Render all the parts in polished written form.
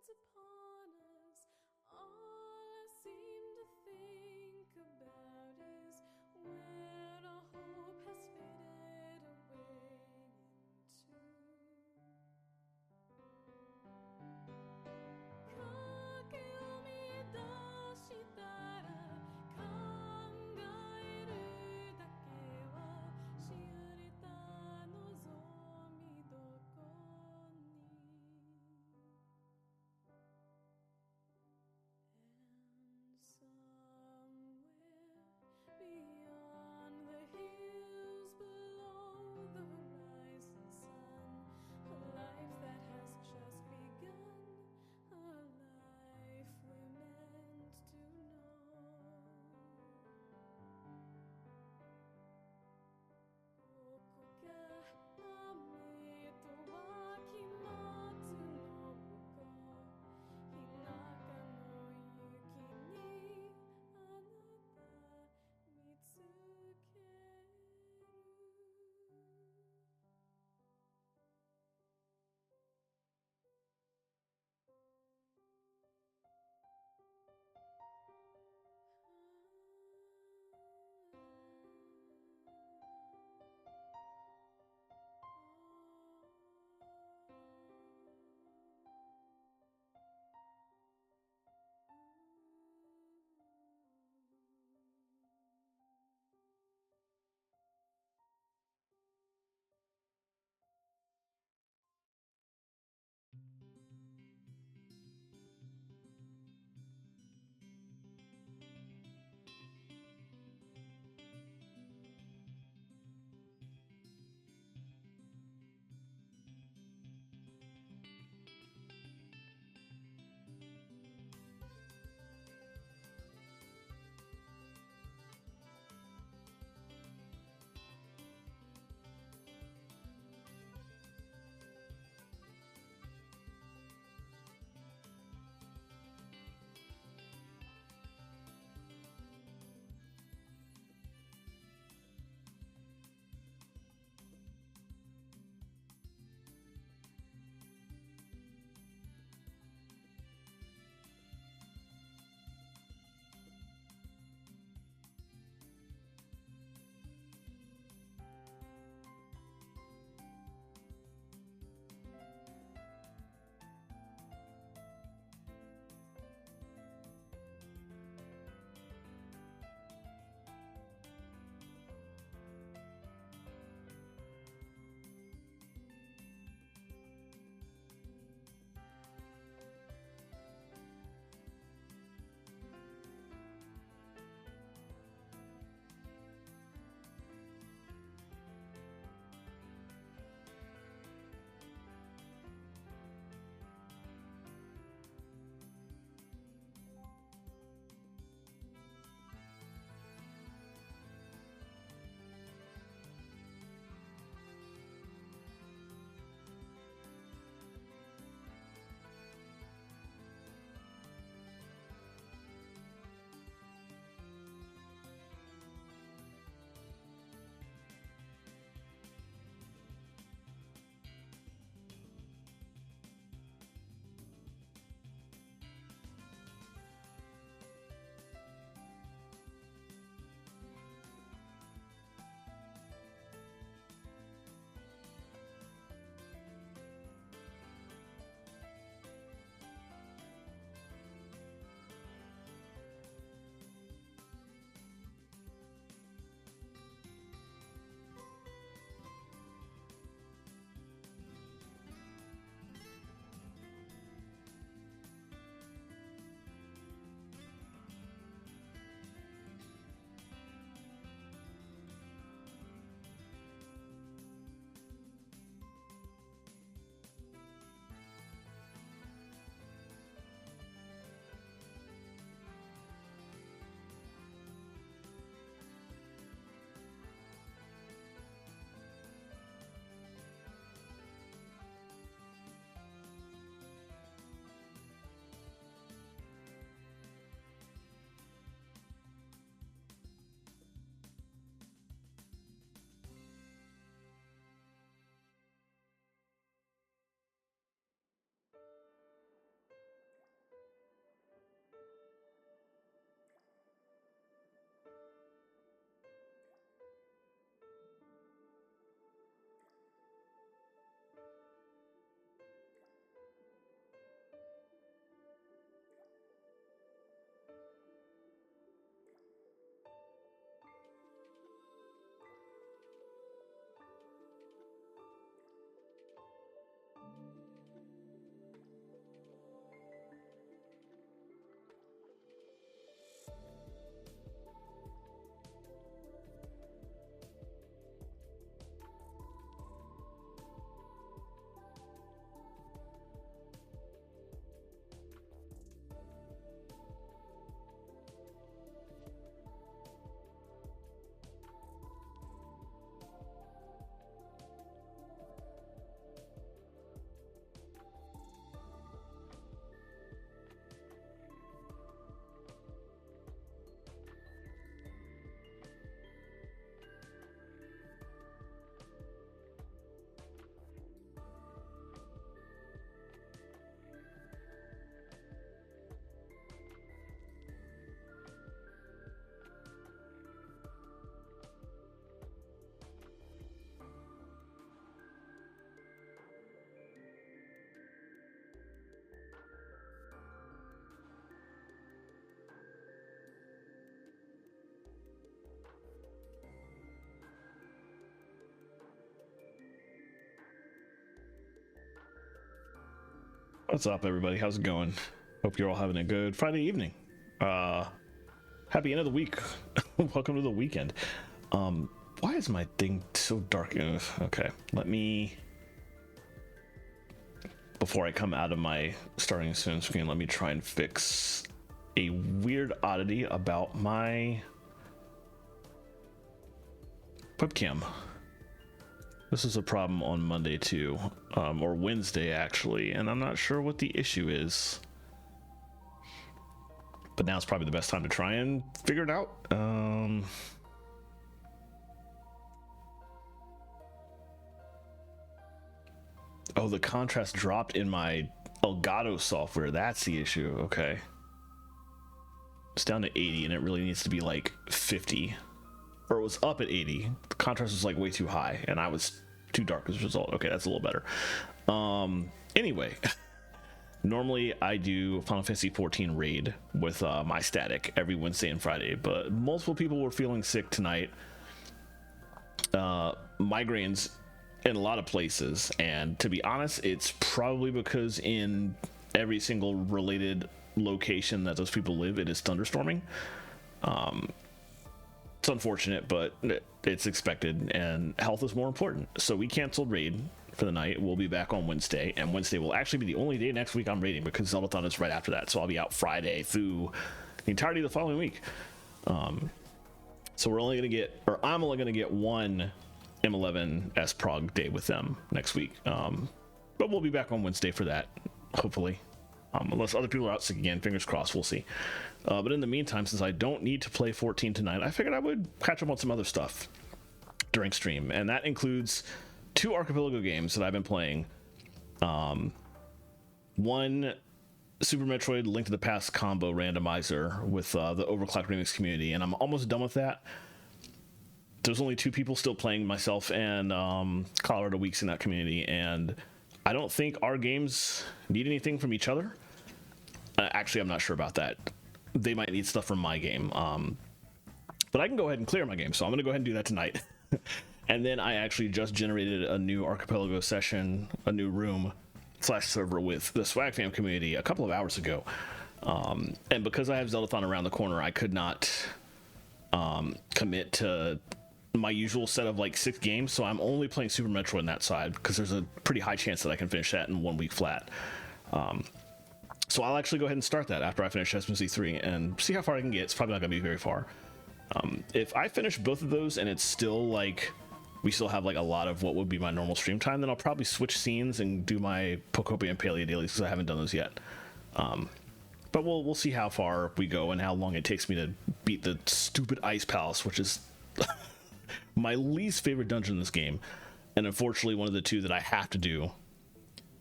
shines upon us, all I seem to think about is when our hope has faded away into駆け出したら考えるだけはしおれた望みどこに What's up, everybody? How's it going? Hope you're all having a good Friday evening. Happy end of the week. Welcome to the weekend. Why is my thing so dark? Okay, let me, before I come out of my starting soon screen, let me try and fix a weird oddity about my webcam. This is a problem on Monday too, or Wednesday actually, and I'm not sure what the issue is. But now it's probably the best time to try and figure it out. Oh, the contrast dropped in my Elgato software. That's the issue. Okay. It's down to 80 and it really needs to be like 50. Or it was up at 80. The contrast was like way too high and I was too dark as a result. Okay, that's a little better. Anyway. Normally I do Final Fantasy 14 raid with my static every Wednesday and Friday, but multiple people were feeling sick tonight. Migraines in a lot of places, and to be honest, it's probably because in every single related location that those people live, it is thunderstorming. It's unfortunate, but it's expected, and health is more important. So we canceled raid for the night. We'll be back on Wednesday, and Wednesday will actually be the only day next week I'm raiding because Zeldathon is right after that. So I'll be out Friday through the entirety of the following week. So we're only going to get, or I'm only going to get one M11S prog day with them next week. But we'll be back on Wednesday for that, hopefully. Unless other people are out sick again, fingers crossed, we'll see. But in the meantime, since I don't need to play 14 tonight, I figured I would catch up on some other stuff during stream, and that includes 2 Archipelago games that I've been playing. One, Super Metroid Link to the Past combo randomizer with the Overclock Remix community, and I'm almost done with that. There's only 2 people still playing, myself and Colorado Weeks in that community, and I don't think our games need anything from each other. Actually, I'm not sure about that. They might need stuff from my game. But I can go ahead and clear my game, so I'm going to go ahead and do that tonight. And then I actually just generated a new Archipelago session, a new room / server with the Swag Fam community a couple of hours ago. And because I have Zeldathon around the corner, I could not commit to my usual set of like 6 games. So I'm only playing Super Metroid on that side because there's a pretty high chance that I can finish that in 1 week flat. So I'll actually go ahead and start that after I finish SMC 3 and see how far I can get. It's probably not going to be very far. If I finish both of those and it's still like, we still have like a lot of what would be my normal stream time, then I'll probably switch scenes and do my Pokopia and Paleo dailies because I haven't done those yet. But we'll see how far we go and how long it takes me to beat the stupid Ice Palace, which is my least favorite dungeon in this game. And unfortunately, one of the 2 that I have to do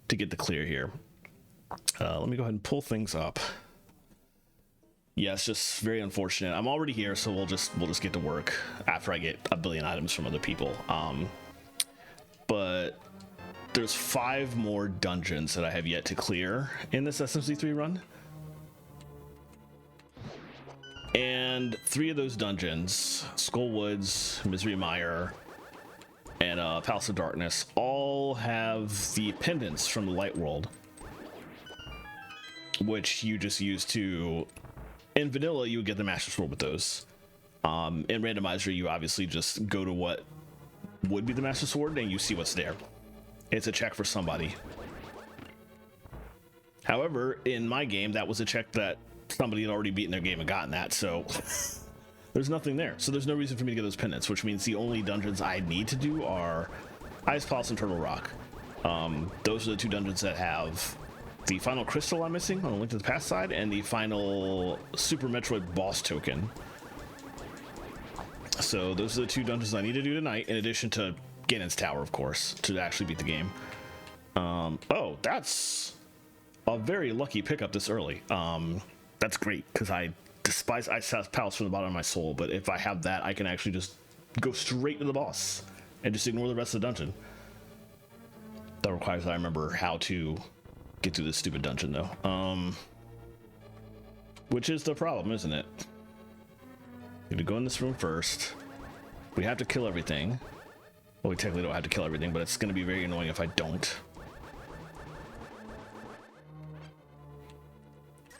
to get the clear here. Let me go ahead and pull things up. Yeah, it's just very unfortunate. I'm already here, so we'll just get to work after I get a billion items from other people. But there's 5 more dungeons that I have yet to clear in this SMC3 run. And 3 of those dungeons, Skull Woods, Misery Mire, and Palace of Darkness, all have the pendants from the Light World, which you just use to... In vanilla, you would get the Master Sword with those. In randomizer, you obviously just go to what would be the Master Sword and you see what's there. It's a check for somebody. However, in my game, that was a check that somebody had already beaten their game and gotten that, so there's nothing there. So there's no reason for me to get those pendants, which means the only dungeons I need to do are Ice Palace and Turtle Rock. Those are the 2 dungeons that have the final crystal I'm missing on the Link to the Past side, and the final Super Metroid boss token. So those are the 2 dungeons I need to do tonight, in addition to Ganon's Tower, of course, to actually beat the game. Oh, that's a very lucky pickup this early. That's great, because I despise Ice Palace from the bottom of my soul, but if I have that, I can actually just go straight to the boss and just ignore the rest of the dungeon. That requires that I remember how to get through this stupid dungeon, though. Which is the problem, isn't it? Need to go in this room first. We have to kill everything. Well, we technically don't have to kill everything, but it's going to be very annoying if I don't.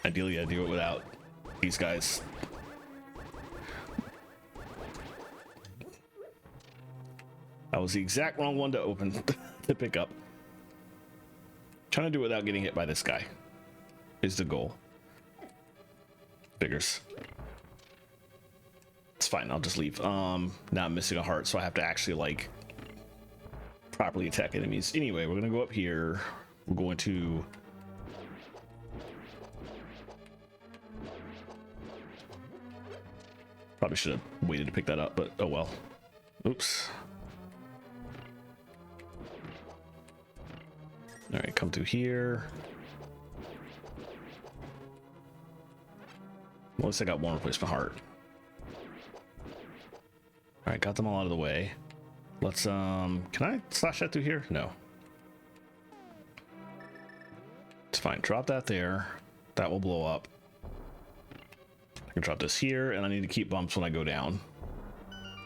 Ideally, I do it without these guys. That was the exact wrong one to open to pick up. Trying to do it without getting hit by this guy is the goal. Figures. It's fine, I'll just leave. Now I'm missing a heart, so I have to actually like properly attack enemies. Anyway, we're gonna go up here. We're going to probably should have waited to pick that up, but oh well. Oops. All right, come through here. Well, at least I got one replacement heart. All right, got them all out of the way. Let's can I slash that through here? No. It's fine. Drop that there. That will blow up. I can drop this here, and I need to keep bumps when I go down,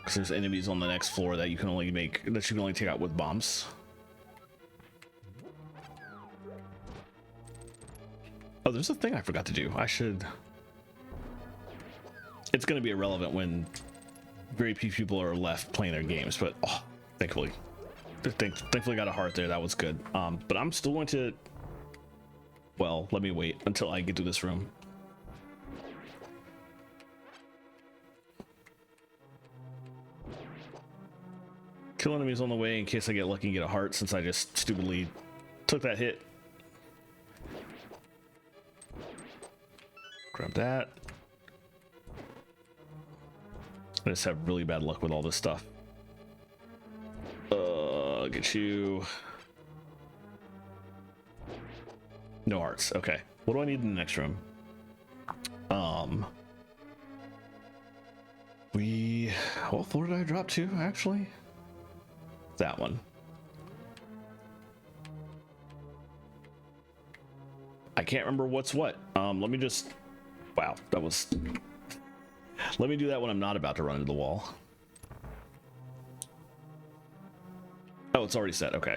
because there's enemies on the next floor that you can only take out with bumps. Oh, there's a thing I forgot to do. I should. It's going to be irrelevant when very few people are left playing their games, but oh, thankfully got a heart there. That was good. But I'm still going to. Well, let me wait until I get to this room. Kill enemies on the way in case I get lucky and get a heart, since I just stupidly took that hit. Grab that. I just have really bad luck with all this stuff. Get you. No hearts. Okay. What do I need in the next room? What floor did I drop to, actually? That one. I can't remember what's what. Let me just. Wow, that was. Let me do that when I'm not about to run into the wall. Oh, it's already set. Okay.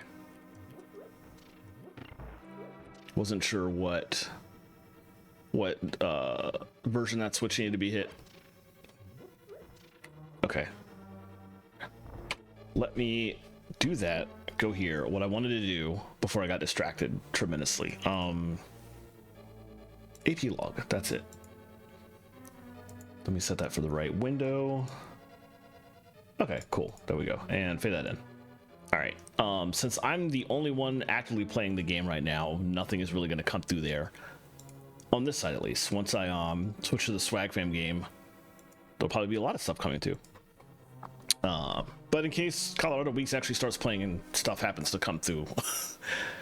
Wasn't sure what version that switch needed to be hit. Okay. Let me do that. Go here. What I wanted to do before I got distracted tremendously. AP log. That's it. Let me set that for the right window. Okay, cool. There we go. And fade that in. All right. Since I'm the only one actively playing the game right now, nothing is really going to come through there. On this side, at least. Once I switch to the Swag Fam game, there'll probably be a lot of stuff coming through. But in case Colorado Weeks actually starts playing and stuff happens to come through,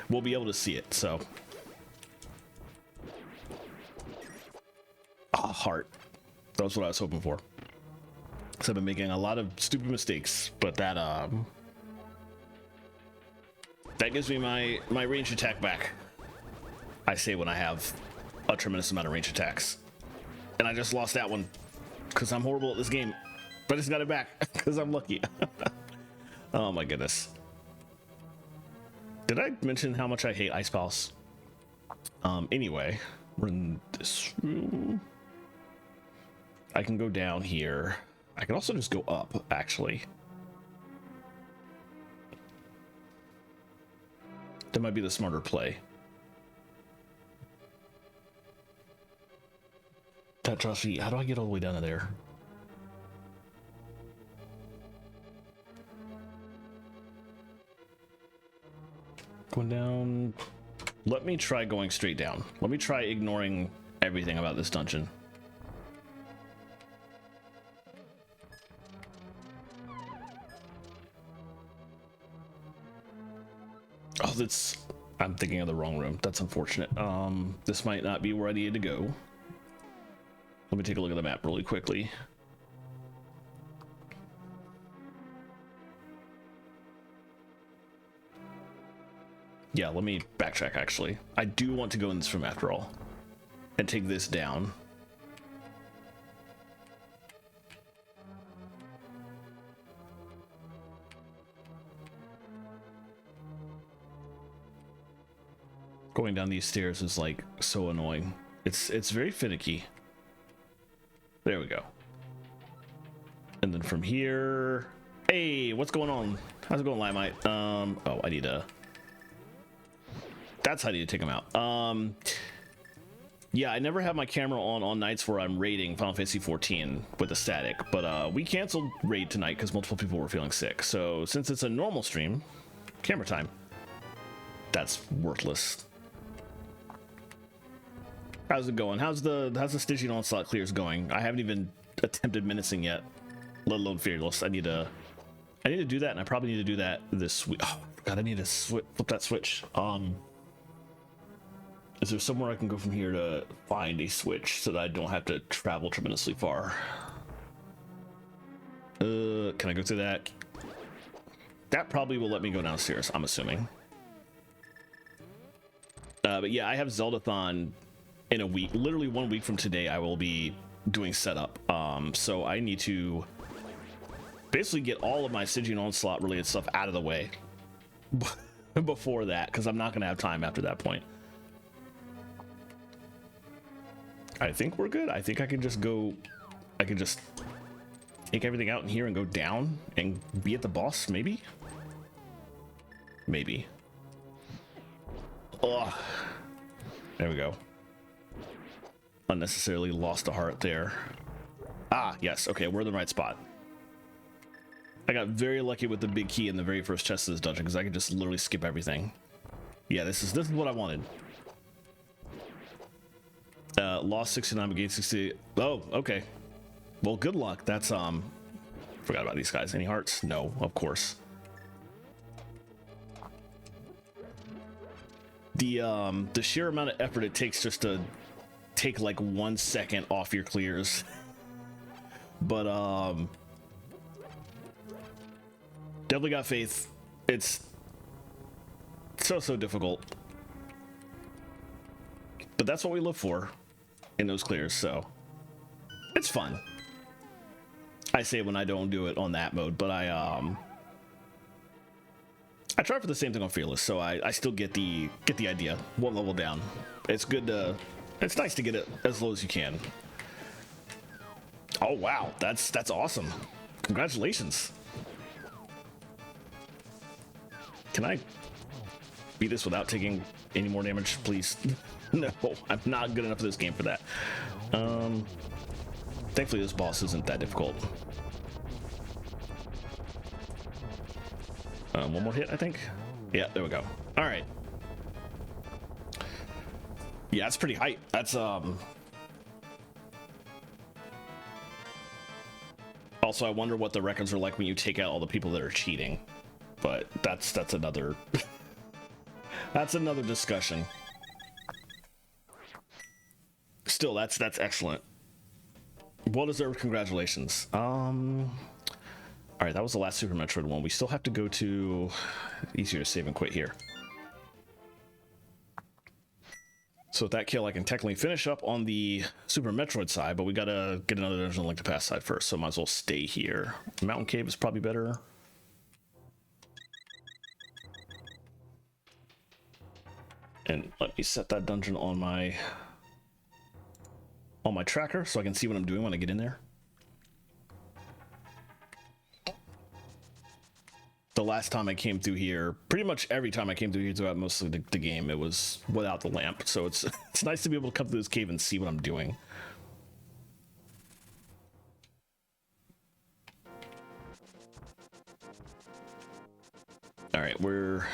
we'll be able to see it. So, heart. That was what I was hoping for. So I've been making a lot of stupid mistakes, but that gives me my range attack back. I say when I have a tremendous amount of range attacks, and I just lost that one because I'm horrible at this game. But I just got it back because I'm lucky. Oh my goodness. Did I mention how much I hate Ice Palace? Anyway, we're in this room. I can go down here. I can also just go up, actually. That might be the smarter play. That Joshi, how do I get all the way down to there? Going down. Let me try going straight down. Let me try ignoring everything about this dungeon. Oh, I'm thinking of the wrong room. That's unfortunate. This might not be where I needed to go. Let me take a look at the map really quickly. Yeah, let me backtrack, actually. I do want to go in this room after all and take this down. Going down these stairs is like so annoying. It's very finicky. There we go. And then from here, hey, what's going on? How's it going, Limelight? Oh, I need to. That's how I need to take them out. Yeah, I never have my camera on nights where I'm raiding Final Fantasy 14 with a static, but we canceled raid tonight because multiple people were feeling sick. So since it's a normal stream, camera time. That's worthless. How's it going? How's the Stygian Onslaught clears going? I haven't even attempted menacing yet, let alone fearless. I need to do that, and I probably need to do that this week. Oh god, I need to flip that switch. Is there somewhere I can go from here to find a switch so that I don't have to travel tremendously far? Can I go through that? That probably will let me go downstairs, I'm assuming. But yeah, I have Zeldathon in a week. Literally 1 week from today, I will be doing setup. So I need to basically get all of my Stygian Onslaught related stuff out of the way before that, because I'm not going to have time after that point. I think we're good. I think I can just go. I can just take everything out in here and go down and be at the boss, maybe? Maybe. Ugh. There we go. Unnecessarily lost a heart there. Ah, yes. Okay, we're in the right spot. I got very lucky with the big key in the very first chest of this dungeon because I could just literally skip everything. Yeah, this is what I wanted. Lost 69 against 60. Oh, okay. Well, good luck. That's forgot about these guys. Any hearts? No, of course. The sheer amount of effort it takes just to take like 1 second off your clears. But definitely got faith. It's so difficult. But that's what we live for in those clears, so it's fun. I say when I don't do it on that mode, but I try for the same thing on Fearless, so I still get the idea. 1 level down. It's good to, it's nice to get it as low as you can. Oh wow, that's awesome. Congratulations. Can I beat this without taking any more damage, please? No, I'm not good enough for this game for that. Thankfully this boss isn't that difficult. One more hit, I think. Yeah, there we go. All right. Yeah, that's pretty hype. That's also, I wonder what the records are like when you take out all the people that are cheating, but that's another that's another discussion. Still, that's excellent. Well-deserved congratulations. All right, that was the last Super Metroid one. We still have to go to easier to save and quit here. So with that kill, I can technically finish up on the Super Metroid side, but we gotta get another dungeon on Link to the Past side first, so might as well stay here. Mountain Cave is probably better. And let me set that dungeon on my tracker so I can see what I'm doing when I get in there. The last time I came through here, pretty much every time I came through here throughout most of the game, it was without the lamp. So it's nice to be able to come through this cave and see what I'm doing. All right, we're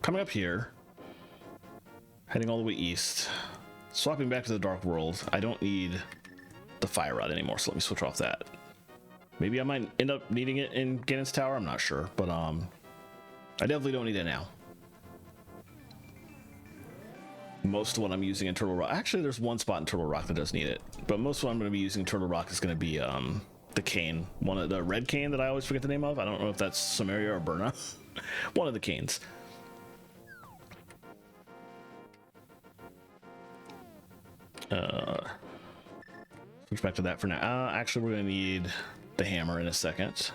coming up here, heading all the way east, swapping back to the Dark World. I don't need the fire rod anymore, so let me switch off that. Maybe I might end up needing it in Ganon's Tower, I'm not sure, but I definitely don't need it now. Most of what I'm using in Turtle Rock, actually there's one spot in Turtle Rock that does need it, but most of what I'm going to be using in Turtle Rock is going to be the cane, one of the red cane that I always forget the name of. I don't know if that's Samaria or Burna. One of the canes. Switch back to that for now. Actually, we're going to need the hammer in a second.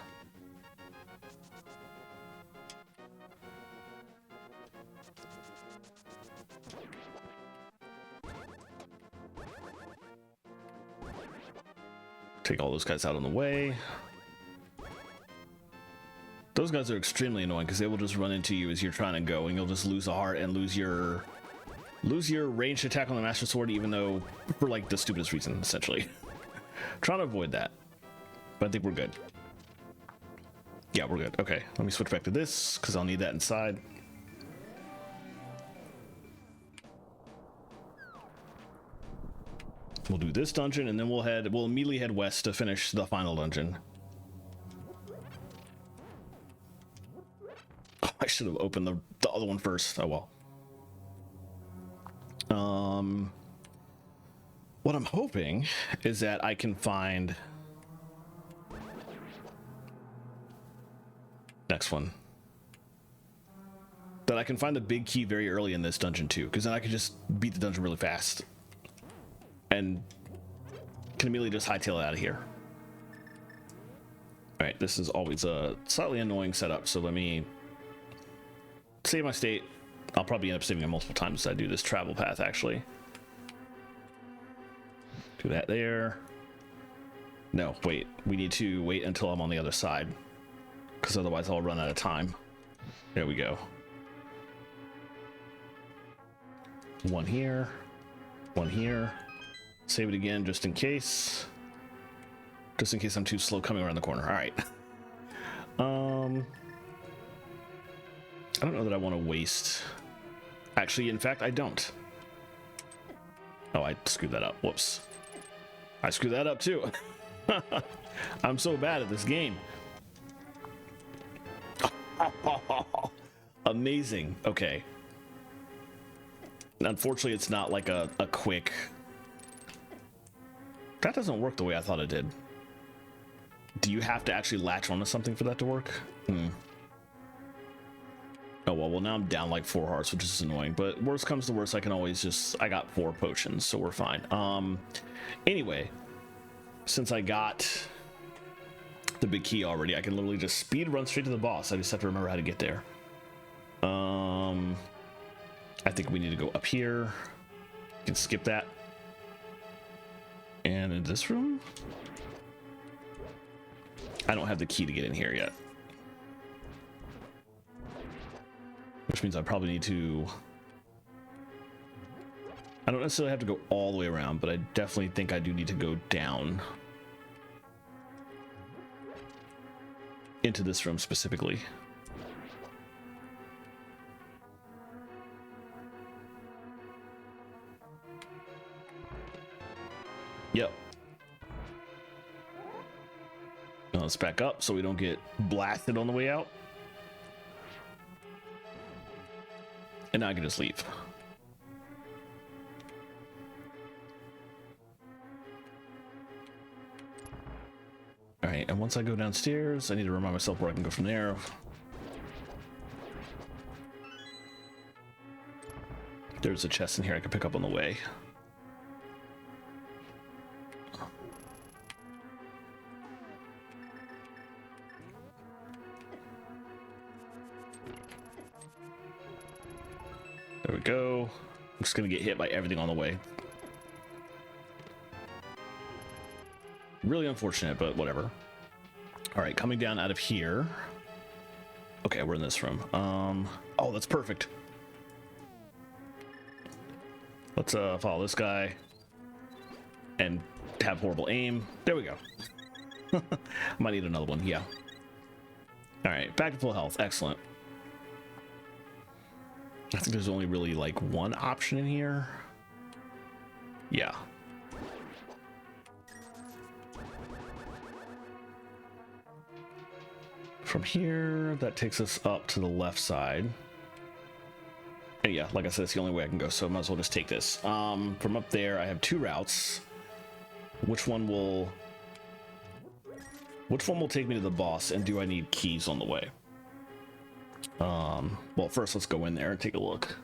Take all those guys out on the way. Those guys are extremely annoying because they will just run into you as you're trying to go, and you'll just lose a heart and lose your ranged attack on the Master Sword, even though for like the stupidest reason, essentially. Trying to avoid that, but I think we're good. Yeah, we're good. Okay, let me switch back to this because I'll need that inside. We'll do this dungeon, and then we'll immediately head west to finish the final dungeon. Oh, I should have opened the other one first. Oh well. What I'm hoping is that I can find next one. That I can find the big key very early in this dungeon too, because then I can just beat the dungeon really fast and can immediately just hightail it out of here. All right, this is always a slightly annoying setup, so let me save my state. I'll probably end up saving it multiple times as I do this travel path, actually. Do that there. No, wait. We need to wait until I'm on the other side, because otherwise I'll run out of time. There we go. One here. One here. Save it again just in case. Just in case I'm too slow coming around the corner. All right. I don't know that I want to waste. Actually, in fact, I don't. Oh, I screwed that up. Whoops. I screwed that up too. I'm so bad at this game. Amazing. Okay. Unfortunately, it's not like a quick... That doesn't work the way I thought it did. Do you have to actually latch onto something for that to work? Oh, well, now I'm down like 4 hearts, which is annoying. But worst comes to worst, I can always just... I got 4 potions, so we're fine. Anyway, since I got the big key already, I can literally just speed run straight to the boss. I just have to remember how to get there. I think we need to go up here. You can skip that. And in this room? I don't have the key to get in here yet. Which means I probably need to... I don't necessarily have to go all the way around, but I definitely think I do need to go down. Into this room specifically. Yep. Now let's back up so we don't get blasted on the way out. And now I can just leave. All right, and once I go downstairs, I need to remind myself where I can go from there. There's a chest in here I can pick up on the way. There we go. I'm just gonna get hit by everything on the way. Really unfortunate, but whatever. All right, coming down out of here. Okay, we're in this room. Oh, that's perfect. Let's follow this guy and have horrible aim. There we go. Might need another one. Yeah. All right, back to full health. Excellent. I think there's only really like one option in here. Yeah. From here, that takes us up to the left side. And yeah, like I said, it's the only way I can go, so I might as well just take this. From up there, I have 2 routes. Which one will take me to the boss, and do I need keys on the way? Well, first let's go in there and take a look.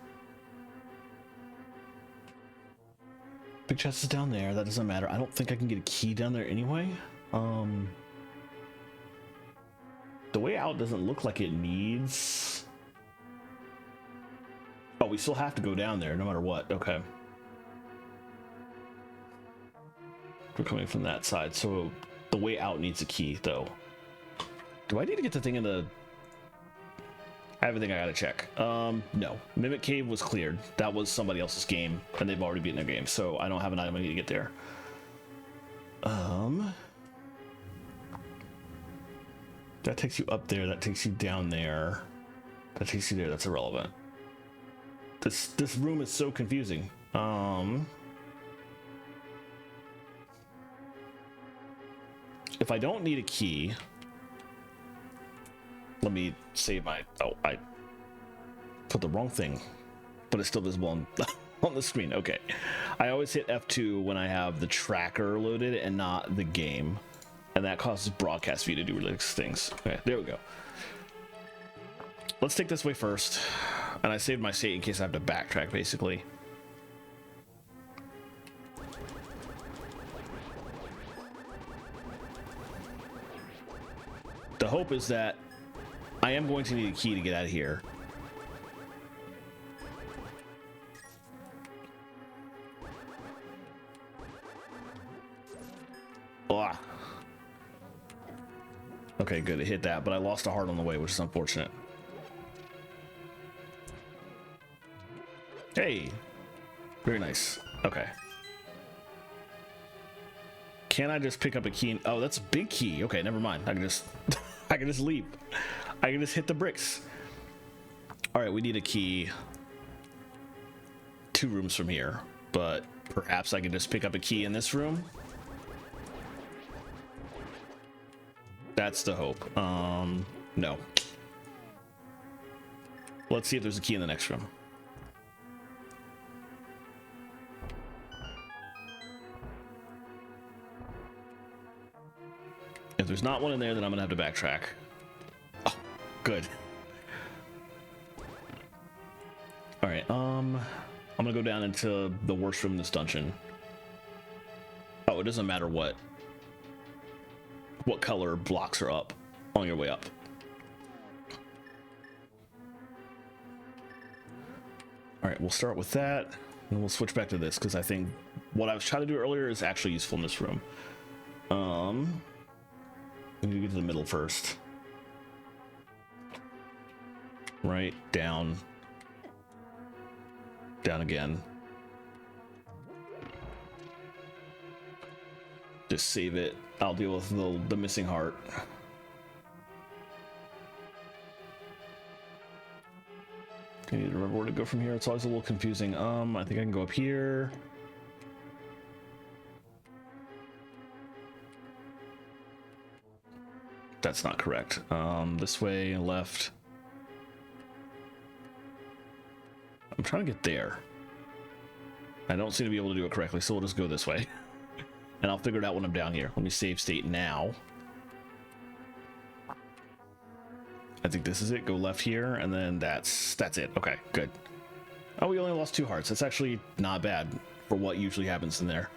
Big chest is down there. That doesn't matter. I don't think I can get a key down there anyway. The way out doesn't look like it needs... Oh, we still have to go down there no matter what. Okay. We're coming from that side, so The way out needs a key, though. Do I need to get the thing in the... I have a thing I gotta check. No. Mimic Cave was cleared. That was somebody else's game, and they've already beaten their game, so I don't have an item I need to get there. That takes you up there, that takes you down there. That takes you there, that's irrelevant. This room is so confusing. If I don't need a key, let me save my... Oh, I put the wrong thing, but it's still visible on, on the screen. Okay. I always hit F2 when I have the tracker loaded and not the game. And that causes broadcast view to do ridiculous things. Okay, there we go. Let's take this way first. And I saved my state in case I have to backtrack, basically. The hope is that I am going to need a key to get out of here. Ah. Okay, good. It hit that, but I lost a heart on the way, which is unfortunate. Hey. Very nice. Okay. Can I just pick up a key? Oh, that's a big key. Okay, never mind. I can just I can just leap. I can just hit the bricks. All right, we need a key 2 rooms from here, but perhaps I can just pick up a key in this room. That's the hope. No. Let's see if there's a key in the next room. If there's not one in there, then I'm gonna have to backtrack. Oh, good. All right, I'm gonna go down into the worst room in this dungeon. Oh, it doesn't matter what color blocks are up on your way up. All right, we'll start with that, and we'll switch back to this because I think what I was trying to do earlier is actually useful in this room. We need to get to the middle first. Right, down. Down again. Just save it. I'll deal with the missing heart. I need to remember where to go from here. It's always a little confusing. I think I can go up here. That's not correct. This way, left. I'm trying to get there. I don't seem to be able to do it correctly, so we'll just go this way. And I'll figure it out when I'm down here. Let me save state now. I think this is it. Go left here, and then that's it. Okay, good. Oh, we only lost 2 hearts. That's actually not bad for what usually happens in there.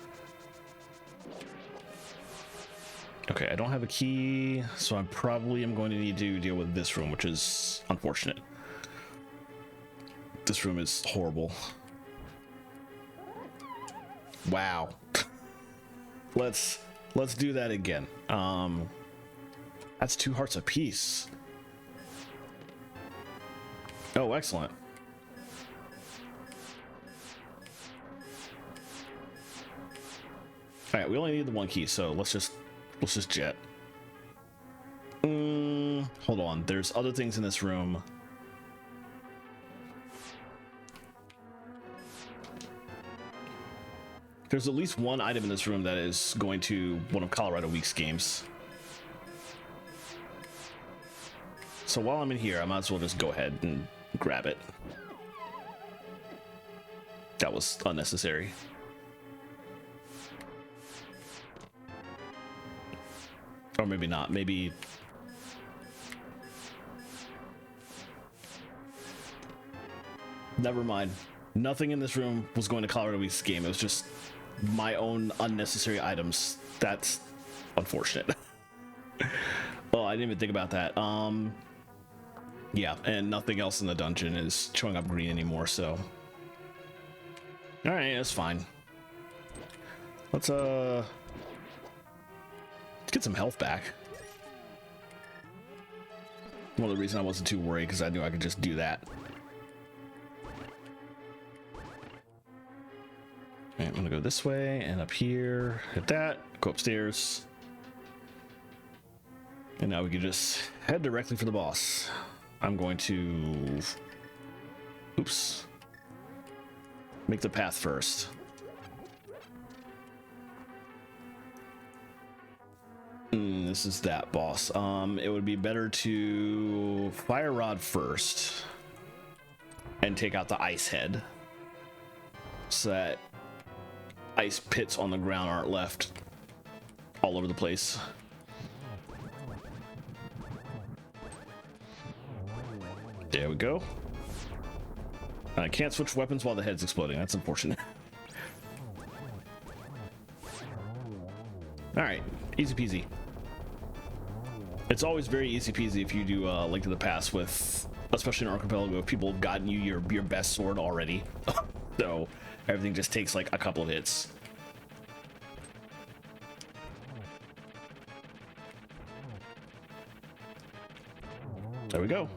Okay, I don't have a key, so I probably am going to need to deal with this room, which is unfortunate. This room is horrible. Wow. Let's do that again. That's 2 hearts apiece. Oh, excellent. All right, we only need the 1 key, so let's just jet. Hold on, there's other things in this room. There's at least 1 item in this room that is going to one of Colorado Week's games. So while I'm in here, I might as well just go ahead and grab it. That was unnecessary. Or maybe not. Maybe... Never mind. Nothing in this room was going to Colorado Week's game. It was just my own unnecessary items. That's unfortunate. Oh, I didn't even think about that. Yeah, and nothing else in the dungeon is showing up green anymore, so... Alright, that's fine. Let's get Get some health back. One of the reasons I wasn't too worried because I knew I could just do that. Alright, I'm gonna go this way and up here. Hit that. Go upstairs. And now we can just head directly for the boss. I'm going to... Oops. Make the path first. This is that boss. It would be better to fire rod first and take out the ice head so that ice pits on the ground aren't left all over the place. There we go. I can't switch weapons while the head's exploding. That's unfortunate. All right, easy peasy. It's always very easy peasy if you do Link to the Past with, especially in Archipelago, if people have gotten you your best sword already. So everything just takes like a couple of hits. There we go.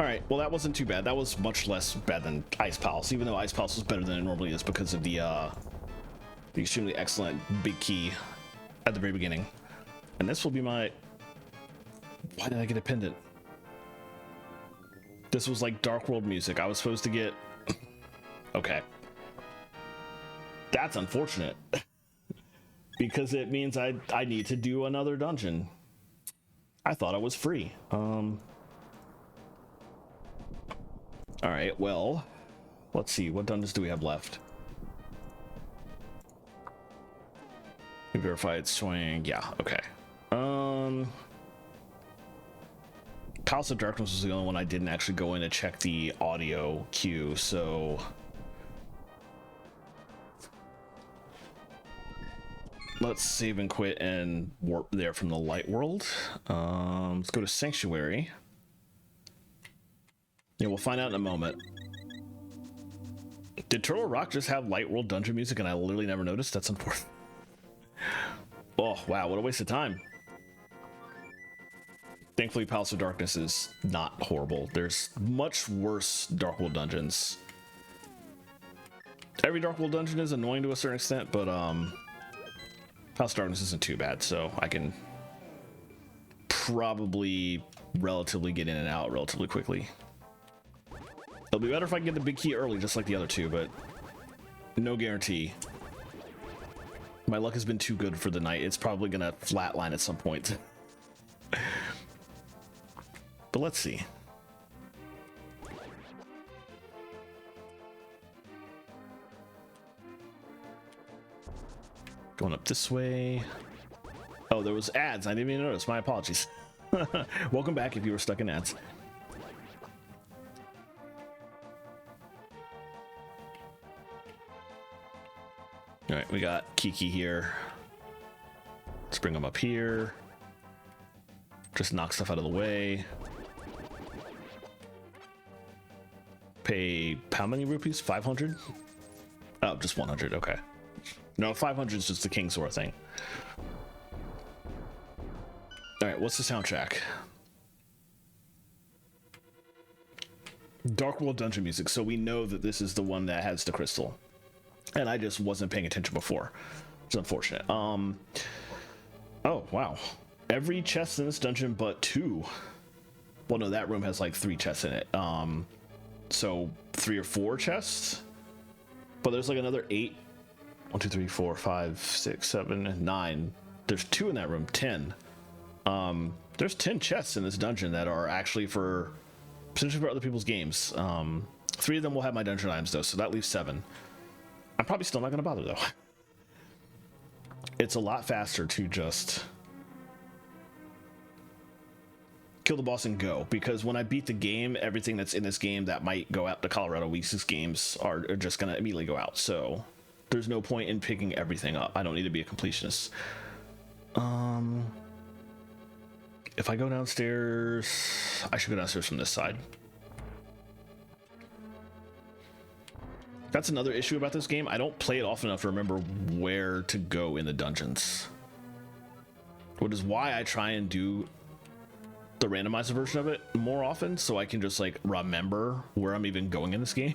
All right, well that wasn't too bad. That was much less bad than Ice Palace, even though Ice Palace was better than it normally is because of the extremely excellent big key at the very beginning. And this will be my... Why did I get a pendant? This was like Dark World music. I was supposed to get... Okay. That's unfortunate. Because it means I need to do another dungeon. I thought it was free. Alright, well... Let's see, what dungeons do we have left? Verified swing, yeah, okay. Palace of Darkness was the only one I didn't actually go in to check the audio cue, so let's save and quit and warp there from the light world. Let's go to Sanctuary. Yeah, we'll find out in a moment. Did Turtle Rock just have light world dungeon music and I literally never noticed? That's unfortunate. Oh, wow, what a waste of time. Thankfully, Palace of Darkness is not horrible. There's much worse Dark World dungeons. Every Dark World dungeon is annoying to a certain extent, but Palace of Darkness isn't too bad, so I can probably relatively get in and out relatively quickly. It'll be better if I can get the big key early, just like the other two, but no guarantee. My luck has been too good for the night. It's probably gonna flatline at some point. But let's see. Going up this way. Oh, there was ads. I didn't even notice. My apologies. Welcome back if you were stuck in ads. All right, we got Kiki here. Let's bring him up here. Just knock stuff out of the way. Pay how many rupees? 500? Oh, just 100. Okay. No, 500 is just the King Sword thing. All right, what's the soundtrack? Dark World dungeon music. So we know that this is the one that has the crystal. And I just wasn't paying attention before. It's unfortunate. Oh, wow. Every chest in this dungeon but 2. Well, no, that room has like 3 chests in it. So 3 or 4 chests. But there's like another 8. 1, 2, 3, 4, 5, 6, 7, 9. There's 2 in that room. 10. There's 10 chests in this dungeon that are actually for potentially for other people's games. 3 of them will have my dungeon items though, so that leaves 7. I'm probably still not going to bother though. It's a lot faster to just kill the boss and go, because when I beat the game, everything that's in this game that might go out, the Colorado Weeks games are just going to immediately go out. So there's no point in picking everything up. I don't need to be a completionist. If I go downstairs, I should go downstairs from this side. That's another issue about this game. I don't play it often enough to remember where to go in the dungeons. Which is why I try and do the randomizer version of it more often, so I can just like remember where I'm even going in this game.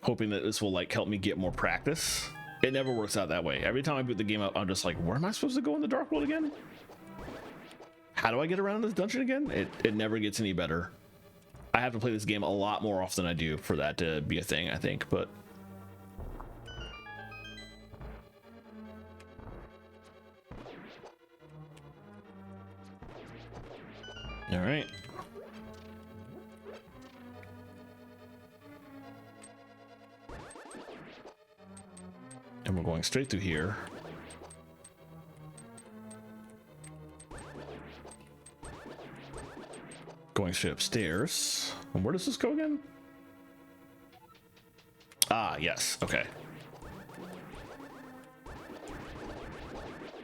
Hoping that this will like help me get more practice. It never works out that way. Every time I boot the game up, I'm just like, where am I supposed to go in the Dark World again? How do I get around this dungeon again? It never gets any better. I have to play this game a lot more often than I do for that to be a thing, I think, but... All right. And we're going straight through here. Going straight upstairs. And where does this go again? Ah, yes. Okay.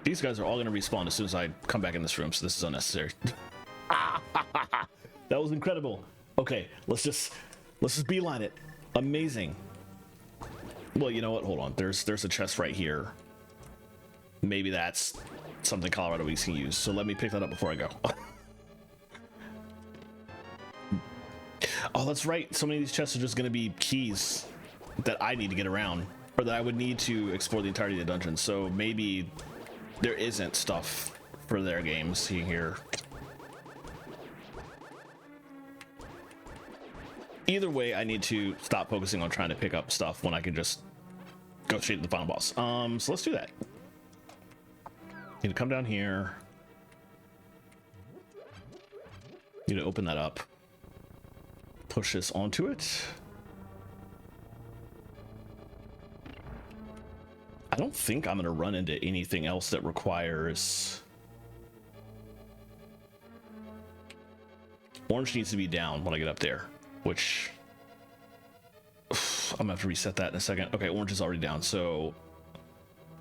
These guys are all going to respawn as soon as I come back in this room, so this is unnecessary. That was incredible. Okay, let's just beeline it. Amazing. Well, you know what? Hold on. There's a chest right here. Maybe that's something Colorado Weeks can use. So let me pick that up before I go. Oh, that's right. So many of these chests are just going to be keys that I need to get around, or that I would need to explore the entirety of the dungeon. So maybe there isn't stuff for their games here. Either way, I need to stop focusing on trying to pick up stuff when I can just go straight to the final boss. So let's do that. Need to come down here. Need to open that up. Push this onto it. I don't think I'm going to run into anything else that requires... Orange needs to be down when I get up there, which I'm gonna have to reset that in a second. Okay, orange is already down, so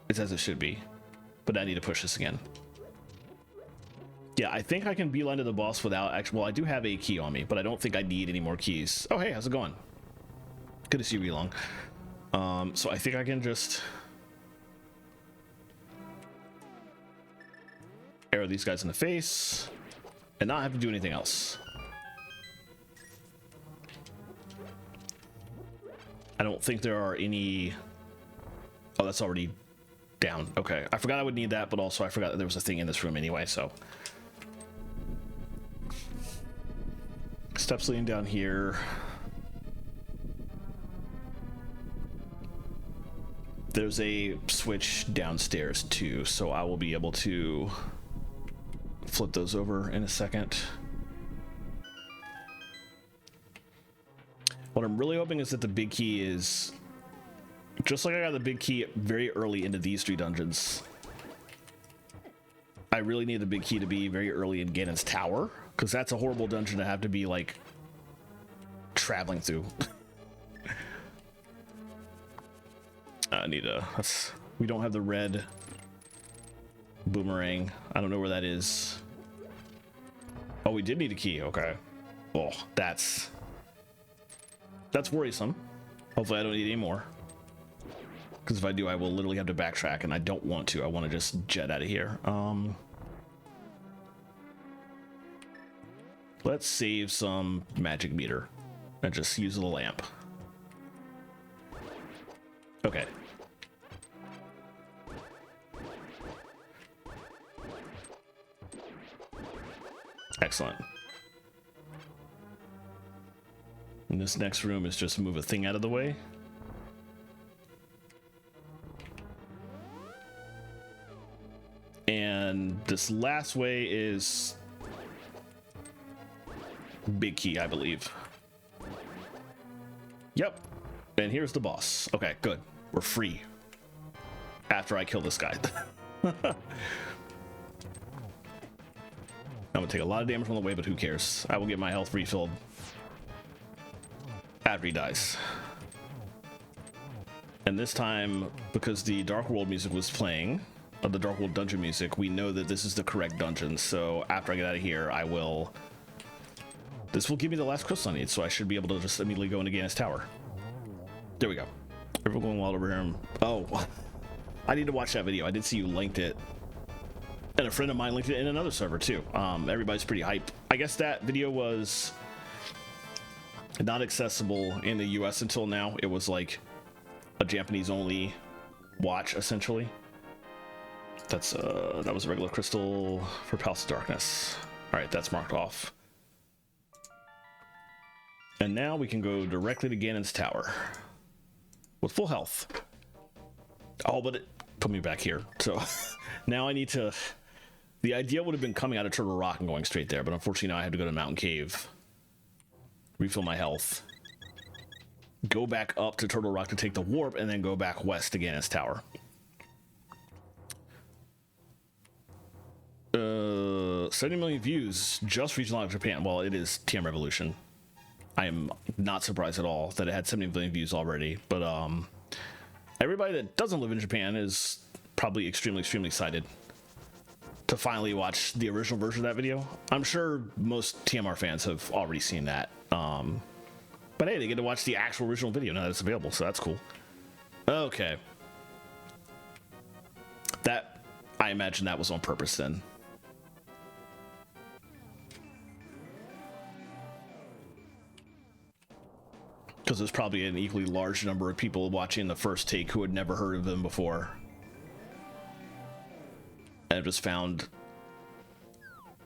it's as it should be, but I need to push this again. Yeah, I think I can beeline to the boss without actually... Well, I do have a key on me, but I don't think I need any more keys. Oh, hey, how's it going? Good to see you, Elong. So I think I can just arrow these guys in the face and not have to do anything else. I don't think there are any... Oh, that's already down. Okay, I forgot I would need that, but also I forgot that there was a thing in this room anyway, so... Steps leading down here. There's a switch downstairs too, so I will be able to flip those over in a second. What I'm really hoping is that the big key is, just like I got the big key very early into these 3 dungeons, I really need the big key to be very early in Ganon's Tower, because that's a horrible dungeon to have to be like traveling through. I need a... we don't have the red boomerang. I don't know where that is. Oh, we did need a key. Okay. Oh, that's worrisome. Hopefully I don't need any more, because if I do, I will literally have to backtrack, and I don't want to. I want to just jet out of here. Let's save some magic meter and just use the lamp. Okay. Excellent. And this next room is just move a thing out of the way. And this last way is big key, I believe. Yep. And here's the boss. Okay, good. We're free. After I kill this guy. I'm gonna take a lot of damage on the way, but who cares? I will get my health refilled after he dies. And this time, because the Dark World music was playing, the Dark World dungeon music, we know that this is the correct dungeon. So after I get out of here, I will this will give me the last crystal I need, so I should be able to just immediately go into Gannis Tower. There we go. Everyone going wild over here. Oh, I need to watch that video. I did see you linked it. And a friend of mine linked it in another server too. Everybody's pretty hype. I guess that video was not accessible in the US until now. It was like a Japanese only watch essentially. That's that was a regular crystal for Palace of Darkness. All right, that's marked off. And now we can go directly to Ganon's Tower with full health. Oh, but it put me back here. So now I need to. The idea would have been coming out of Turtle Rock and going straight there, but unfortunately now I have to go to Mountain Cave, refill my health, go back up to Turtle Rock to take the warp, and then go back west to Gannis Tower. 70 million views, just regional out of Japan. Well, it is TM Revolution. I am not surprised at all that it had 70 million views already, but everybody that doesn't live in Japan is probably extremely excited to finally watch the original version of that video. I'm sure most TMR fans have already seen that. But hey, they get to watch the actual original video now that it's available, so that's cool. Okay. That, I imagine that was on purpose then. Because there's probably an equally large number of people watching the first take who had never heard of them before. And just found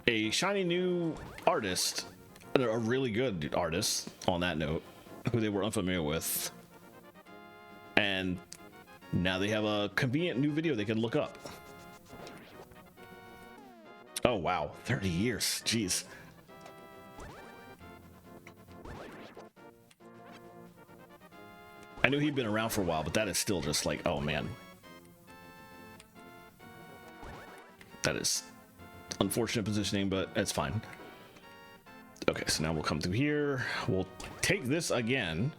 a shiny new artist, a really good artist on that note, who they were unfamiliar with. And now they have a convenient new video they can look up. Oh wow, 30 years, jeez. I knew he'd been around for a while, but that is still just like, oh man. That is unfortunate positioning, but it's fine. Okay, so now we'll come through here. We'll take this again.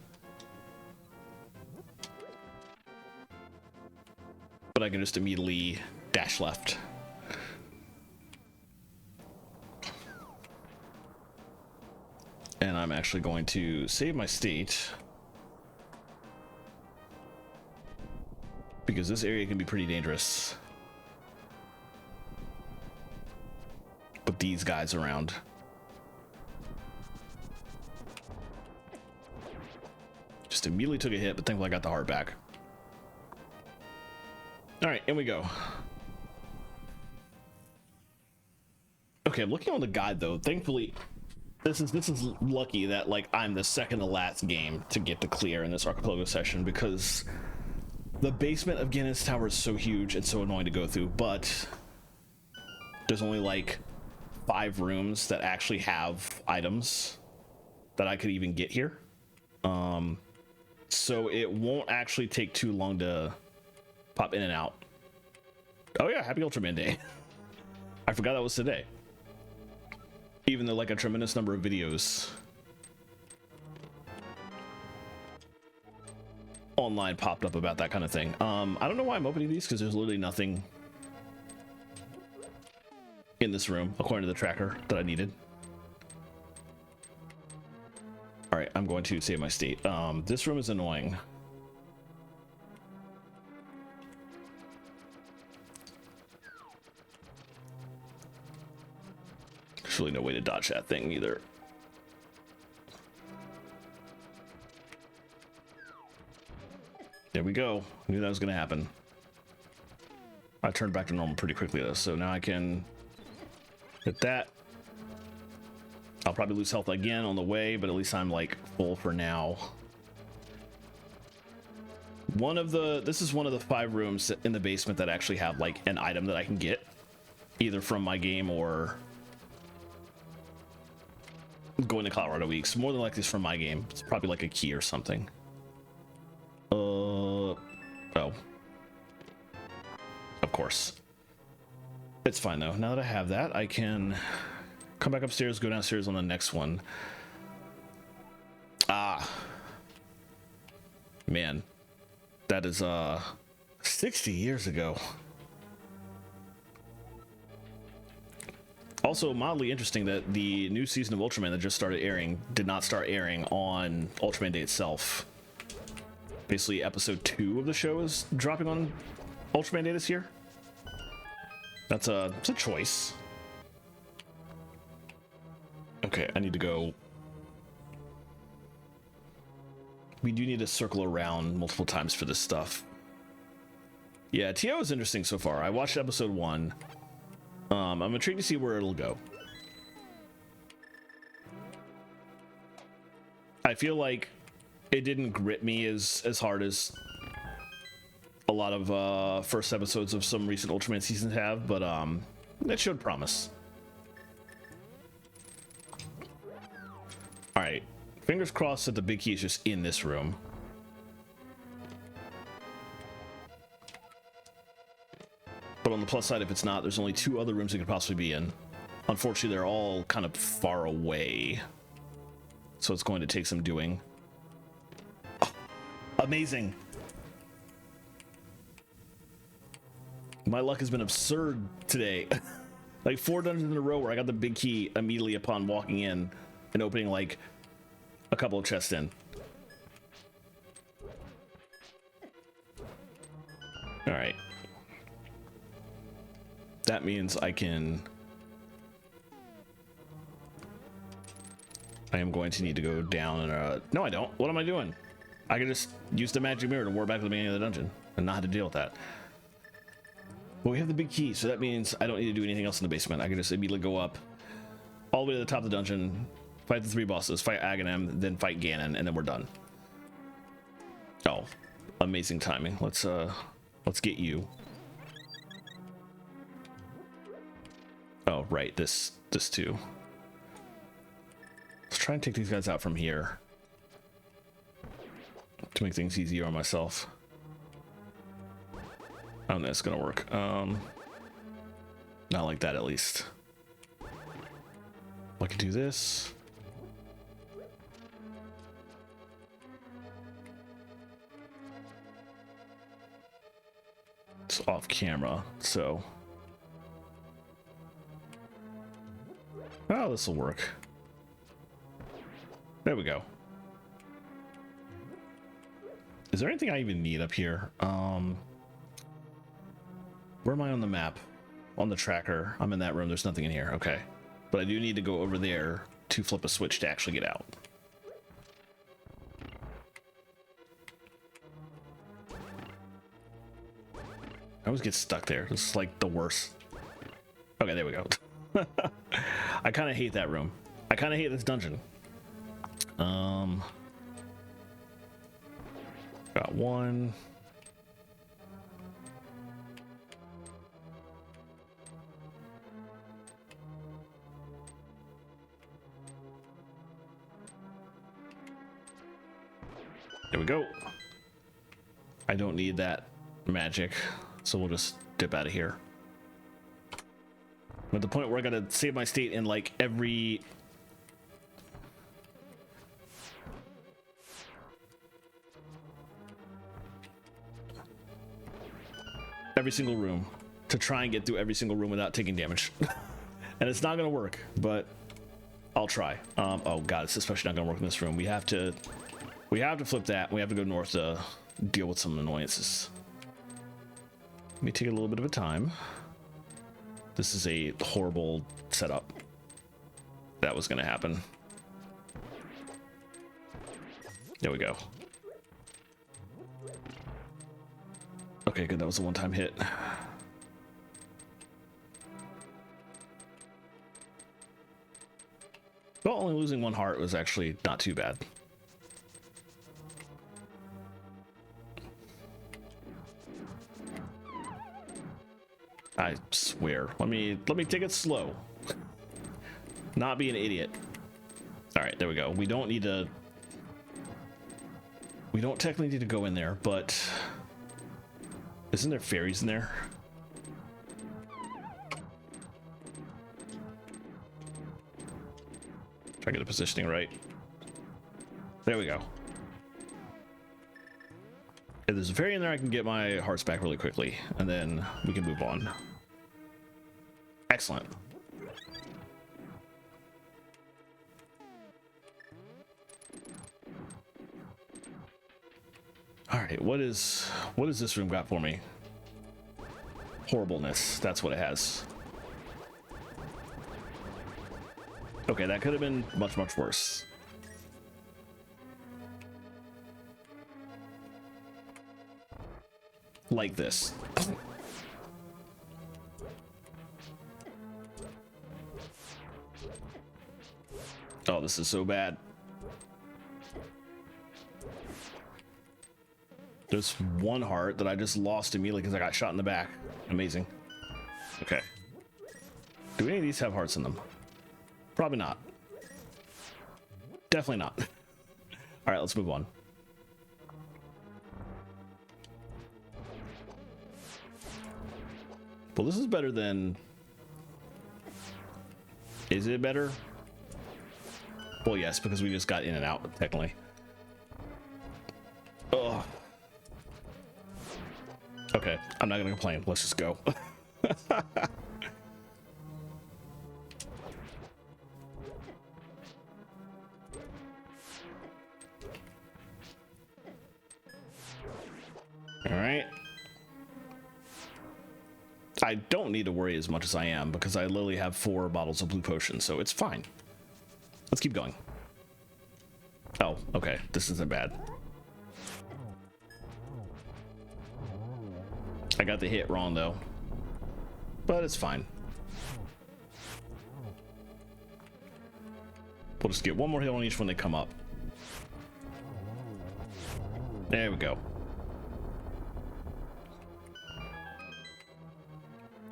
But I can just immediately dash left. And I'm actually going to save my state, because this area can be pretty dangerous with these guys around. Just immediately took a hit, but thankfully I got the heart back. All right, in we go. Okay, I'm looking on the guide though. Thankfully, this is lucky that like I'm the second to last game to get to clear in this archipelago session, because the basement of Gannis Tower is so huge and so annoying to go through, but there's only like 5 rooms that actually have items that I could even get here. So it won't actually take too long to pop in and out. Oh yeah, happy Ultraman Day. I forgot that was today. Even though like a tremendous number of videos online popped up about that kind of thing. I don't know why I'm opening these, because there's literally nothing in this room according to the tracker that I needed. All right, I'm going to save my state. This room is annoying. There's really no way to dodge that thing either. There we go. Knew that was gonna happen. I turned back to normal pretty quickly though, so now I can hit that. I'll probably lose health again on the way, but at least I'm like full for now. This is one of the 5 rooms in the basement that actually have like an item that I can get either from my game or going to Colorado Weeks. More than likely it's from my game. It's probably like a key or something. Oh. Of course. It's fine though. Now that I have that, I can come back upstairs, go downstairs on the next one. Ah. Man. That is 60 years ago. Also, mildly interesting that the new season of Ultraman that just started airing did not start airing on Ultraman Day itself. Basically, episode 2 of the show is dropping on Ultraman Day this year. It's a choice. Okay, I need to go. We do need to circle around multiple times for this stuff. Yeah, TO is interesting so far. I watched episode 1. I'm intrigued to see where it'll go. I feel like it didn't grip me as hard as a lot of first episodes of some recent Ultraman seasons have, but it showed promise. All right, fingers crossed that the big key is just in this room. But on the plus side, if it's not, there's only 2 other rooms it could possibly be in. Unfortunately, they're all kind of far away, so it's going to take some doing. Oh, amazing. My luck has been absurd today. Like 4 dungeons in a row where I got the big key immediately upon walking in and opening like a couple of chests in. All right. That means I am going to need to go down and no, I don't. What am I doing? I can just use the magic mirror to warp back to the beginning of the dungeon and not have to deal with that. Well, we have the big key, so that means I don't need to do anything else in the basement. I can just immediately go up all the way to the top of the dungeon, fight the 3 bosses, fight Aghanim, then fight Ganon, and then we're done. Oh, amazing timing. Let's get you. Oh, right, this too. Let's try and take these guys out from here to make things easier on myself. I don't think it's gonna work. Not like that, at least. I can do this. It's off camera, so. Oh, this will work. There we go. Is there anything I even need up here? Where am I on the map? On the tracker. I'm in that room. There's nothing in here. Okay. But I do need to go over there to flip a switch to actually get out. I always get stuck there. This is like the worst. Okay, there we go. I kind of hate that room. I kind of hate this dungeon. Got one. There we go. I don't need that magic, so we'll just dip out of here. I'm at the point where I gotta save my state in like every single room to try and get through every single room without taking damage. And it's not gonna work, but I'll try. Oh god, it's especially not gonna work in this room. We have to flip that. We have to go north to deal with some annoyances. Let me take a little bit of a time. This is a horrible setup. That was gonna happen. There we go. Okay, good. That was a one-time hit. Well, only losing 1 heart was actually not too bad. I swear. Let me take it slow. Not be an idiot. All right, there we go. We don't technically need to go in there, but isn't there fairies in there? Try to get the positioning right. There we go. If there's a fairy in there, I can get my hearts back really quickly, and then we can move on. Excellent. All right, what is this room got for me? Horribleness, that's what it has. Okay, that could have been much, much worse. Like this. Oh, this is so bad. There's one heart that I just lost immediately because I got shot in the back. Amazing. Okay. Do any of these have hearts in them? Probably not. Definitely not. All right, let's move on. Well, this is better than... Is it better? Well, yes, because we just got in and out, technically. Ugh. Okay, I'm not gonna complain. Let's just go. All right. I don't need to worry as much as I am because I literally have 4 bottles of blue potion, so it's fine. Let's keep going. Oh, okay. This isn't bad. I got the hit wrong though, but it's fine. We'll just get one more hit on each when they come up. There we go.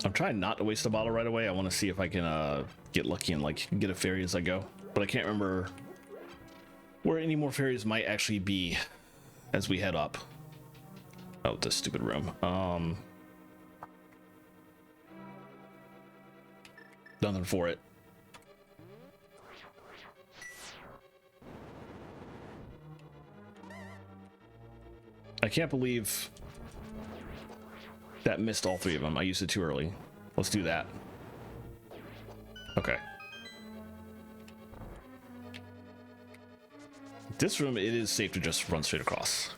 I'm trying not to waste a bottle right away. I want to see if I can get lucky and like get a fairy as I go, but I can't remember where any more fairies might actually be as we head up. Oh, this stupid room. Nothing for it. I can't believe that missed all 3 of them. I used it too early. Let's do that. Okay. This room, it is safe to just run straight across.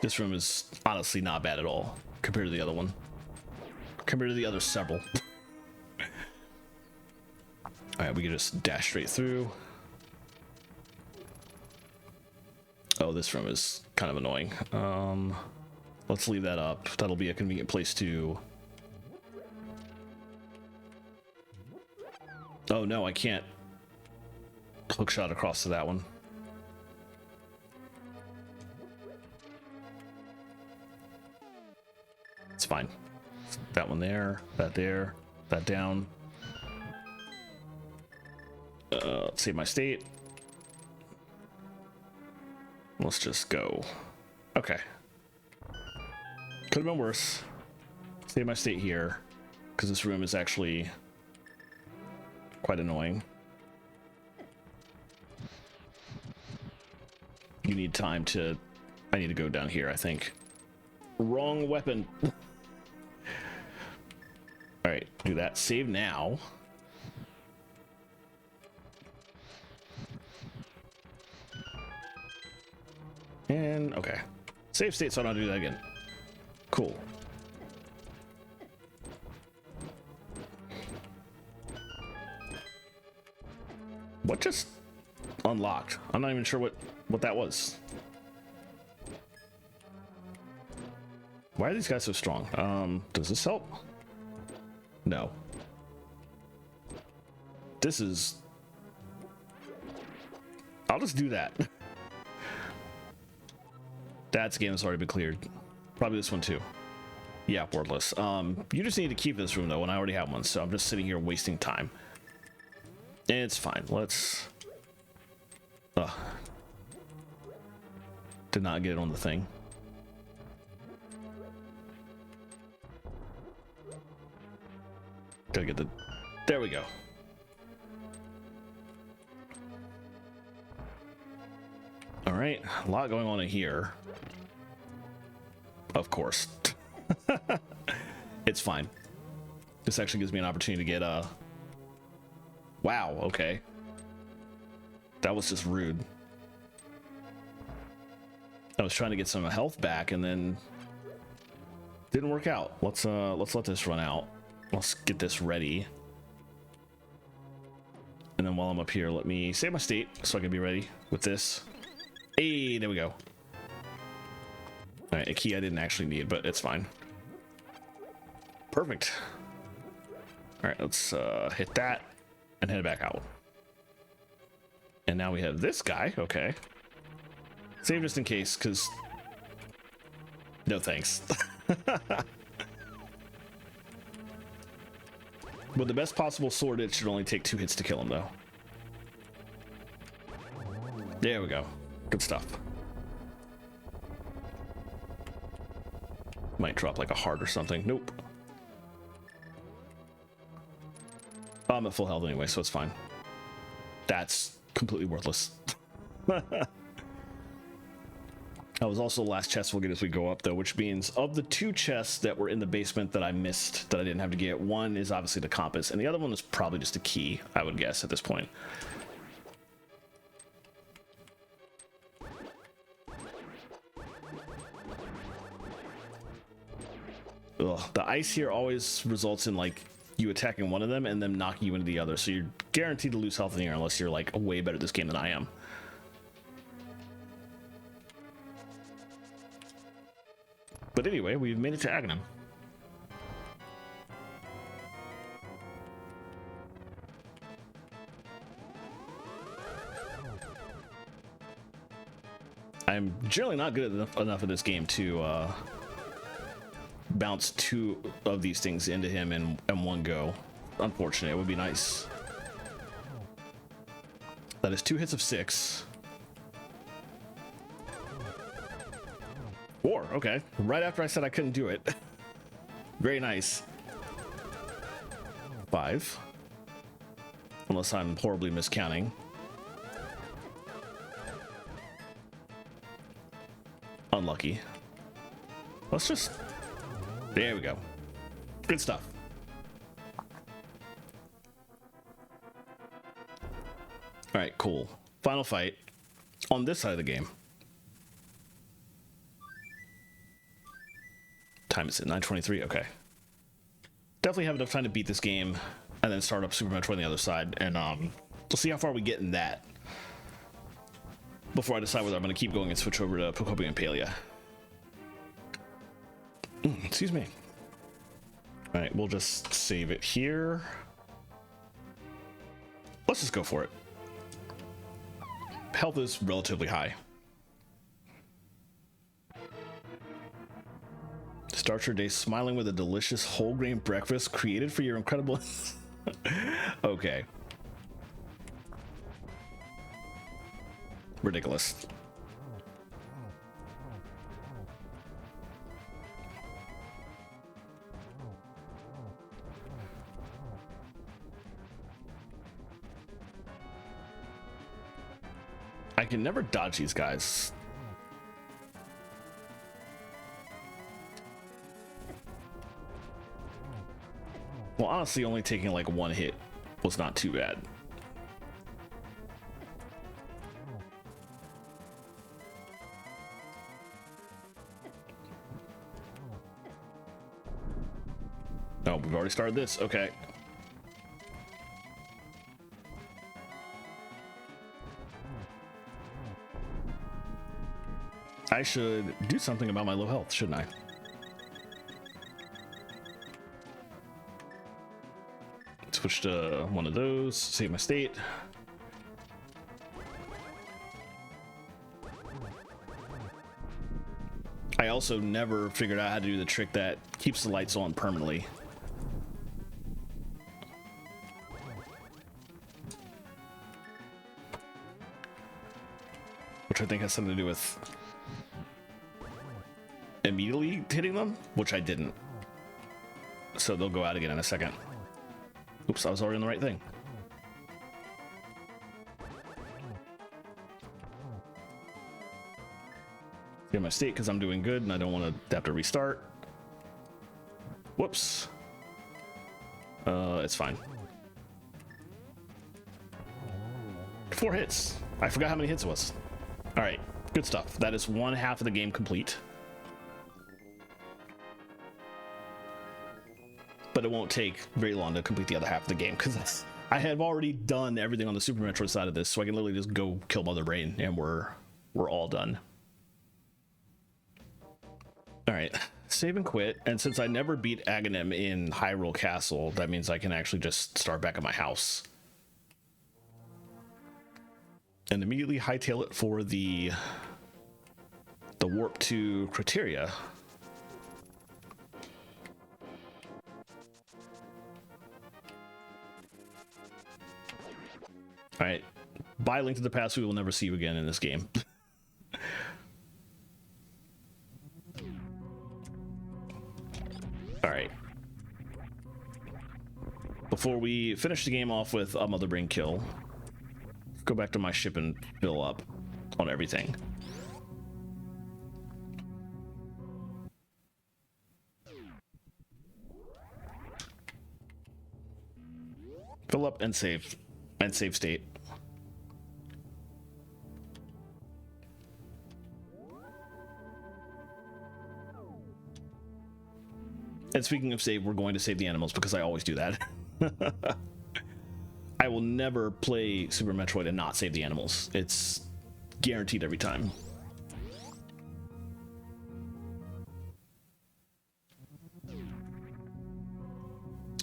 This room is honestly not bad at all compared to the other one. Compared to the other several. Alright, we can just dash straight through. Oh, this room is kind of annoying. Let's leave that up. That'll be a convenient place to... Oh no, I can't hook shot across to that one. It's fine. That one there, that down. Let's save my state. Let's just go. Okay. Could have been worse. Save my state here, because this room is actually quite annoying. You need time to... I need to go down here, I think. Wrong weapon. Alright, do that. Save now. And, okay. Save state so I don't do that again. Cool. What just unlocked? I'm not even sure what that was. Why are these guys so strong? Does this help? No. This is... I'll just do that. That's a game that's already been cleared. Probably this one too. Yeah, wordless. You just need to keep this room though, and I already have one, so I'm just sitting here wasting time. And it's fine. Let's... Did not get it on the thing. Gotta get the... There we go. All right, a lot going on in here. Of course. It's fine. This actually gives me an opportunity to get a... Wow, okay. That was just rude. I was trying to get some health back and then didn't work out. Let's let this run out. Let's get this ready. And then while I'm up here, let me save my state so I can be ready with this. Hey, there we go. All right, a key I didn't actually need, but it's fine. Perfect. All right, let's hit that and head back out. And now we have this guy. Okay. Save just in case, because... No thanks. With the best possible sword, it should only take 2 hits to kill him, though. There we go. Good stuff. Might drop like a heart or something. Nope. Oh, I'm at full health anyway, so it's fine. That's completely worthless. That was also the last chest we'll get as we go up, though, which means of the 2 chests that were in the basement that I missed, that I didn't have to get, one is obviously the compass, and the other one is probably just a key, I would guess, at this point. Ugh, the ice here always results in, like, you attacking one of them and them knocking you into the other, so you're guaranteed to lose health in here unless you're, like, way better at this game than I am. But anyway, we've made it to Aghanim. I'm generally not good enough at this game to bounce 2 of these things into him in one go. Unfortunate. It would be nice. That is 2 hits of 6. 4, okay. Right after I said I couldn't do it. Very nice. 5. Unless I'm horribly miscounting. Unlucky. Let's just... There we go. Good stuff. Alright, cool. Final fight on this side of the game. Time is it? 9:23. Okay. Definitely have enough time to beat this game and then start up Super Metroid on the other side, and we'll see how far we get in that before I decide whether I'm going to keep going and switch over to Pokopia and Palia. Excuse me. All right, we'll just save it here. Let's just go for it. Health is relatively high. Start your day smiling with a delicious whole grain breakfast created for your incredible... Okay. Ridiculous. I can never dodge these guys. Well, honestly, only taking like 1 hit was not too bad. Oh, we've already started this. Okay. I should do something about my low health, shouldn't I? Switch to one of those, save my state. I also never figured out how to do the trick that keeps the lights on permanently. Which I think has something to do with immediately hitting them, which I didn't. So they'll go out again in a second. Oops, I was already on the right thing. Get my state because I'm doing good and I don't want to have to restart. Whoops. It's fine. 4 hits. I forgot how many hits it was. All right, good stuff. That is one half of the game complete. But it won't take very long to complete the other half of the game because I have already done everything on the Super Metroid side of this, so I can literally just go kill Mother Brain and we're all done. All right, save and quit. And since I never beat Aghanim in Hyrule Castle, that means I can actually just start back at my house and immediately hightail it for the warp to Criteria. All right, by Link to the Past, we will never see you again in this game. All right. Before we finish the game off with a Mother Brain kill, go back to my ship and fill up on everything. Fill up and save state. And speaking of save, we're going to save the animals because I always do that. I will never play Super Metroid and not save the animals. It's guaranteed every time.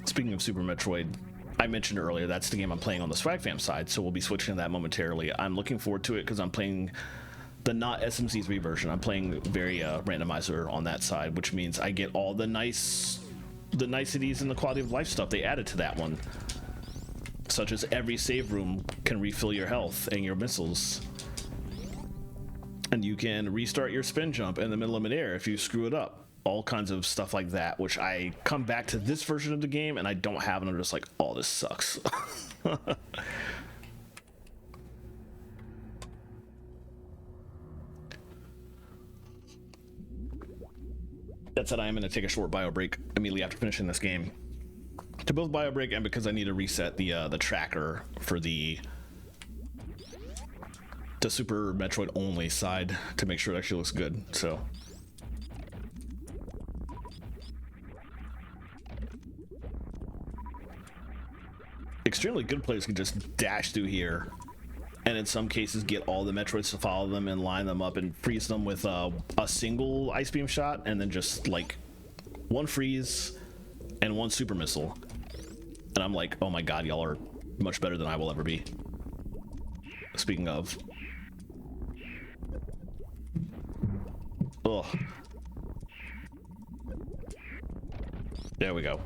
Speaking of Super Metroid, I mentioned earlier that's the game I'm playing on the Swag Fam side, so we'll be switching to that momentarily. I'm looking forward to it because I'm playing the not SMC3 version. I'm playing very randomizer on that side, which means I get all the niceties and the quality of life stuff they added to that one, such as every save room can refill your health and your missiles, and you can restart your spin jump in the middle of midair if you screw it up. All kinds of stuff like that, which I come back to this version of the game and I don't have, and I'm just like, oh, this sucks. That said, I am going to take a short bio break immediately after finishing this game. To both bio break and because I need to reset the tracker for the Super Metroid only side to make sure it actually looks good. So extremely good players can just dash through here and in some cases get all the Metroids to follow them and line them up and freeze them with a single ice beam shot, and then just like one freeze and one super missile. And I'm like, oh my god, y'all are much better than I will ever be. Speaking of, ugh, there we go.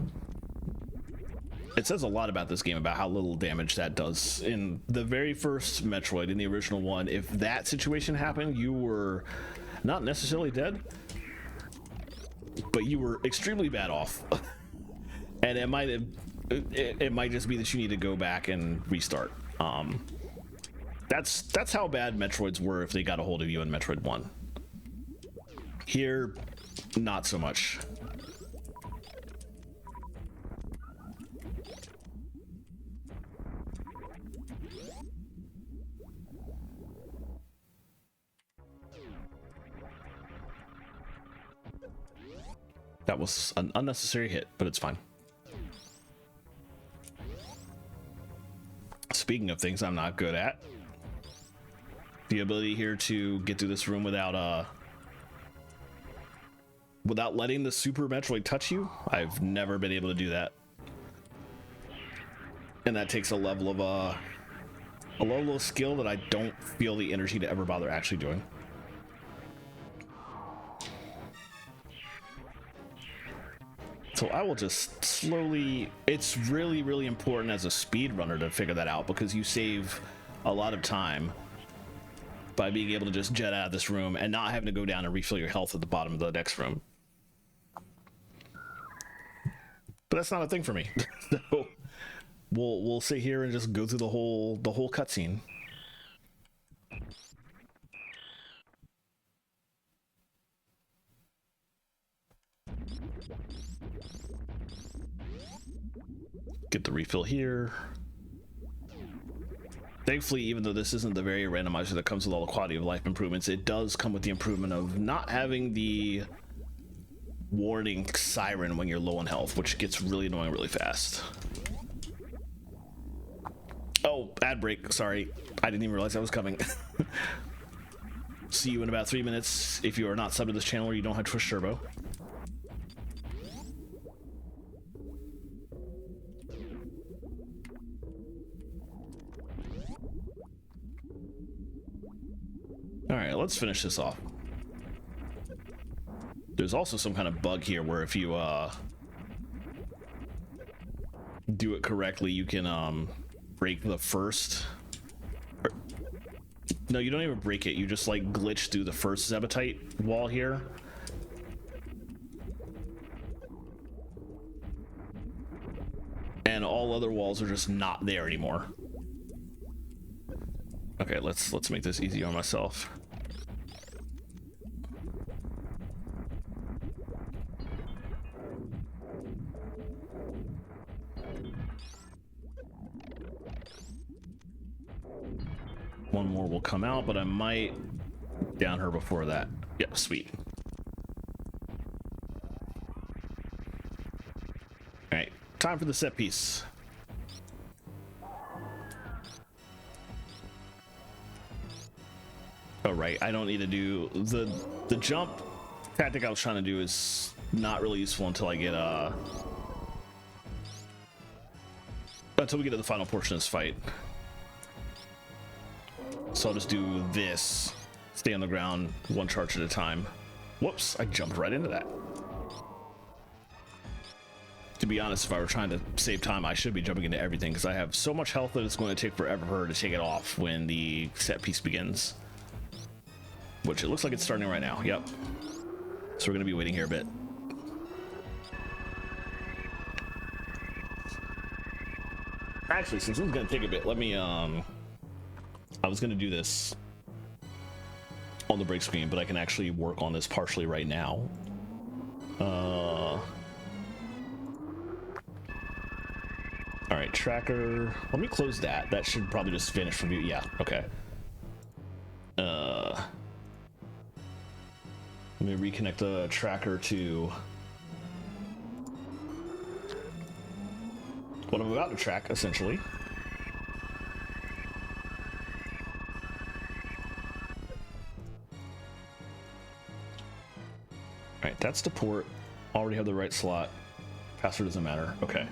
It says a lot about this game, about how little damage that does. In the very first Metroid, in the original one, if that situation happened, you were not necessarily dead, but you were extremely bad off. And it might just be that you need to go back and restart. That's how bad Metroids were if they got a hold of you in Metroid 1. Here, not so much. That was an unnecessary hit, but it's fine. Speaking of things I'm not good at, the ability here to get through this room without letting the Super Metroid touch you, I've never been able to do that. And that takes a level of skill that I don't feel the energy to ever bother actually doing. So I will just slowly, it's really, really important as a speedrunner to figure that out, because you save a lot of time by being able to just jet out of this room and not having to go down and refill your health at the bottom of the next room. But that's not a thing for me. So we'll sit here and just go through the whole cutscene. Get the refill here. Thankfully, even though this isn't the very randomizer that comes with all the quality of life improvements, it does come with the improvement of not having the warning siren when you're low on health, which gets really annoying really fast. Oh, ad break. Sorry. I didn't even realize that was coming. See you in about 3 minutes if you are not subbed to this channel or you don't have Twitch Turbo. Alright, let's finish this off. There's also some kind of bug here where if you do it correctly, you can break the first. No, you don't even break it. You just like glitch through the first Zebetite wall here. And all other walls are just not there anymore. Okay, let's make this easy on myself. One more will come out, but I might down her before that. Yep, sweet. Alright, time for the set piece. Oh right, I don't need to do the jump tactic I was trying to do is not really useful until I get until we get to the final portion of this fight. So I'll just do this, stay on the ground, one charge at a time. Whoops, I jumped right into that. To be honest, if I were trying to save time, I should be jumping into everything because I have so much health that it's going to take forever for her to take it off when the set piece begins. Which it looks like it's starting right now, yep. So we're gonna be waiting here a bit. Actually, since it's gonna take a bit, let me I was gonna do this on the break screen, but I can actually work on this partially right now. All right, tracker. Let me close that. That should probably just finish from view. Yeah, okay. Let me reconnect the tracker to what I'm about to track, essentially. Alright, that's the port. Already have the right slot. Password doesn't matter. Okay.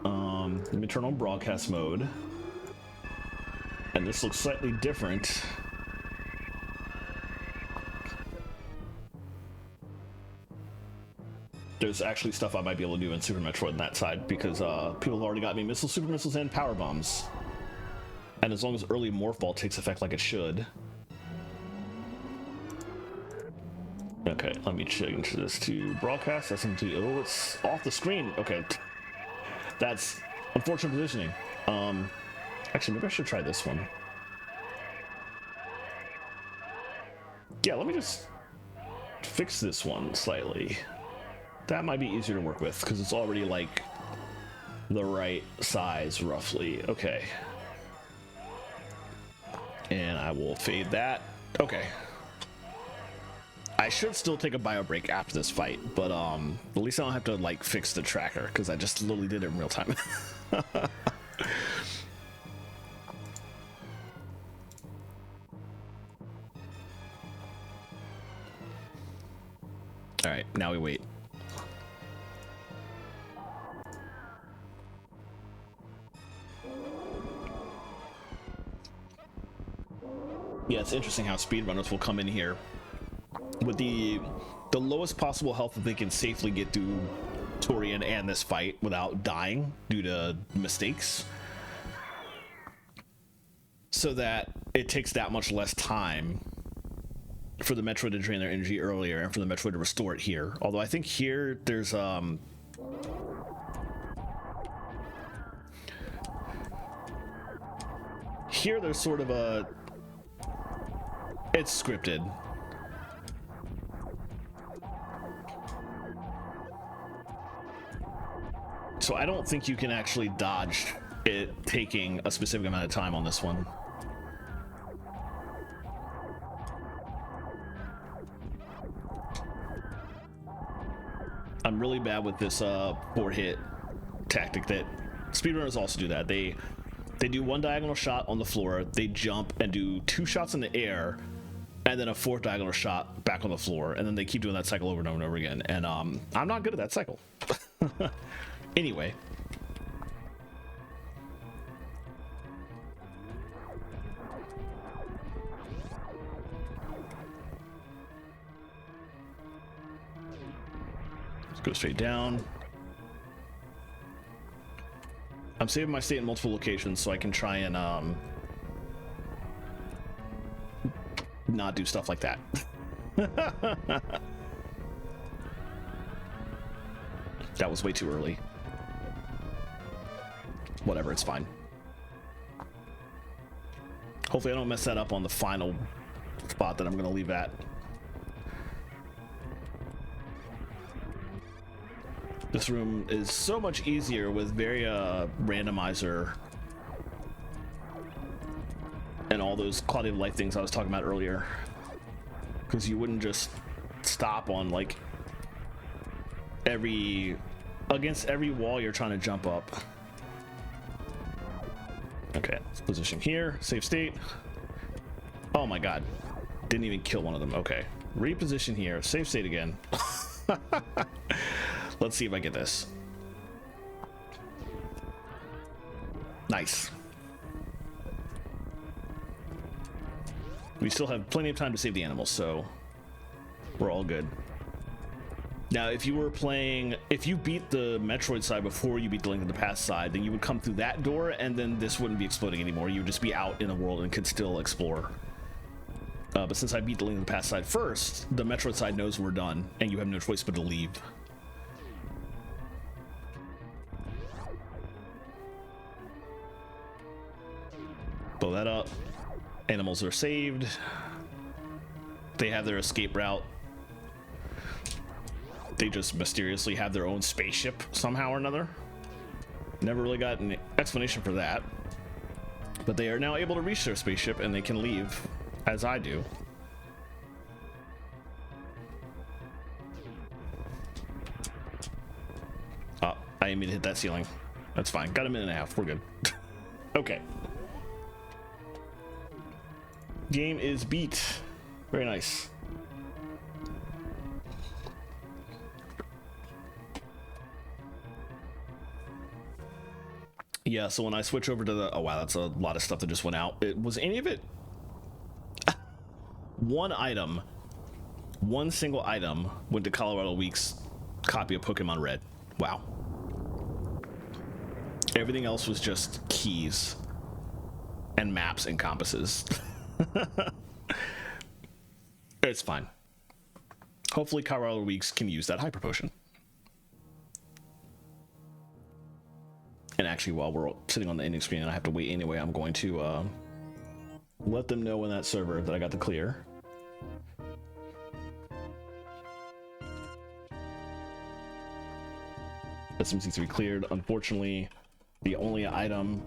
Let me turn on broadcast mode. And this looks slightly different. There's actually stuff I might be able to do in Super Metroid on that side because people have already got me missiles, super missiles, and power bombs. And as long as early morph ball takes effect like it should. Okay, let me change this to broadcast. That's into, oh, it's off the screen. Okay, that's unfortunate positioning. Actually, maybe I should try this one. Yeah, let me just fix this one slightly. That might be easier to work with because it's already like the right size roughly. Okay. And I will fade that. Okay. I should still take a bio break after this fight, but at least I don't have to like fix the tracker because I just literally did it in real time. All right, now we wait. Yeah, it's interesting how speedrunners will come in here with the lowest possible health that they can safely get through Torian and this fight without dying due to mistakes, so that it takes that much less time for the Metroid to drain their energy earlier and for the Metroid to restore it here. Although I think here there's here there's sort of a, it's scripted. So I don't think you can actually dodge it taking a specific amount of time on this one. I'm really bad with this 4-hit tactic that speedrunners also do. That they do one diagonal shot on the floor, they jump and do 2 shots in the air, and then a 4th diagonal shot back on the floor, and then they keep doing that cycle over and over and over again. And I'm not good at that cycle. Anyway. Let's go straight down. I'm saving my state in multiple locations so I can try and not do stuff like that. That was way too early. Whatever, it's fine. Hopefully I don't mess that up on the final spot that I'm gonna leave at. This room is so much easier with very randomizer and all those quality of life things I was talking about earlier, because you wouldn't just stop on like against every wall you're trying to jump up. Okay, let's position here, save state. Oh my god, didn't even kill one of them. Okay, reposition here, save state again. Let's see if I get this. Nice. We still have plenty of time to save the animals, so we're all good. Now, if you beat the Metroid side before you beat the Link to the Past side, then you would come through that door, and then this wouldn't be exploding anymore. You would just be out in the world and could still explore. But since I beat the Link to the Past side first, the Metroid side knows we're done, and you have no choice but to leave. Blow that up. Animals are saved. They have their escape route. They just mysteriously have their own spaceship somehow or another. Never really got an explanation for that. But they are now able to reach their spaceship and they can leave, as I do. Oh, I didn't mean to hit that ceiling. That's fine. Got a minute and a half. We're good. Okay. Game is beat. Very nice. Yeah, so when I switch over to the... Oh, wow, that's a lot of stuff that just went out. Was any of it... One single item went to Colorado Week's copy of Pokemon Red. Wow. Everything else was just keys and maps and compasses. It's fine. Hopefully Colorado Weeks can use that Hyper Potion. And actually, while we're sitting on the ending screen and I have to wait anyway, I'm going to let them know in that server that I got the clear. SMC3 cleared. Unfortunately, the only item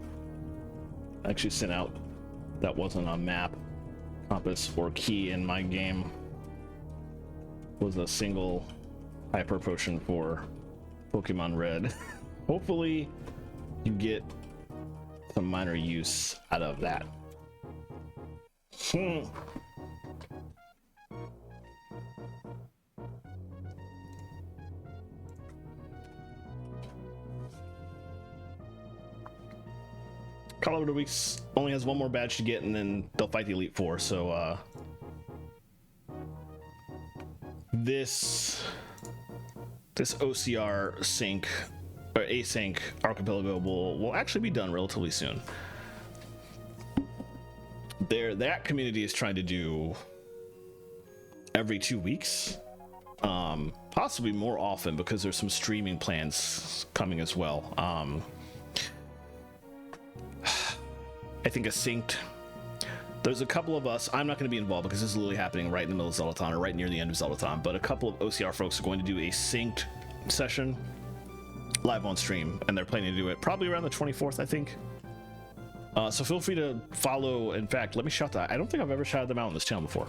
I actually sent out that wasn't a map, compass, or key in my game was a single Hyper Potion for Pokemon Red. Hopefully you get some minor use out of that. Colorado Weeks only has one more badge to get and then they'll fight the Elite Four, so this OCR sync or async archipelago will actually be done relatively soon. That community is trying to do every 2 weeks, possibly more often because there's some streaming plans coming as well. I think a synced. There's a couple of us. I'm not going to be involved because this is literally happening right in the middle of Zeldathon or right near the end of Zeldathon. But a couple of OCR folks are going to do a synced session live on stream, and they're planning to do it probably around the 24th, I think. So feel free to follow. In fact, let me shout that. I don't think I've ever shouted them out on this channel before.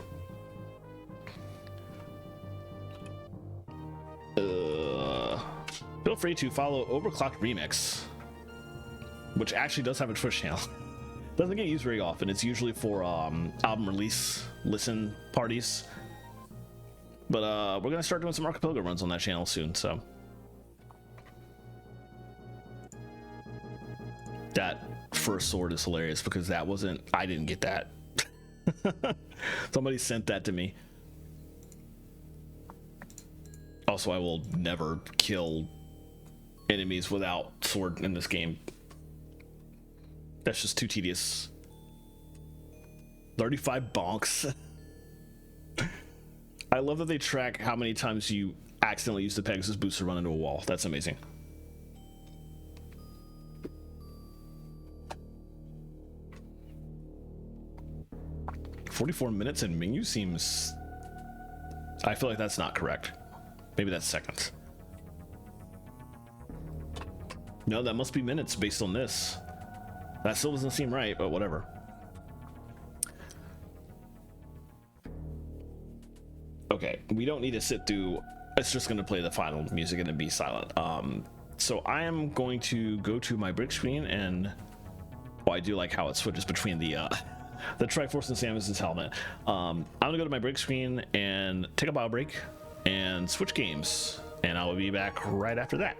Feel free to follow Overclocked Remix, which actually does have a Twitch channel. Doesn't get used very often. It's usually for album release listen parties. But we're gonna start doing some archipelago runs on that channel soon. So that first sword is hilarious because that wasn't. I didn't get that. Somebody sent that to me. Also, I will never kill enemies without sword in this game. That's just too tedious. 35 bonks. I love that they track how many times you accidentally use the Pegasus boost to run into a wall. That's amazing. "44 minutes in menu" seems... I feel like that's not correct. Maybe that's seconds. No, that must be minutes based on this. That still doesn't seem right, but whatever. Okay, we don't need to sit through. It's just going to play the final music and then be silent. So I am going to go to my break screen, and well, I do like how it switches between the Triforce and Samus's helmet. I'm gonna go to my break screen and take a bio break and switch games, and I will be back right after that.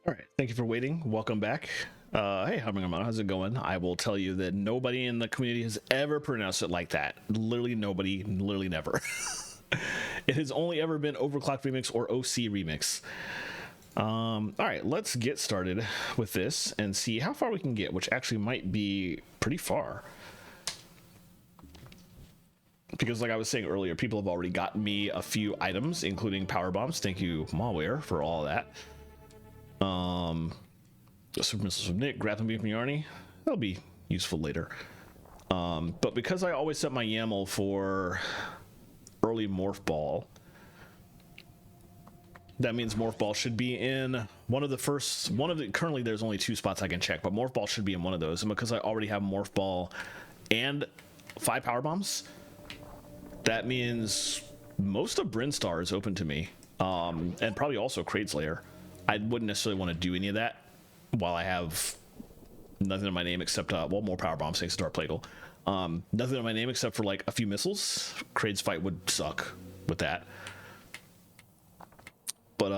All right, thank you for waiting. Welcome back. Hey, how's it going? I will tell you that nobody in the community has ever pronounced it like that. Literally nobody, literally never. It has only ever been Overclock Remix or OC Remix. All right, let's get started with this and see how far we can get, which actually might be pretty far. Because like I was saying earlier, people have already gotten me a few items, including power bombs. Thank you, Malware, for all of that. Super missiles from Nick, grappling beam from Yarny. That'll be useful later. But because I always set my YAML for early Morph Ball, that means Morph Ball should be in currently there's only 2 spots I can check, but Morph Ball should be in one of those. And because I already have Morph Ball and 5 power bombs, that means most of Brinstar is open to me. And probably also Kraid Slayer. I wouldn't necessarily want to do any of that while I have nothing in my name except, more power bombs thanks to Dark Plague. Nothing in my name except for like a few missiles. Kraid's fight would suck with that. But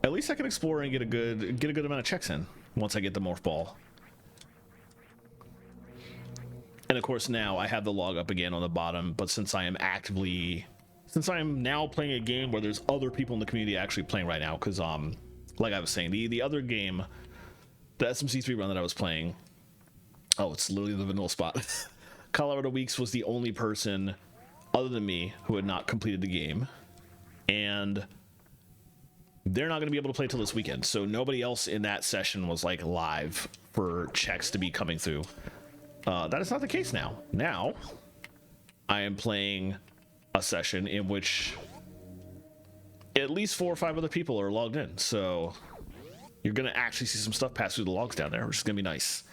at least I can explore and get a good amount of checks in once I get the Morph Ball. And of course now I have the log up again on the bottom, but since I am now playing a game where there's other people in the community actually playing right now, because like I was saying, the other game, the SMC3 run that I was playing, it's literally the vanilla spot. Colorado Weeks was the only person other than me who had not completed the game, and they're not going to be able to play till this weekend, so nobody else in that session was like live for checks to be coming through. That is not the case now. Now I am playing a session in which at least 4 or 5 other people are logged in, so you're gonna actually see some stuff pass through the logs down there, which is gonna be nice.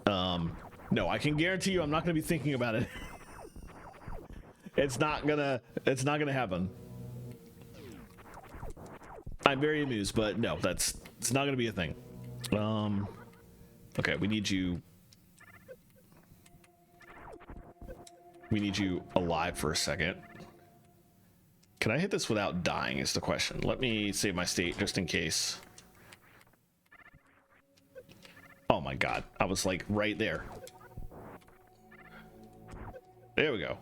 No, I can guarantee you I'm not gonna be thinking about it. It's not gonna happen. I'm very amused, but no, it's not gonna be a thing. Okay, we need you alive for a second. Can I hit this without dying is the question. Let me save my state just in case. Oh my god, I was like right there. There we go.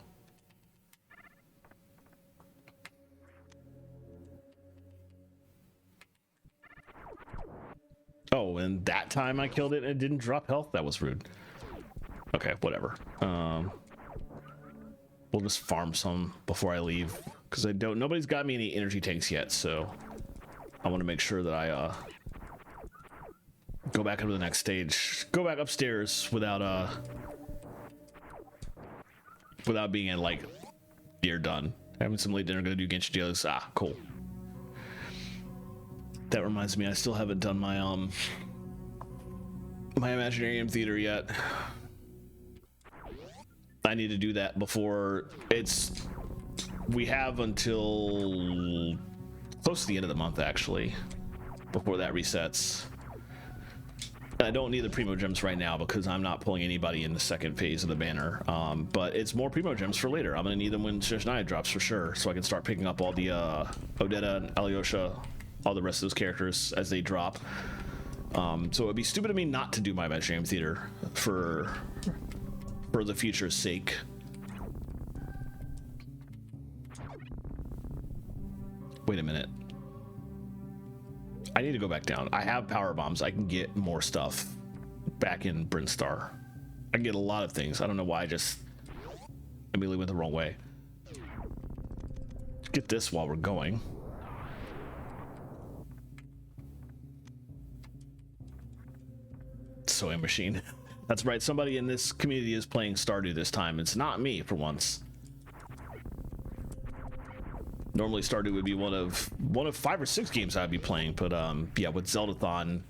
Oh, and that time I killed it and it didn't drop health? That was rude. Okay, whatever. We'll just farm some before I leave, because nobody's got me any energy tanks yet, so I want to make sure that I go back into the next stage, go back upstairs without being in like, you're done. Having some late dinner, gonna do Genshin Deals. Ah, cool. That reminds me, I still haven't done my my Imaginarium Theater yet. I need to do that before we have until close to the end of the month actually, before that resets. I don't need the Primo Gems right now because I'm not pulling anybody in the second phase of the banner, but it's more Primo Gems for later. I'm gonna need them when Shishniya drops for sure, so I can start picking up all the Odetta and Alyosha, all the rest of those characters as they drop. So it'd be stupid of me not to do my Imaginarium Theater for the future's sake. Wait a minute. I need to go back down. I have power bombs. I can get more stuff back in Brinstar. I can get a lot of things. I don't know why I just immediately went the wrong way. Get this while we're going. Sewing machine. That's right, somebody in this community is playing Stardew this time. It's not me for once. Normally Stardew would be one of 5 or 6 games I'd be playing, but yeah, with Zeldathon,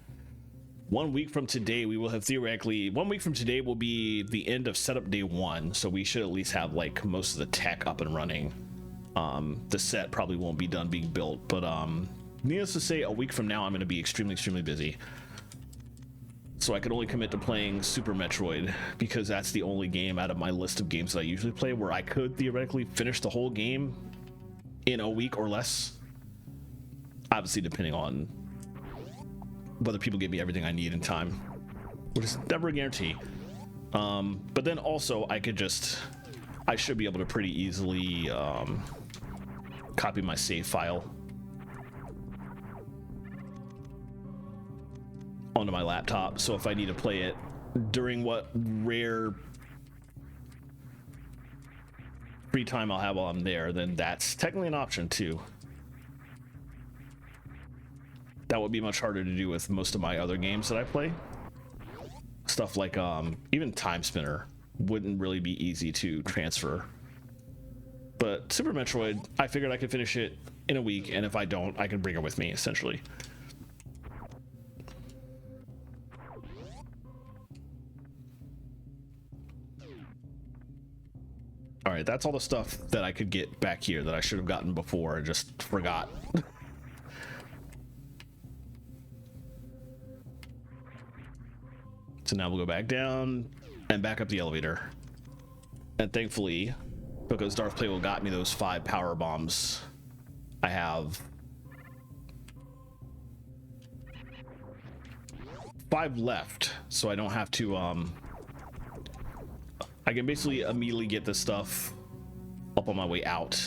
1 week from today we will have theoretically 1 week from today will be the end of setup day 1, so we should at least have like most of the tech up and running. The set probably won't be done being built, but needless to say, a week from now I'm going to be extremely busy. So I could only commit to playing Super Metroid because that's the only game out of my list of games that I usually play where I could theoretically finish the whole game in a week or less. Obviously depending on whether people give me everything I need in time, which is never a guarantee. But then also I should be able to pretty easily copy my save file onto my laptop. So if I need to play it during what rare free time I'll have while I'm there, then that's technically an option too. That would be much harder to do with most of my other games that I play. Stuff like even Time Spinner wouldn't really be easy to transfer. But Super Metroid, I figured I could finish it in a week, and if I don't, I can bring it with me, essentially. All right, that's all the stuff that I could get back here that I should have gotten before. I just forgot. So now we'll go back down and back up the elevator. And thankfully, because Darth Plagueis got me those 5 power bombs, I have 5 left, so I don't have to I can basically immediately get this stuff up on my way out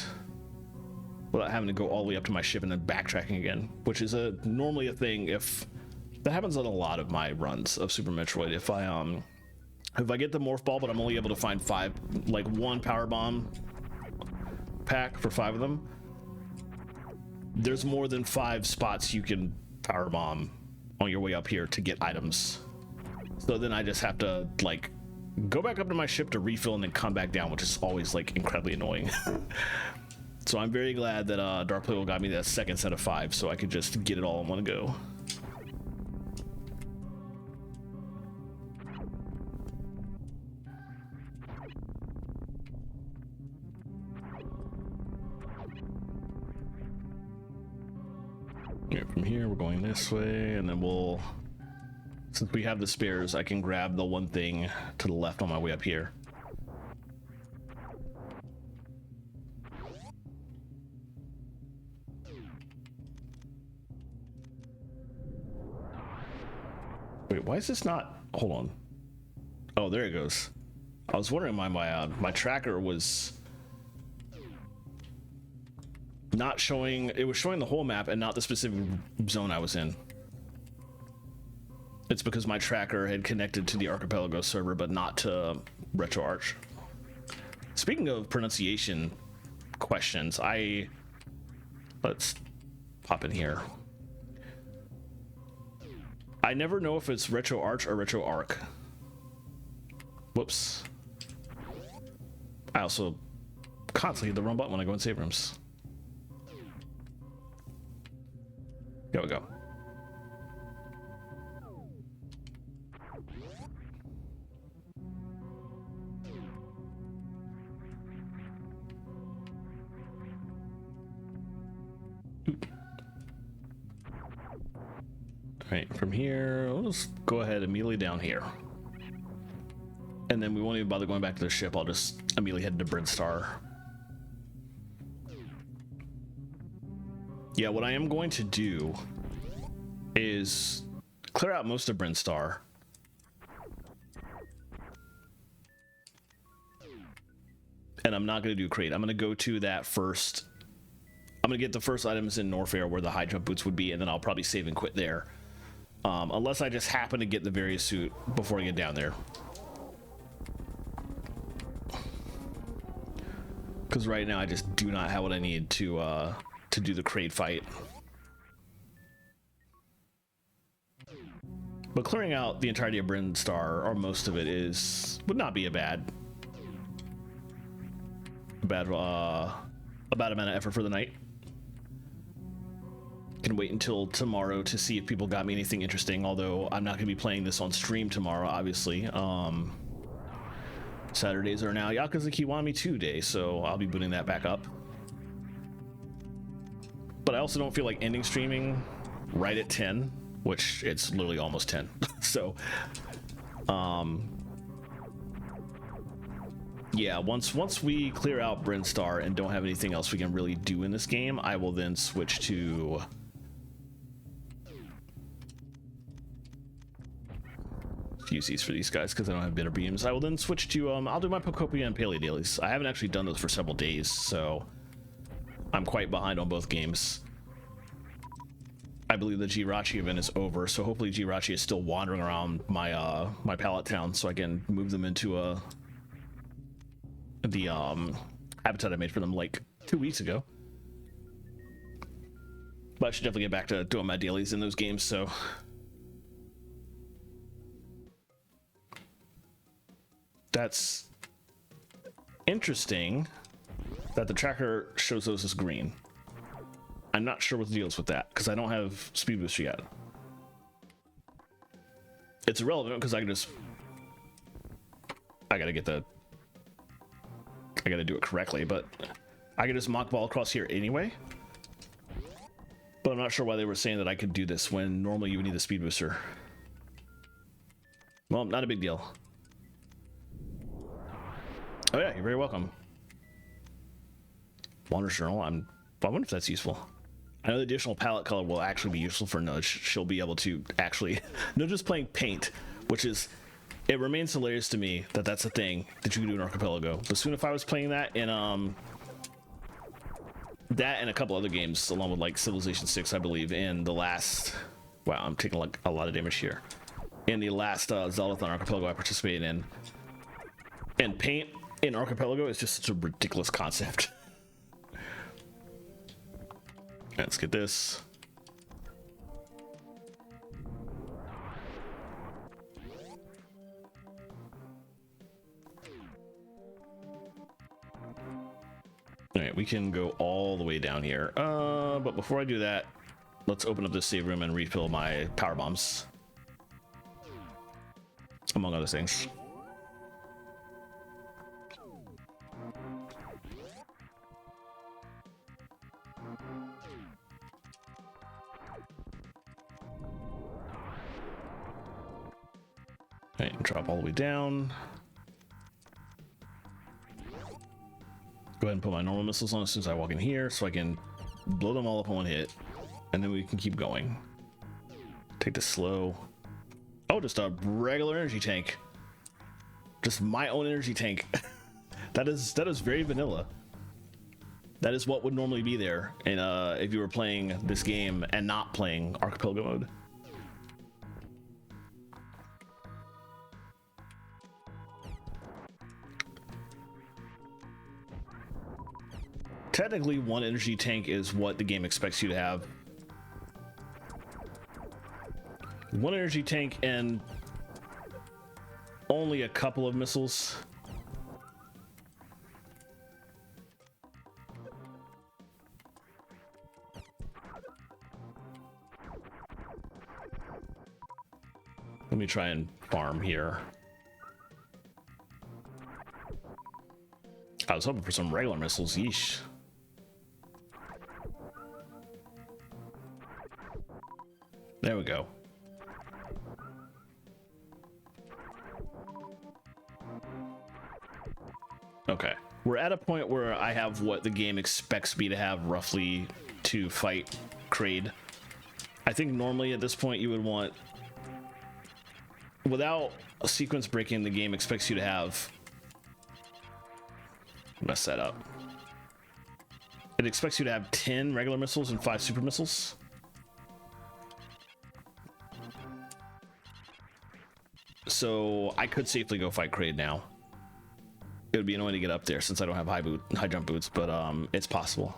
without having to go all the way up to my ship and then backtracking again, which is normally a thing. If that happens on a lot of my runs of Super Metroid, if I get the morph ball but I'm only able to find 5, like 1 power bomb pack for 5 of them, there's more than 5 spots you can power bomb on your way up here to get items. So then I just have to like go back up to my ship to refill and then come back down, which is always like incredibly annoying. So I'm very glad that Darth Plagueis got me that second set of 5 so I could just get it all in one go. Okay, from here we're going this way, and then we'll, since we have the spares, I can grab the one thing to the left on my way up here. Wait, why is this not? Hold on. Oh, there it goes. I was wondering why my tracker was not showing. It was showing the whole map and not the specific zone I was in. It's because my tracker had connected to the Archipelago server, but not to RetroArch. Speaking of pronunciation questions, let's pop in here. I never know if it's RetroArch or RetroArch. Whoops. I also constantly hit the wrong button when I go in save rooms. There we go. Right, from here, let's go ahead immediately down here. And then we won't even bother going back to the ship. I'll just immediately head to Brinstar. Yeah, what I am going to do is clear out most of Brinstar. And I'm not going to do crate. I'm going to go to that first. I'm going to get the first items in Norfair where the high jump boots would be, and then I'll probably save and quit there. Unless I just happen to get the various suit before I get down there. Because right now I just do not have what I need to do the crate fight. But clearing out the entirety of Brinstar, or most of it, would not be a bad amount of effort for the night. Can wait until tomorrow to see if people got me anything interesting, although I'm not going to be playing this on stream tomorrow, obviously. Saturdays are now Yakuza Kiwami 2 day, so I'll be booting that back up. But I also don't feel like ending streaming right at 10, which it's literally almost 10. So, yeah, once we clear out Brinstar and don't have anything else we can really do in this game, I will then switch to use these for these guys because I don't have bitter beams. I will then switch to I'll do my Pokopia and Paleo dailies. I haven't actually done those for several days, so I'm quite behind on both games. I believe the Jirachi event is over, so hopefully Jirachi is still wandering around my my pallet town, so I can move them into the habitat I made for them like 2 weeks ago. But I should definitely get back to doing my dailies in those games, so. That's interesting that the tracker shows those as green. I'm not sure what the deal is with that, because I don't have speed booster yet. It's irrelevant because I can just... I gotta do it correctly, but I can just mock ball across here anyway. But I'm not sure why they were saying that I could do this when normally you would need a speed booster. Well, not a big deal. Oh yeah, you're very welcome. Wander Journal, I wonder if that's useful. I know the additional palette color will actually be useful for Nudge. She'll be able to actually... Nudge is playing Paint, which is... It remains hilarious to me that that's a thing that you can do in Archipelago. But soon if I was playing that in, that and a couple other games, along with like Civilization 6, I believe, in the last... Wow, I'm taking like a lot of damage here. In the last Zeldathon Archipelago I participated in. And Paint in Archipelago is just such a ridiculous concept. Let's get this. All right, we can go all the way down here. But before I do that, let's open up this save room and refill my power bombs, among other things. All right, and drop all the way down. Go ahead and put my normal missiles on as soon as I walk in here so I can blow them all up in one hit, and then we can keep going. Take this slow. Oh, just a regular energy tank. Just my own energy tank. that is very vanilla. That is what would normally be there in if you were playing this game and not playing Archipelago mode. Technically, one energy tank is what the game expects you to have. One energy tank and only a couple of missiles. Let me try and farm here. I was hoping for some regular missiles, yeesh. There we go. Okay, we're at a point where I have what the game expects me to have roughly to fight Kraid. I think normally at this point you would want, without a sequence breaking, the game expects you to have, mess that up. It expects you to have 10 regular missiles and 5 super missiles. So I could safely go fight Kraid now. It would be annoying to get up there since I don't have high jump boots, but it's possible.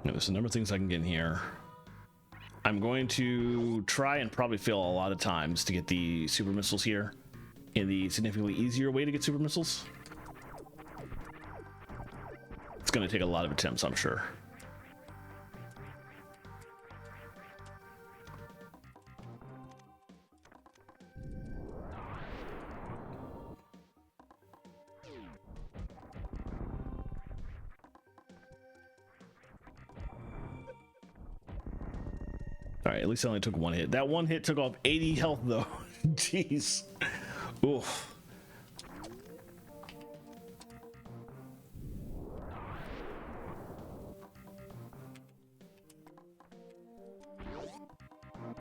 Now, there's a number of things I can get in here. I'm going to try and probably fail a lot of times to get the super missiles here in the significantly easier way to get super missiles. It's going to take a lot of attempts, I'm sure. All right, at least I only took one hit. That one hit took off 80 health though. Jeez. Oof.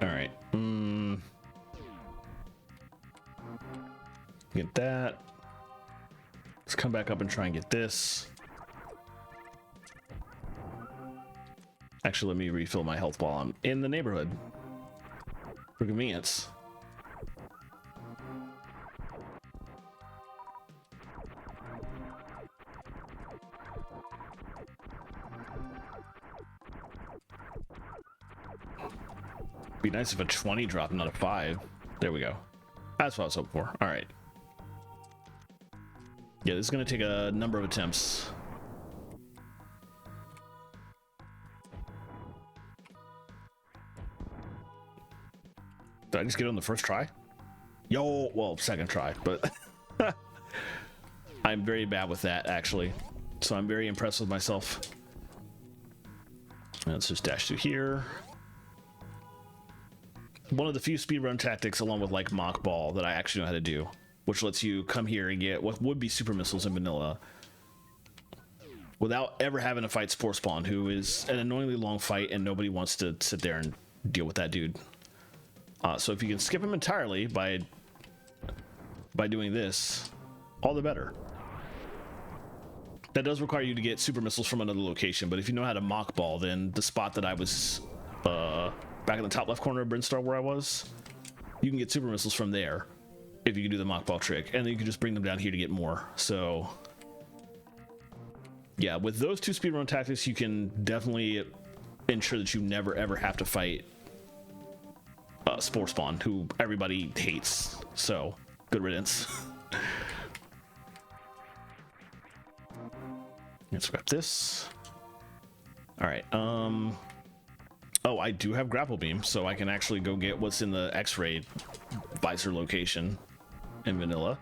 All right. Get that. Let's come back up and try and get this. Actually, let me refill my health while I'm in the neighborhood. For convenience. Be nice if a 20 dropped, not a 5. There we go. That's what I was hoping for. All right. Yeah, this is going to take a number of attempts. Did I just get it on the first try? Yo, well, second try, but I'm very bad with that, actually. So I'm very impressed with myself. Let's just dash through here. One of the few speedrun tactics, along with like mock ball, that I actually know how to do, which lets you come here and get what would be super missiles in vanilla without ever having to fight Spore Spawn, who is an annoyingly long fight and nobody wants to sit there and deal with that dude. So if you can skip him entirely by doing this, all the better. That does require you to get super missiles from another location, but if you know how to mock ball, then the spot that I was back in the top left corner of Brinstar where I was, you can get super missiles from there if you can do the mock ball trick, and then you can just bring them down here to get more. So yeah, with those two speedrun tactics, you can definitely ensure that you never ever have to fight Spore Spawn, who everybody hates. So good riddance. Let's grab this. All right. Oh, I do have grapple beam, so I can actually go get what's in the X-ray visor location in vanilla.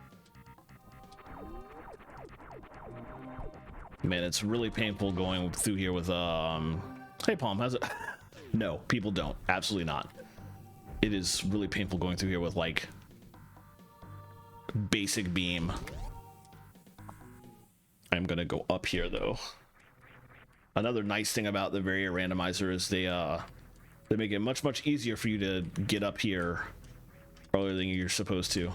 Man, it's really painful going through here with hey Palm, how's it? No, people don't. Absolutely not. It is really painful going through here with like basic beam. I'm gonna go up here though. Another nice thing about the Varia randomizer is they make it much easier for you to get up here earlier than you're supposed to.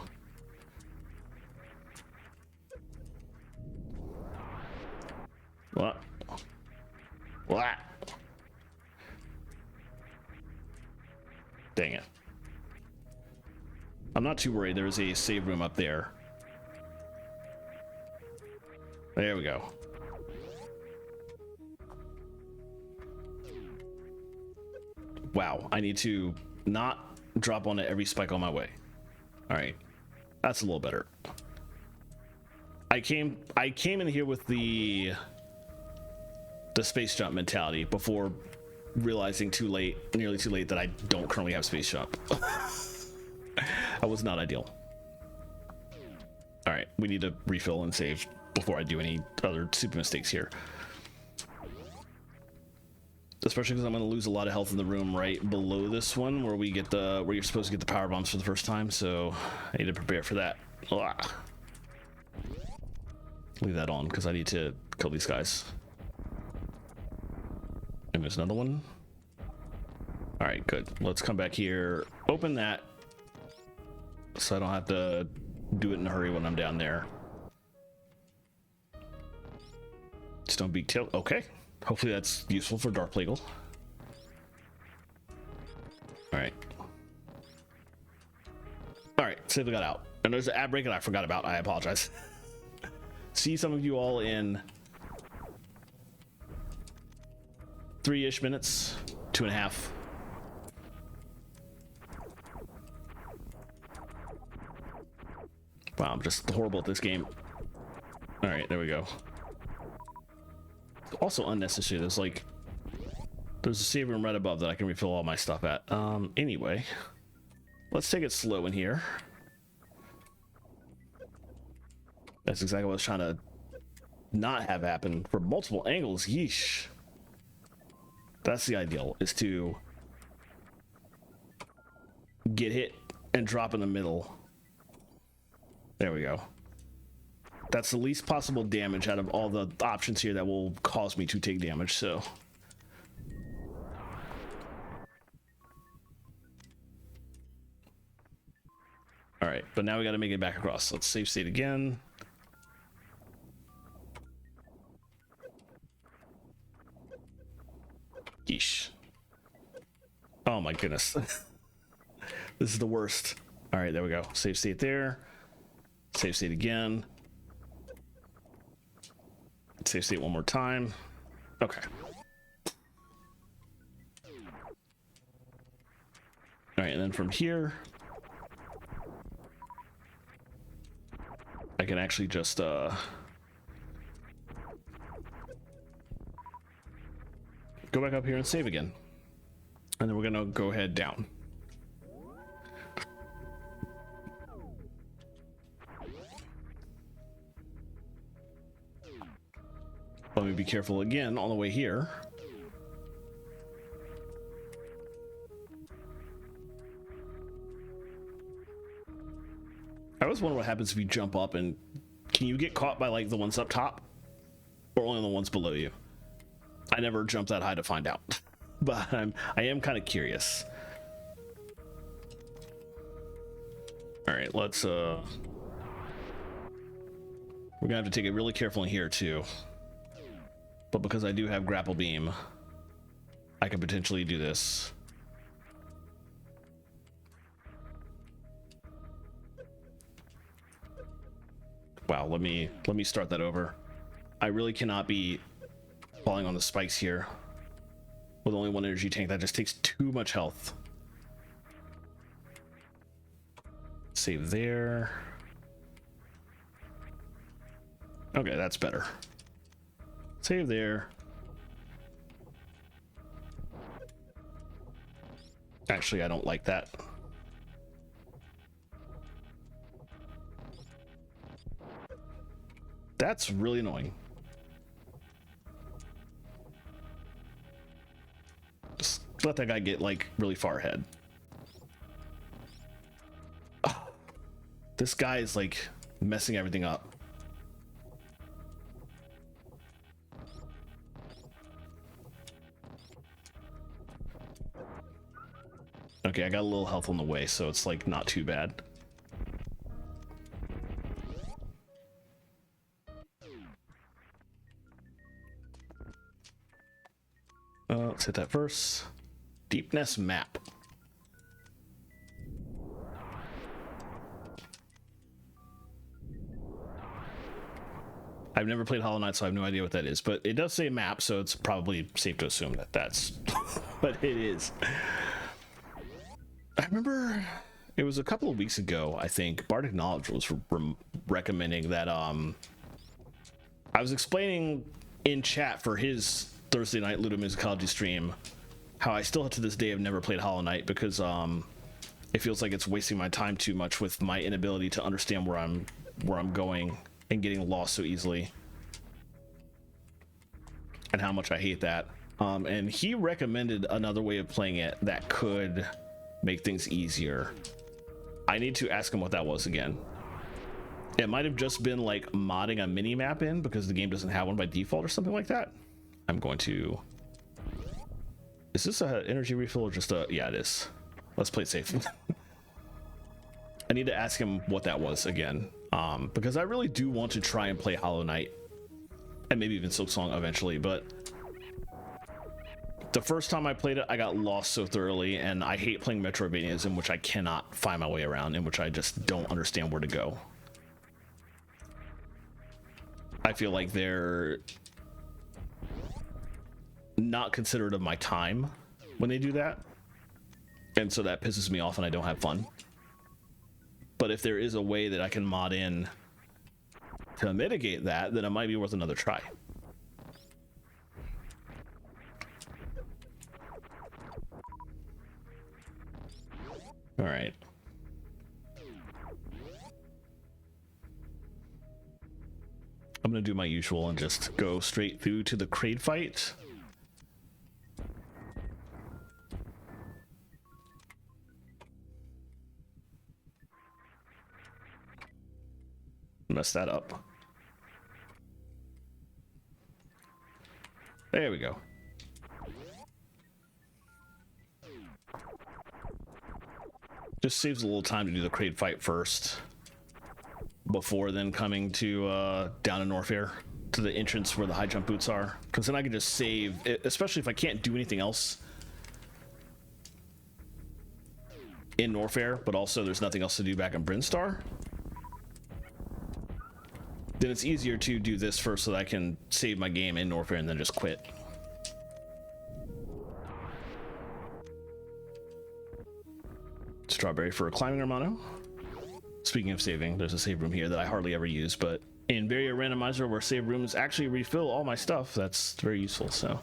What? What? Dang it. I'm not too worried. There's a save room up there. There we go. Wow, I need to not drop onto every spike on my way. All right, that's a little better. I came in here with the space jump mentality before realizing nearly too late, that I don't currently have space jump. That was not ideal. All right, we need to refill and save before I do any other stupid mistakes here. Especially because I'm going to lose a lot of health in the room right below this one, where we get where you're supposed to get the power bombs for the first time. So I need to prepare for that. Ugh. Leave that on because I need to kill these guys. And there's another one. All right, good. Let's come back here. Open that, so I don't have to do it in a hurry when I'm down there. Stone beak tail. Okay. Hopefully that's useful for Dark Plagal. Alright. Alright, save got out. And there's an ad break that I forgot about. I apologize. See some of you all in 3-ish minutes. 2.5. Wow, I'm just horrible at this game. Alright, there we go. Also unnecessary. There's a save room right above that I can refill all my stuff at. Anyway, let's take it slow in here. That's exactly what I was trying to not have happen from multiple angles. Yeesh. That's the ideal, is to get hit and drop in the middle. There we go. That's the least possible damage out of all the options here that will cause me to take damage, so. All right, but now we got to make it back across. Let's save state again. Yeesh. Oh my goodness. This is the worst. All right, there we go. Save state there. Save state again. Save state one more time. Okay. All right, and then from here, I can actually just go back up here and save again. And then we're gonna go ahead down. Let me be careful again on the way here. I always wonder what happens if you jump up, and can you get caught by like the ones up top or only the ones below you? I never jumped that high to find out, but I am kind of curious. All right, let's we're gonna have to take it really careful in here too. But because I do have grapple beam, I could potentially do this. Wow, let me start that over. I really cannot be falling on the spikes here with only one energy tank. That just takes too much health. Save there. Okay, that's better. Save there. Actually, I don't like that. That's really annoying. Just let that guy get like really far ahead. Oh, this guy is like messing everything up. Okay, I got a little health on the way, so it's like not too bad. Let's hit that first. Deepness map. I've never played Hollow Knight, so I have no idea what that is, but it does say map, so it's probably safe to assume that that's what it is. I remember it was a couple of weeks ago, I think, Bardic Knowledge was recommending that I was explaining in chat for his Thursday night Ludomusicology stream how I still to this day have never played Hollow Knight because it feels like it's wasting my time too much with my inability to understand where I'm going and getting lost so easily, and how much I hate that. And he recommended another way of playing it that could make things easier. I need to ask him what that was again. It might have just been like modding a mini map in because the game doesn't have one by default or something like that. I'm going to, is this a energy refill or just a, yeah, it is. Let's play it safe. I need to ask him what that was again, because I really do want to try and play Hollow Knight and maybe even Silksong eventually, but the first time I played it, I got lost so thoroughly, and I hate playing Metroidvanias in which I cannot find my way around, in which I just don't understand where to go. I feel like they're not considerate of my time when they do that, and so that pisses me off and I don't have fun. But if there is a way that I can mod in to mitigate that, then it might be worth another try. All right. I'm gonna do my usual and just go straight through to the Kraid fight. Mess that up. There we go. Just saves a little time to do the crate fight first, before then coming to down in Norfair to the entrance where the high jump boots are, because then I can just save, especially if I can't do anything else in Norfair, but also there's nothing else to do back in Brinstar. Then it's easier to do this first so that I can save my game in Norfair and then just quit. Strawberry for a climbing Hermano. Speaking of saving, there's a save room here that I hardly ever use, but in Barrier Randomizer, where save rooms actually refill all my stuff, that's very useful, so.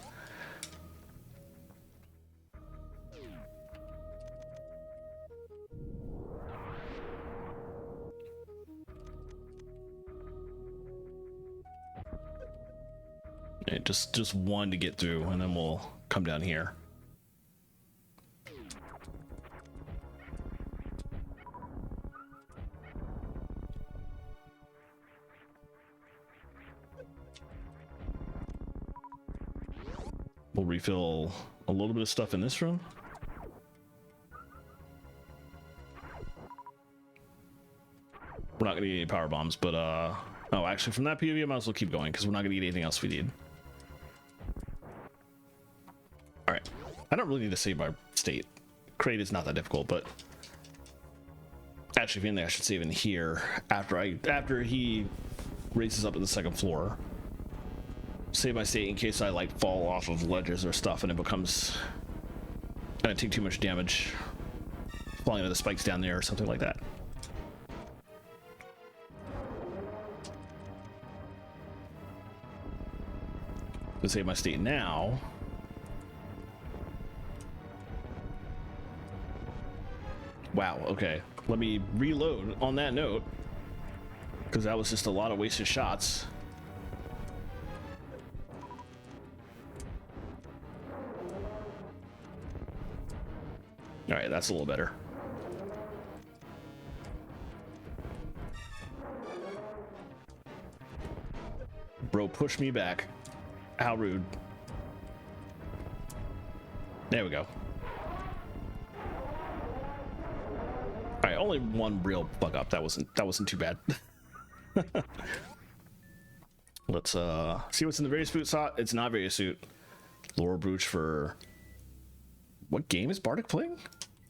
Just one to get through, and then we'll come down here. We'll refill a little bit of stuff in this room. We're not gonna get any power bombs, but oh, actually from that POV I might as well keep going because we're not gonna get anything else we need. All right, I don't really need to save my state. Crate is not that difficult, but actually if anything I should save in here after he races up to the second floor. Save my state in case I like fall off of ledges or stuff and it becomes, and I take too much damage falling into the spikes down there or something like that. To save my state now. Wow, okay. Let me reload on that note, because that was just a lot of wasted shots. All right, that's a little better. Bro, push me back. How rude. There we go. All right, only one real bug up. That wasn't too bad. Let's see what's in the various suit slot. It's not various suit. Laurel Brooch for what game is Bardic playing?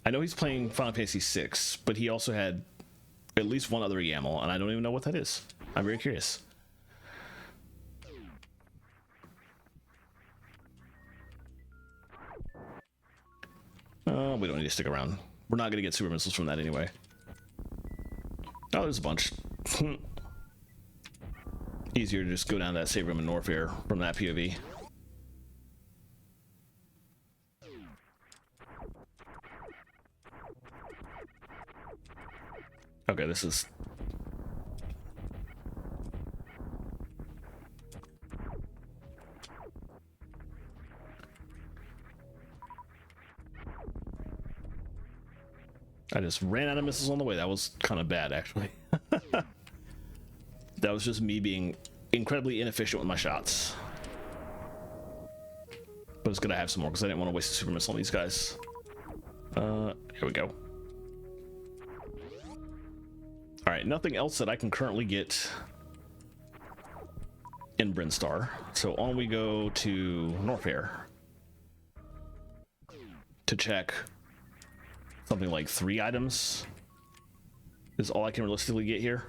I know he's playing Final Fantasy VI, but he also had at least one other YAML, and I don't even know what that is. I'm very curious. We don't need to stick around. We're not going to get super missiles from that anyway. Oh, there's a bunch. Easier to just go down that save room in Norfair from that POV. Okay, this is... I just ran out of missiles on the way. That was kind of bad, actually. That was just me being incredibly inefficient with my shots. But it's gonna have some more because I didn't want to waste a super missile on these guys. Here we go. Alright, nothing else that I can currently get in Brinstar. So on we go to Norfair to check something like 3 items is all I can realistically get here.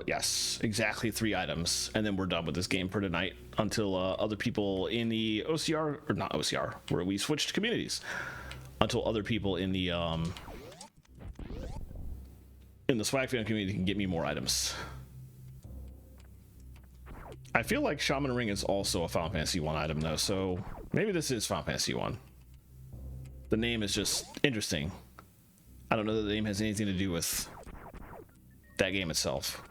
Yes, exactly 3 items, and then we're done with this game for tonight until other people in the OCR, or not OCR, where we switched communities, until other people in the Swag Fan community can get me more items. I feel like Shaman Ring is also a Final Fantasy 1 item though, so maybe this is Final Fantasy 1. The name is just interesting. I don't know that the name has anything to do with that game itself.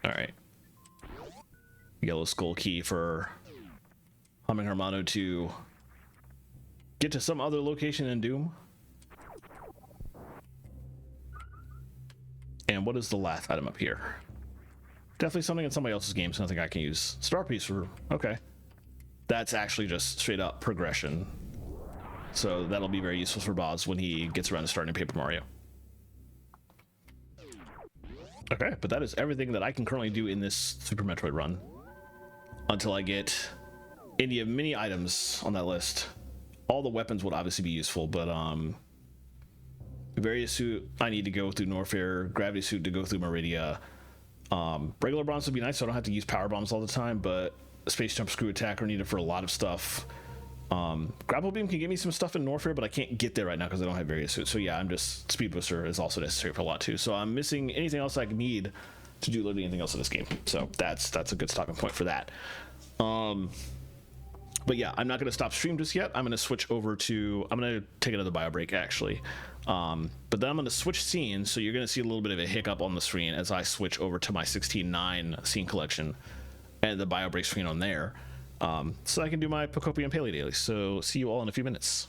Alright. Yellow skull key for Humming Hermano to get to some other location in Doom. what is the last item up here? Definitely something in somebody else's game, so nothing I can use. Star piece for, okay. That's actually just straight up progression. So that'll be very useful for Boz when he gets around to starting Paper Mario. Okay, but that is everything that I can currently do in this Super Metroid run. Until I get any of many items on that list. All the weapons would obviously be useful, but Various suit, I need to go through Norfair. Gravity suit to go through Meridia. Regular bombs would be nice, so I don't have to use power bombs all the time, but space jump, screw attack are needed for a lot of stuff. Grapple beam can give me some stuff in Norfair, but I can't get there right now because I don't have various suits. So yeah, I'm just speed booster is also necessary for a lot too. So I'm missing anything else I need to do literally anything else in this game. So that's a good stopping point for that. But yeah, I'm not going to stop stream just yet. I'm going to switch over to, I'm going to take another bio break actually. But then I'm going to switch scenes. So you're going to see a little bit of a hiccup on the screen as I switch over to my 16:9 scene collection and the bio break screen on there. So I can do my Pokopia and Paleo daily. So see you all in a few minutes.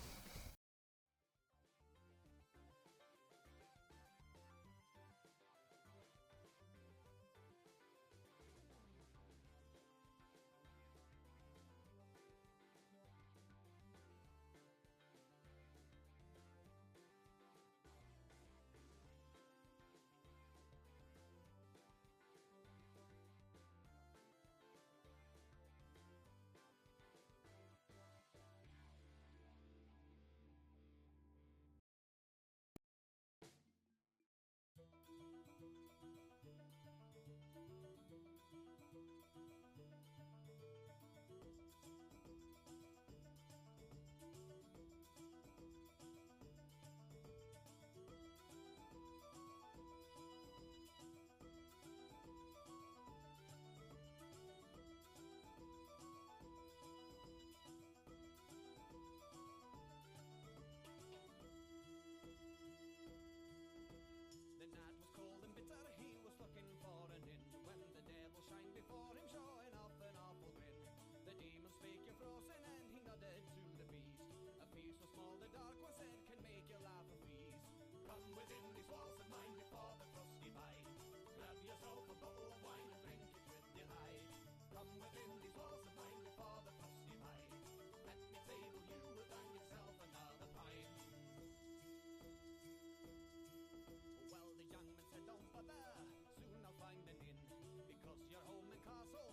Well, the young man said, don't bother, soon I'll find an inn, because your home and castle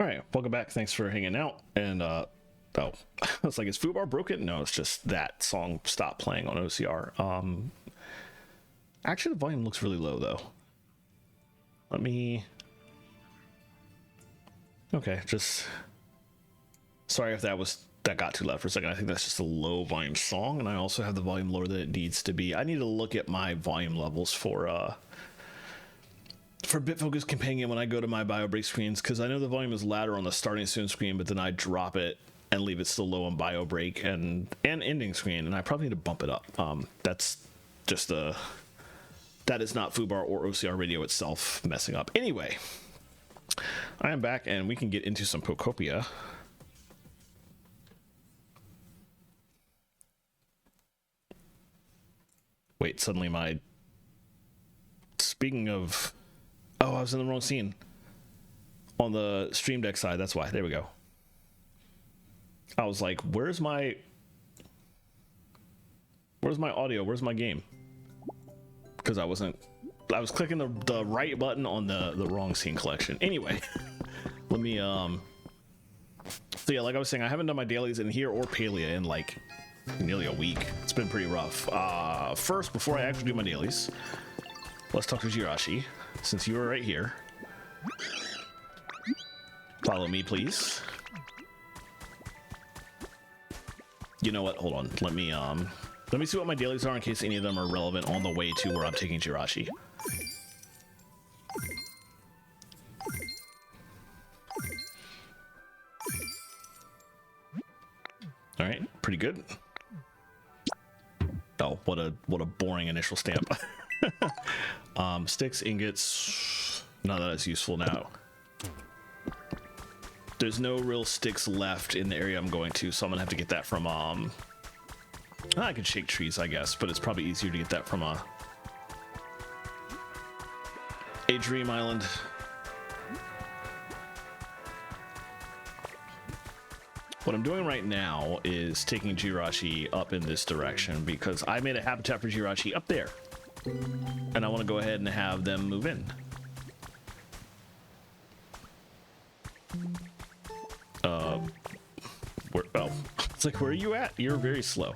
All right, welcome back. Thanks for hanging out. And oh, I was like, is Foobar broken? No, it's just that song stopped playing on OCR. Actually, the volume looks really low though. Let me. Okay, just sorry if that got too loud for a second. I think that's just a low volume song, and I also have the volume lower than it needs to be. I need to look at my volume levels for BitFocus Companion when I go to my BioBreak screens, because I know the volume is louder on the starting soon screen, but then I drop it and leave it still low on BioBreak and ending screen, and I probably need to bump it up. That's just that is not Foobar or OCR Radio itself messing up. Anyway, I am back, and we can get into some Pokopia. Wait, suddenly speaking of... Oh, I was in the wrong scene. On the Stream Deck side, that's why. There we go. I was like, where's my audio? Where's my game? Because I was clicking the right button on the wrong scene collection. Anyway, let me, so yeah, like I was saying, I haven't done my dailies in here or Palia in like nearly a week. It's been pretty rough. First, before I actually do my dailies, let's talk to Jirachi. Since you are right here, follow me, please. You know what? Hold on. Let me see what my dailies are in case any of them are relevant on the way to where I'm taking Jirachi. All right, pretty good. Oh, what a boring initial stamp. Sticks, ingots, none of that is useful now. There's no real sticks left in the area I'm going to, so I'm gonna have to get that from I could shake trees, I guess, but it's probably easier to get that from a dream island. What I'm doing right now is taking Jirachi up in this direction because I made a habitat for Jirachi up there. And I want to go ahead and have them move in. It's like, where are you at? You're very slow.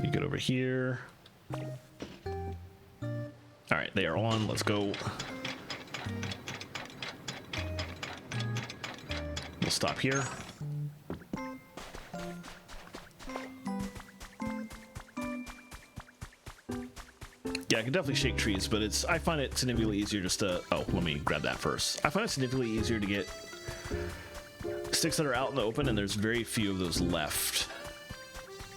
You get over here. All right, they are on. Let's go. We'll stop here. Yeah, I can definitely shake trees, but I find it significantly easier just to... Oh, let me grab that first. I find it significantly easier to get sticks that are out in the open, and there's very few of those left.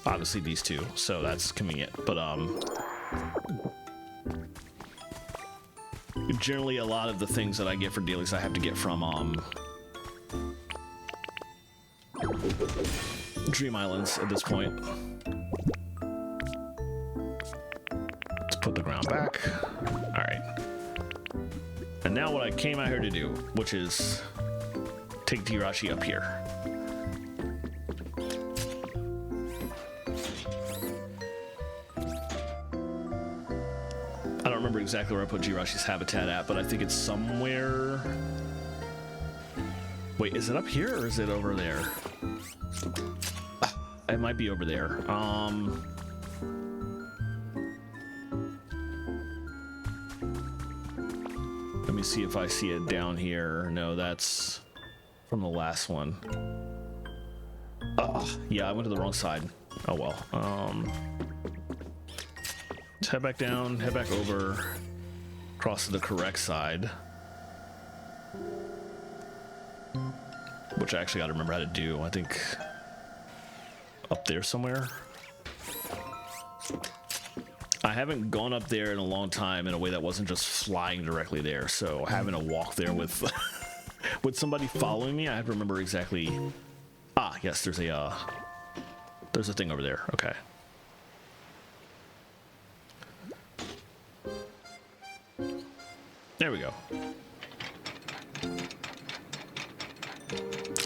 Obviously, these two, so that's convenient. But, generally, a lot of the things that I get for dailies, I have to get from, Dream Islands at this point. Put the ground back. All right. And now what I came out here to do, which is take Jirachi up here. I don't remember exactly where I put Jirachi's habitat at, but I think it's somewhere... Wait, is it up here or is it over there? It might be over there. Let me see if I see it down here. No, that's from the last one. Yeah, I went to the wrong side. Oh well. Let's head back down, head back over, cross to the correct side. Which I actually gotta remember how to do. I think up there somewhere. I haven't gone up there in a long time in a way that wasn't just flying directly there, so having to walk there with with somebody following me, I have to remember exactly. Yes, there's a thing over there. Okay. There we go.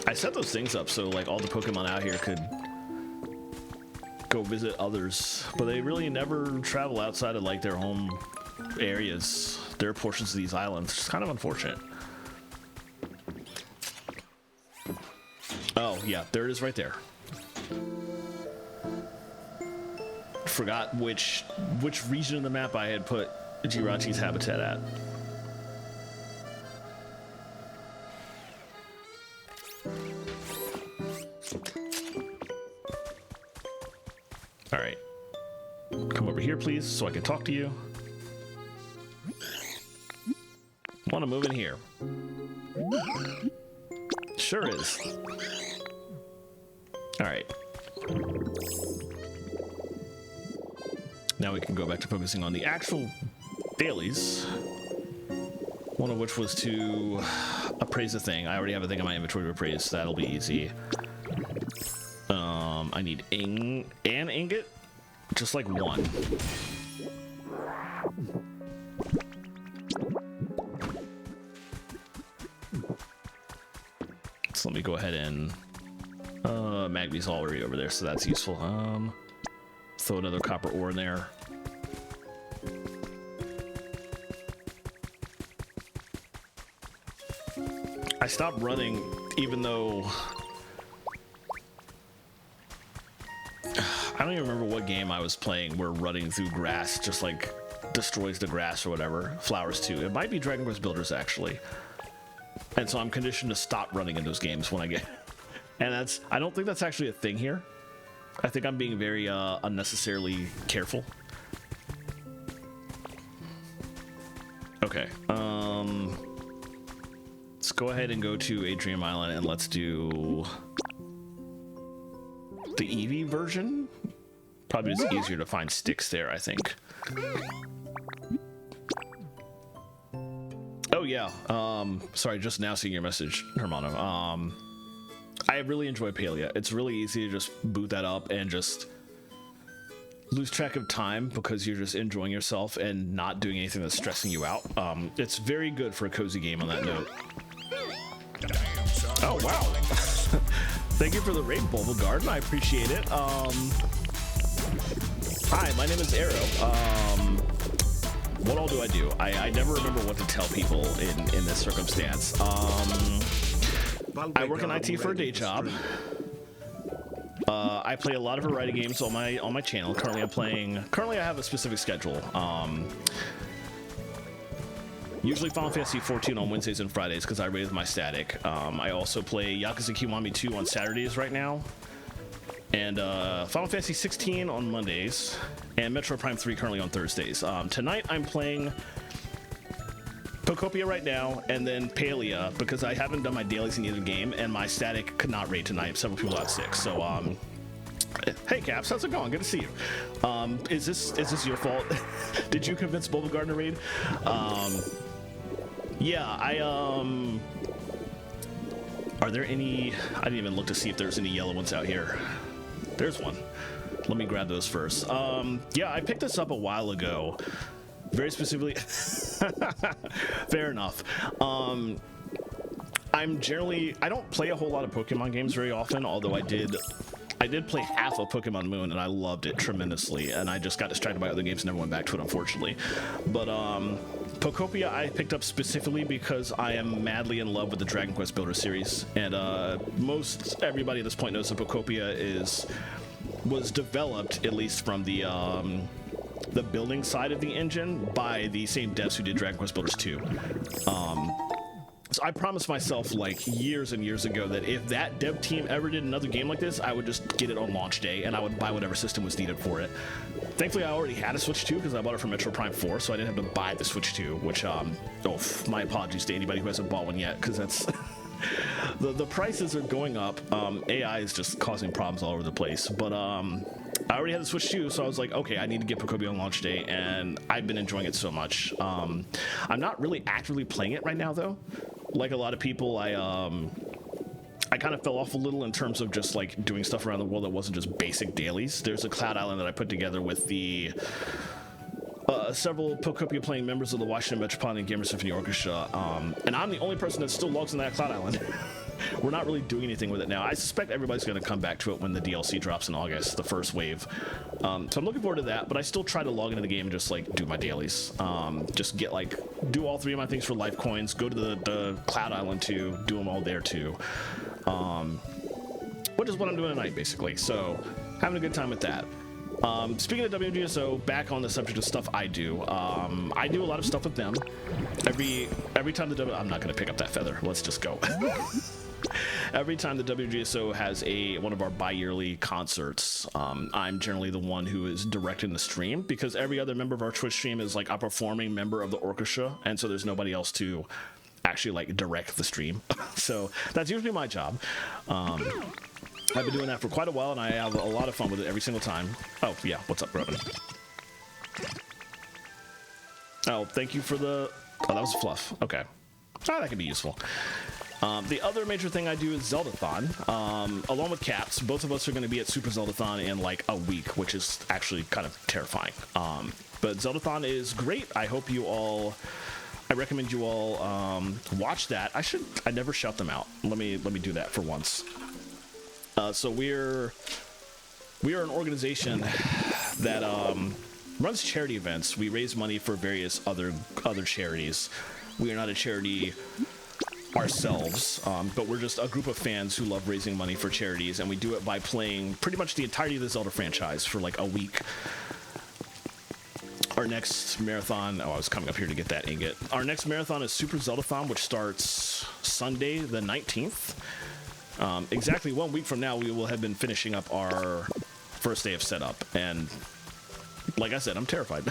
I set those things up so like all the Pokemon out here could go visit others, but they really never travel outside of like their home areas. There are portions of these islands. It's kind of unfortunate. yeah, there it is right there. Forgot which region of the map I had put Jirachi's habitat at. All right, come over here, please, so I can talk to you. Want to move in here? Sure is. All right. Now we can go back to focusing on the actual dailies. One of which was to appraise a thing. I already have a thing in my inventory to appraise, so that'll be easy. I need an ingot, just like one. So let me go ahead and Magby's already over there, so that's useful. Throw another copper ore in there. I stopped running, even though I don't even remember what game I was playing where running through grass just like destroys the grass or whatever. Flowers too. It might be Dragon Quest Builders actually. And so I'm conditioned to stop running in those games when I get. And I don't think that's actually a thing here. I think I'm being very unnecessarily careful. Okay. Let's go ahead and go to Adrian Island and let's do the Eevee version. Probably just easier to find sticks there, I think. Oh yeah. Sorry, just now seeing your message, Hermano. I really enjoy Palia. It's really easy to just boot that up and just lose track of time because you're just enjoying yourself and not doing anything that's stressing you out. It's very good for a cozy game on that note. Oh, wow. Thank you for the raid, Bulba Garden. I appreciate it. Hi, my name is Arrow. What all do I do? I never remember what to tell people in this circumstance. I work in IT for a day job. I play a lot of variety games on my channel. Currently I have a specific schedule. Usually Final Fantasy 14 on Wednesdays and Fridays because I raise my static. I also play Yakuza Kiwami 2 on Saturdays right now. And Final Fantasy 16 on Mondays. And Metroid Prime 3 currently on Thursdays. Tonight I'm playing Pokopia right now, and then Palia, because I haven't done my dailies in either game, and my static could not raid tonight. Several people out sick. So, hey Caps, how's it going? Good to see you. Is this your fault? Did you convince Bulba Garden to raid? Yeah, are there any? I didn't even look to see if there's any yellow ones out here. There's one. Let me grab those first. Yeah, I picked this up a while ago. Very specifically. Fair enough. I don't play a whole lot of Pokemon games very often, although I did play half of Pokemon Moon and I loved it tremendously, and I just got distracted by other games and never went back to it, unfortunately. But Pokopia I picked up specifically because I am madly in love with the Dragon Quest Builder series, and most everybody at this point knows that Pokopia was developed, at least from the building side of the engine, by the same devs who did Dragon Quest Builders 2. So I promised myself like years and years ago that if that dev team ever did another game like this, I would just get it on launch day and I would buy whatever system was needed for it. Thankfully, I already had a Switch 2 because I bought it from Metroid Prime 4, so I didn't have to buy the Switch 2, which, my apologies to anybody who hasn't bought one yet, because that's... the prices are going up. AI is just causing problems all over the place, but I already had the Switch 2, so I was like, okay, I need to get Pokopia on launch day, and I've been enjoying it so much. I'm not really actively playing it right now, though. Like a lot of people, I kind of fell off a little in terms of just like doing stuff around the world that wasn't just basic dailies. There's a Cloud Island that I put together with the several Pokopia playing members of the Washington Metropolitan Gamer Symphony Orchestra, and I'm the only person that still logs in that Cloud Island. We're not really doing anything with it now. I suspect everybody's going to come back to it when the DLC drops in August, the first wave. So I'm looking forward to that, but I still try to log into the game and just like do my dailies. Just get like, do all three of my things for life coins, go to the Cloud Island too, do them all there too. which is what I'm doing tonight, basically. So, having a good time with that. Speaking of WGSO, back on the subject of stuff I do a lot of stuff with them. Every time I'm not going to pick up that feather. Let's just go. Every time the WGSO has one of our bi-yearly concerts, I'm generally the one who is directing the stream, because every other member of our Twitch stream is like a performing member of the orchestra, and so there's nobody else to actually like direct the stream. So that's usually my job. I've been doing that for quite a while, and I have a lot of fun with it every single time. Oh, yeah. What's up, Robin? Oh, thank you for the... Oh, that was fluff. Okay. Oh, that could be useful. The other major thing I do is Zeldathon. Along with Caps, both of us are going to be at Super Zeldathon in like a week, which is actually kind of terrifying. But Zeldathon is great. I hope you all... I recommend you all watch that. I never shout them out. Let me do that for once. So we're an organization that runs charity events. We raise money for various other charities. We are not a charity ourselves, but we're just a group of fans who love raising money for charities, and we do it by playing pretty much the entirety of the Zelda franchise for like a week. Our next marathon, I was coming up here to get that ingot. Our next marathon is Super Zeldathon, which starts Sunday the 19th. Exactly 1 week from now, we will have been finishing up our first day of setup, and like I said, I'm terrified.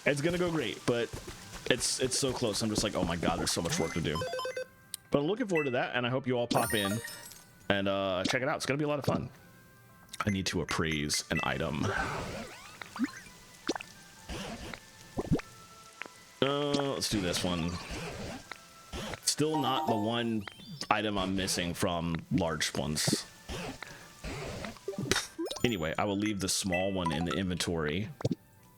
It's gonna go great, but it's so close. I'm just like, oh my god, there's so much work to do. But I'm looking forward to that, and I hope you all pop in and check it out. It's gonna be a lot of fun. I need to appraise an item. Let's do this one. Still not the one item I'm missing from large ones. Anyway, I will leave the small one in the inventory.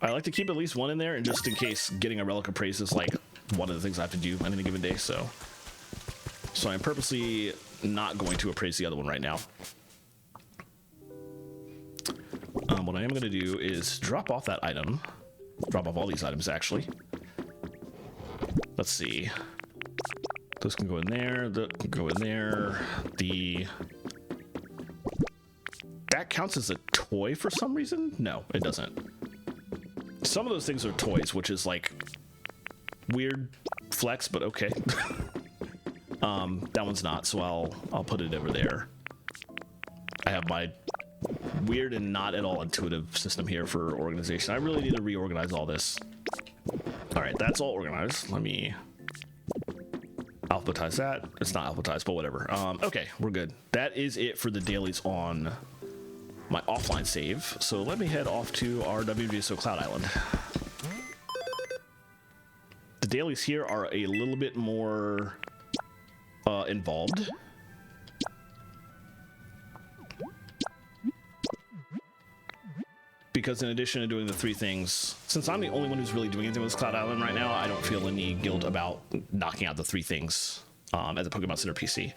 I like to keep at least one in there, and just in case getting a relic appraised is like one of the things I have to do on any given day, so I'm purposely not going to appraise the other one right now. What I am going to do is drop off that item. Drop off all these items, actually. Let's see. Those can go in there. That can go in there. That counts as a toy for some reason? No, it doesn't. Some of those things are toys, which is like weird flex, but okay. That one's not, so I'll put it over there. I have my weird and not at all intuitive system here for organization. I really need to reorganize all this. All right, that's all organized. Let me alphabetize that. It's not alphabetized, but whatever. Okay, we're good. That is it for the dailies on my offline save. So let me head off to our WGSO Cloud Island. The dailies here are a little bit more involved. Because in addition to doing the 3 things, since I'm the only one who's really doing anything with this Cloud Island right now, I don't feel any guilt about knocking out the 3 things at the Pokemon Center PC.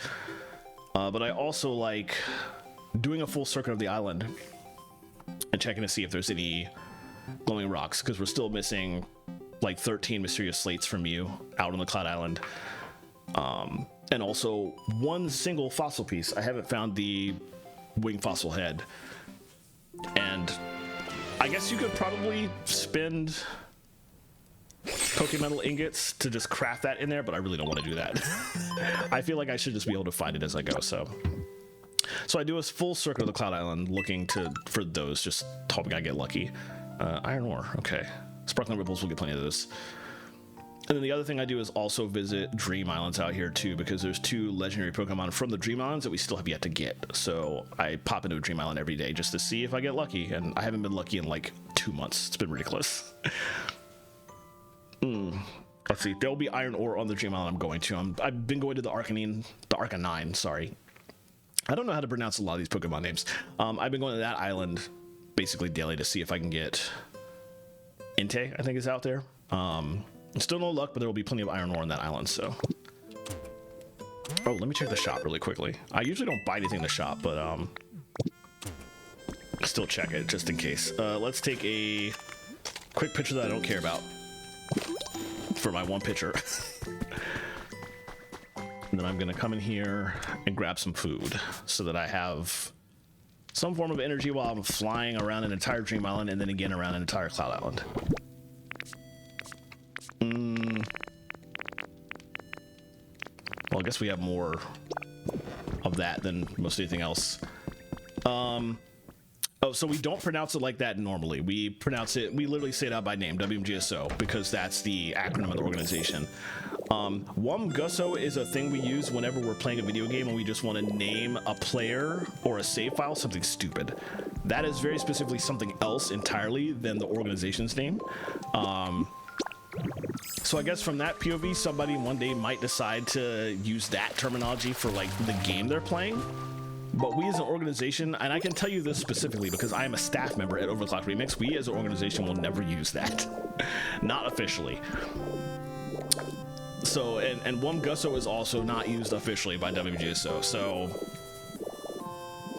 But I also like doing a full circuit of the island and checking to see if there's any glowing rocks, because we're still missing like 13 mysterious slates from you out on the Cloud Island. And also 1 single fossil piece. I haven't found the wing fossil head. And I guess you could probably spend Pokemetal ingots to just craft that in there, but I really don't want to do that. I feel like I should just be able to find it as I go, so I do a full circle of the Cloud Island looking for those, just hoping I get lucky. Iron ore, okay. Sparkling Ripples, will get plenty of those. And then the other thing I do is also visit Dream Islands out here too, because there's 2 legendary Pokemon from the Dream Islands that we still have yet to get. So I pop into a Dream Island every day just to see if I get lucky, and I haven't been lucky in like 2 months. It's been ridiculous. Let's see. There'll be iron ore on the Dream Island I'm going to. I've been going to the Arcanine, sorry. I don't know how to pronounce a lot of these Pokemon names. I've been going to that island basically daily to see if I can get Entei, I think is out there. Still no luck, but there will be plenty of iron ore on that island, so. Oh, let me check the shop really quickly. I usually don't buy anything in the shop, but still check it just in case. Let's take a quick picture that I don't care about for my 1 picture. And then I'm gonna come in here and grab some food so that I have some form of energy while I'm flying around an entire Dream Island and then again around an entire Cloud Island. Well, I guess we have more of that than most anything else. Oh, so we don't pronounce it like that normally. We pronounce it, we literally say it out by name, WMGSO, because that's the acronym of the organization. WMGSO is a thing we use whenever we're playing a video game and we just want to name a player or a save file something stupid. That is very specifically something else entirely than the organization's name. So I guess from that POV, somebody one day might decide to use that terminology for like the game they're playing. But we as an organization, and I can tell you this specifically because I am a staff member at Overclock Remix, we as an organization will never use that. Not officially. So, and WMGSO is also not used officially by WMGSO. So,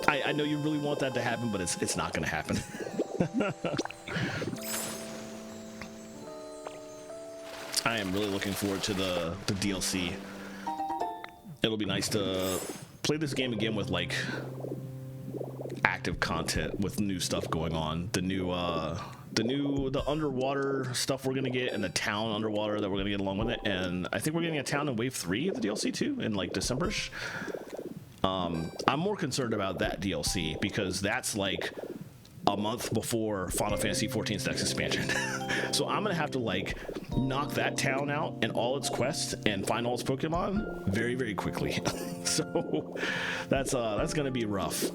I know you really want that to happen, but it's not going to happen. I am really looking forward to the DLC. It'll be nice to play this game again with like active content with new stuff going on. The underwater stuff we're gonna get and the town underwater that we're gonna get along with it. And I think we're getting a town in wave 3 of the DLC too in like December-ish. I'm more concerned about that DLC because that's like a month before Final Fantasy XIV's next expansion. So I'm gonna have to like knock that town out and all its quests and find all its Pokemon very, very quickly. So that's gonna be rough.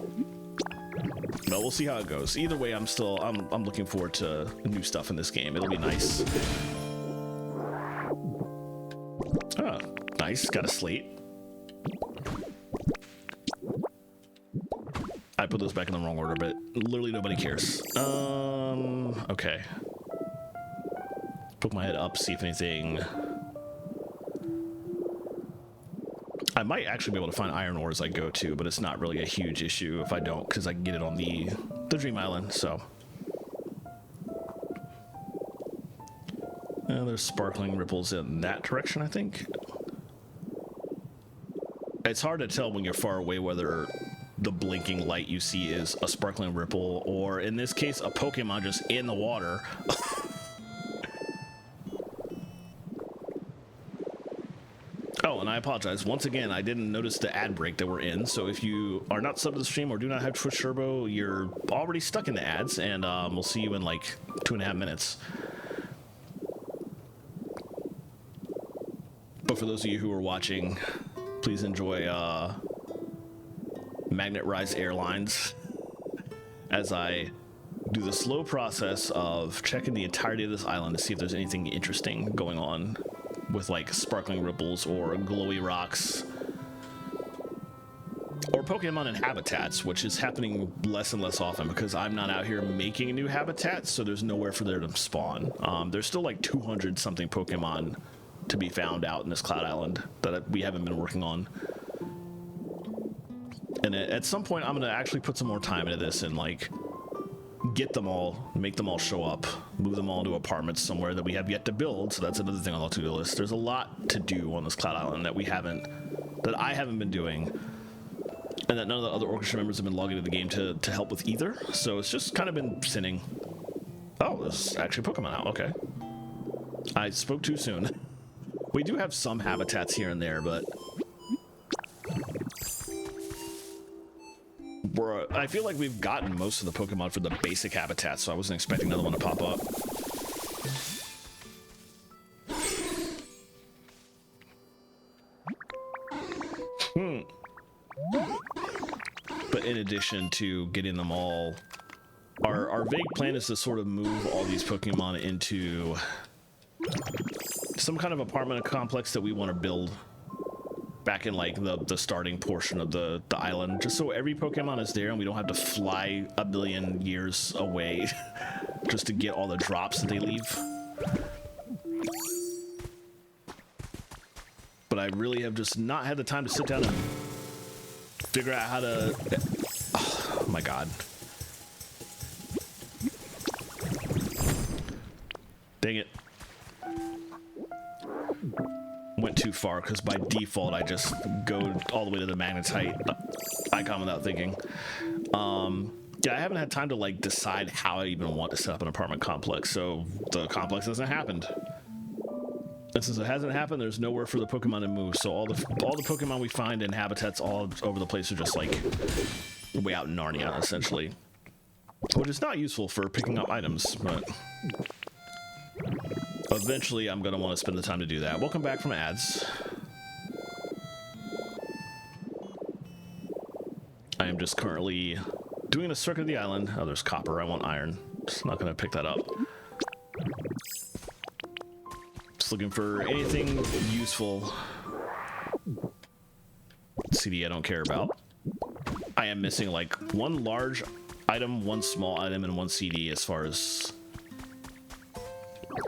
But we'll see how it goes. Either way, I'm looking forward to new stuff in this game. It'll be nice. Oh, nice. Got a slate. I put those back in the wrong order, but literally nobody cares. Okay. Poke my head up, see if anything. I might actually be able to find iron ore as I go too, but it's not really a huge issue if I don't, because I can get it on the Dream Island, so. There's sparkling ripples in that direction, I think. It's hard to tell when you're far away whether the blinking light you see is a sparkling ripple, or in this case, a Pokemon just in the water. Oh, and I apologize. Once again, I didn't notice the ad break that we're in, so if you are not subbed to the stream or do not have Twitch Turbo, you're already stuck in the ads, and we'll see you in like 2.5 minutes. But for those of you who are watching, please enjoy Magnet Rise Airlines as I do the slow process of checking the entirety of this island to see if there's anything interesting going on with like sparkling ripples or glowy rocks or Pokemon in habitats, which is happening less and less often because I'm not out here making new habitats, so there's nowhere for there to spawn. There's still like 200 something Pokemon to be found out in this Cloud Island that we haven't been working on. And at some point I'm gonna actually put some more time into this and like get them all, make them all show up, move them all to apartments somewhere that we have yet to build. So that's another thing on the to-do list. There's a lot to do on this Cloud Island that I haven't been doing, and that none of the other orchestra members have been logging into the game to help with either. So it's just kind of been sitting. Oh, there's actually Pokemon out. Okay, I spoke too soon. We do have some habitats here and there, but I feel like we've gotten most of the Pokemon for the basic habitats, so I wasn't expecting another one to pop up. But in addition to getting them all, our vague plan is to sort of move all these Pokemon into some kind of apartment complex that we want to build back in like the starting portion of the island, just so every Pokemon is there and we don't have to fly a billion years away just to get all the drops that they leave. But I really have just not had the time to sit down and figure out how to... Oh my god. Dang it. Went to too far because by default I just go all the way to the magnetite icon without thinking. Yeah, I haven't had time to like decide how I even want to set up an apartment complex, so the complex hasn't happened. And since it hasn't happened, there's nowhere for the Pokemon to move, so all the Pokemon we find in habitats all over the place are just like way out in Narnia, essentially. Which is not useful for picking up items, but eventually I'm going to want to spend the time to do that. Welcome back from ads. I am just currently doing a circuit of the island. Oh, there's copper. I want iron. Just not going to pick that up. Just looking for anything useful. CD I don't care about. I am missing like one large item, one small item, and one CD as far as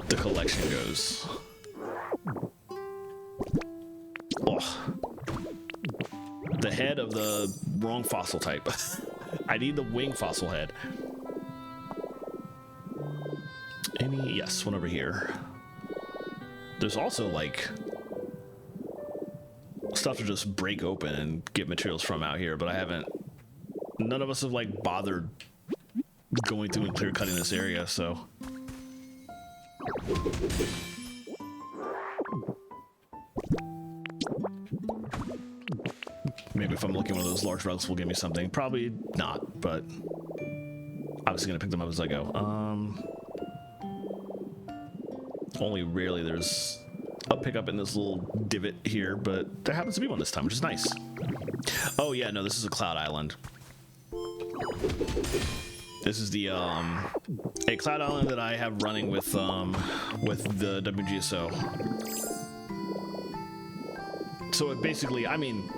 the collection goes. Oh. The head of the wrong fossil type. I need the wing fossil head. Yes, one over here. There's also like stuff to just break open and get materials from out here, but I haven't. None of us have like bothered going through and clear cutting this area, so. Maybe if I'm looking, one of those large relics will give me something. Probably not, but obviously gonna pick them up as I go. Only rarely there's a pickup in this little divot here, but there happens to be one this time, which is nice. Oh yeah, no, this is a cloud island. This is the a cloud island that I have running with the WGSO. So it basically, I mean,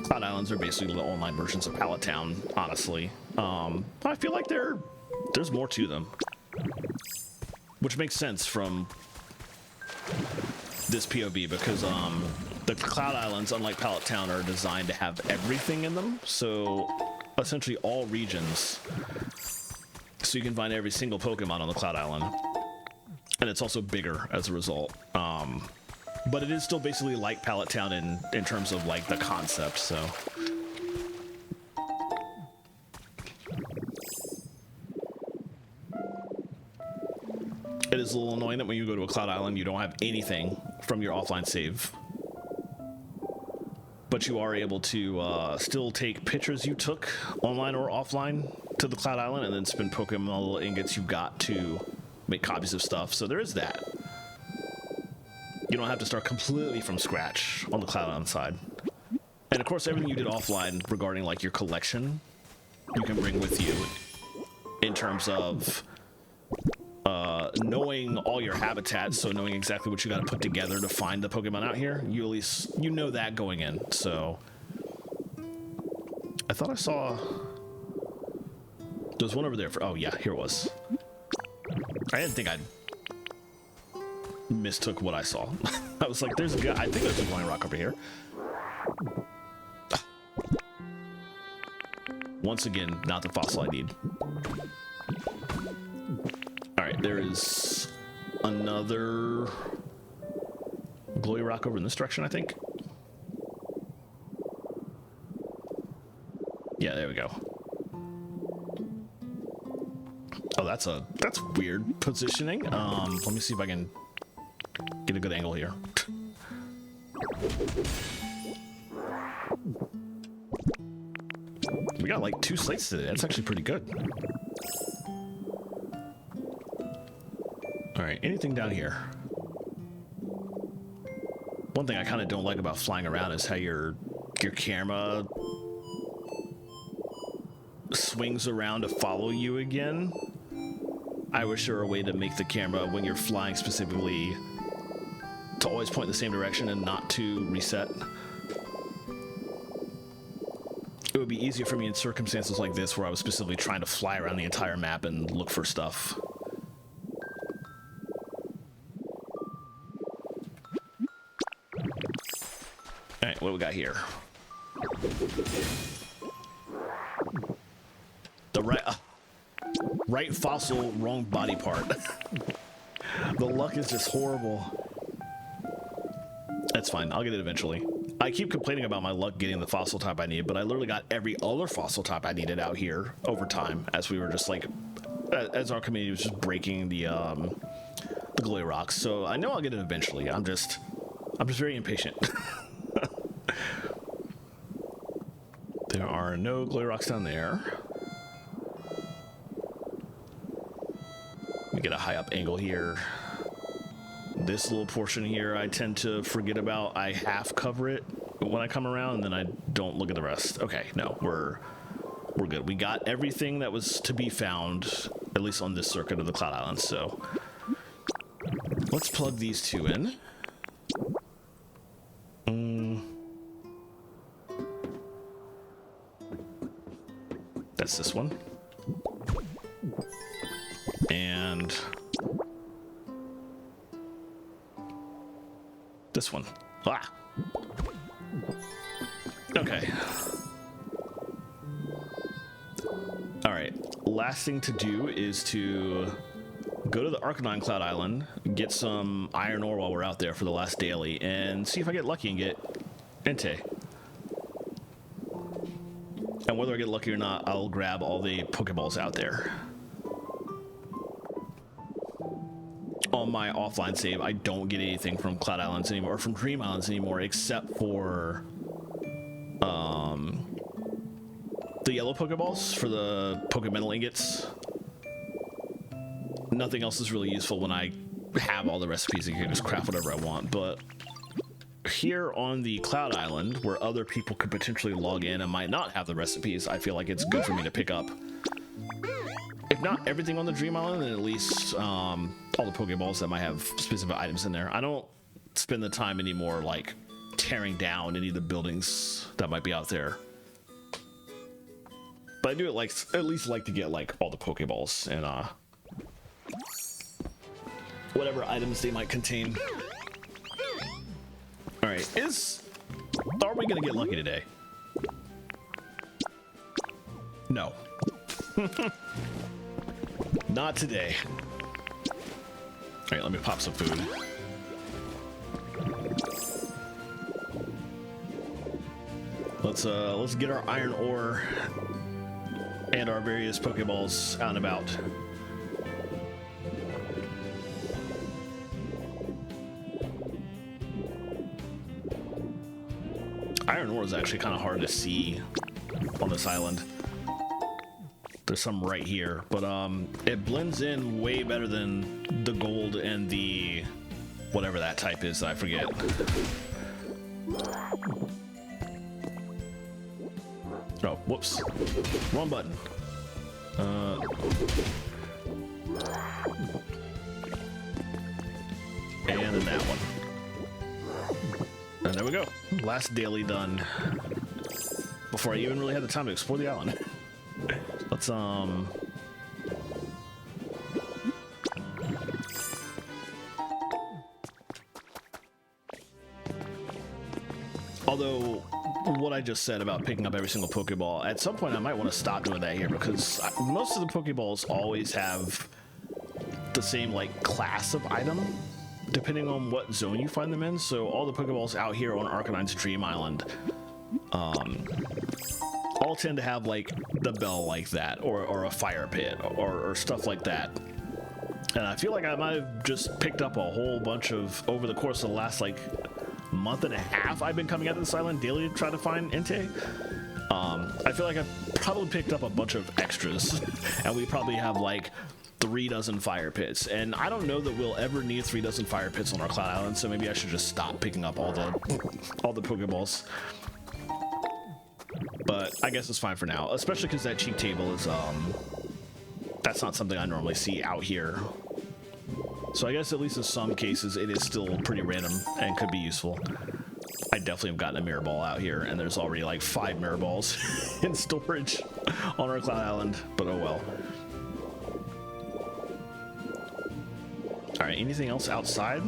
cloud islands are basically the online versions of Pallet Town, honestly. I feel like there's more to them, which makes sense from this POV because the cloud islands, unlike Pallet Town, are designed to have everything in them. So essentially all regions, so you can find every single Pokemon on the cloud island, and it's also bigger as a result. But it is still basically like Pallet Town in terms of like the concept. So it is a little annoying that when you go to a cloud island, you don't have anything from your offline save. But you are able to still take pictures you took online or offline to the cloud island and then spend Pokemon ingots you got to make copies of stuff. So there is that. You don't have to start completely from scratch on the cloud island side. And of course, everything you did offline regarding like your collection, you can bring with you in terms of knowing all your habitats, so knowing exactly what you got to put together to find the Pokemon out here. You at least, you know that going in. So I thought I saw there's one over there for, oh yeah, here it was. I didn't think I mistook what I saw. I was like, there's a guy, I think there's a glowing rock over here. Once again, not the fossil I need. Alright, there is another glowy rock over in this direction, I think. Yeah, there we go. Oh, that's weird positioning. Let me see if I can get a good angle here. We got like 2 slates today. That's actually pretty good. All right, anything down here? One thing I kind of don't like about flying around is how your camera swings around to follow you again. I wish there were a way to make the camera, when you're flying specifically, to always point in the same direction and not to reset. It would be easier for me in circumstances like this where I was specifically trying to fly around the entire map and look for stuff. Alright, what do we got here? The right fossil, wrong body part. The luck is just horrible. That's fine. I'll get it eventually. I keep complaining about my luck getting the fossil type I need, but I literally got every other fossil type I needed out here over time as we were just like, as our community was just breaking the glowy rocks. So I know I'll get it eventually. I'm just very impatient. There are no glowy rocks down there. Let me get a high up angle here. This little portion here I tend to forget about. I half cover it when I come around, and then I don't look at the rest. Okay, no, we're good. We got everything that was to be found, at least on this circuit of the Cloud Islands. So let's plug these two in. That's this one. And this one. Ah. Okay. All right. Last thing to do is to go to the Arcanine Cloud Island, get some iron ore while we're out there for the last daily, and see if I get lucky and get Entei. And whether I get lucky or not, I'll grab all the Pokeballs out there. On my offline save, I don't get anything from Cloud Islands anymore, or from Dream Islands anymore, except for the yellow Pokeballs for the Pokemental ingots. Nothing else is really useful when I have all the recipes and can just craft whatever I want. But here on the Cloud Island, where other people could potentially log in and might not have the recipes, I feel like it's good for me to pick up, if not everything on the Dream Island, then at least all the Pokeballs that might have specific items in there. I don't spend the time anymore like tearing down any of the buildings that might be out there. But I do at least like to get like all the Pokeballs and whatever items they might contain. All right, are we gonna get lucky today? No. Not today. All right, let me pop some food. Let's get our iron ore and our various Pokeballs out and about. Iron ore is actually kind of hard to see on this island. There's some right here, but it blends in way better than the gold and the whatever that type is that I forget. Oh, whoops. Wrong button. And then that one. And there we go. Last daily done. Before I even really had the time to explore the island. Let's although what I just said about picking up every single Pokeball, at some point I might want to stop doing that here, because most of the Pokeballs always have the same like class of item depending on what zone you find them in. So all the Pokeballs out here on Arcanine's Dream Island all tend to have like the bell like that, or a fire pit, or stuff like that. And I feel like I might have just picked up a whole bunch of, over the course of the last like month and a half I've been coming out to this island daily to try to find Entei. I feel like I've probably picked up a bunch of extras, and we probably have like 3 dozen fire pits, and I don't know that we'll ever need 3 dozen fire pits on our Cloud Island, so maybe I should just stop picking up all the Pokeballs. But I guess it's fine for now, especially because that cheat table is that's not something I normally see out here. So I guess at least in some cases it is still pretty random and could be useful. I definitely have gotten a mirror ball out here, and there's already like 5 mirror balls in storage on our Cloud Island, but oh well. All right, anything else outside?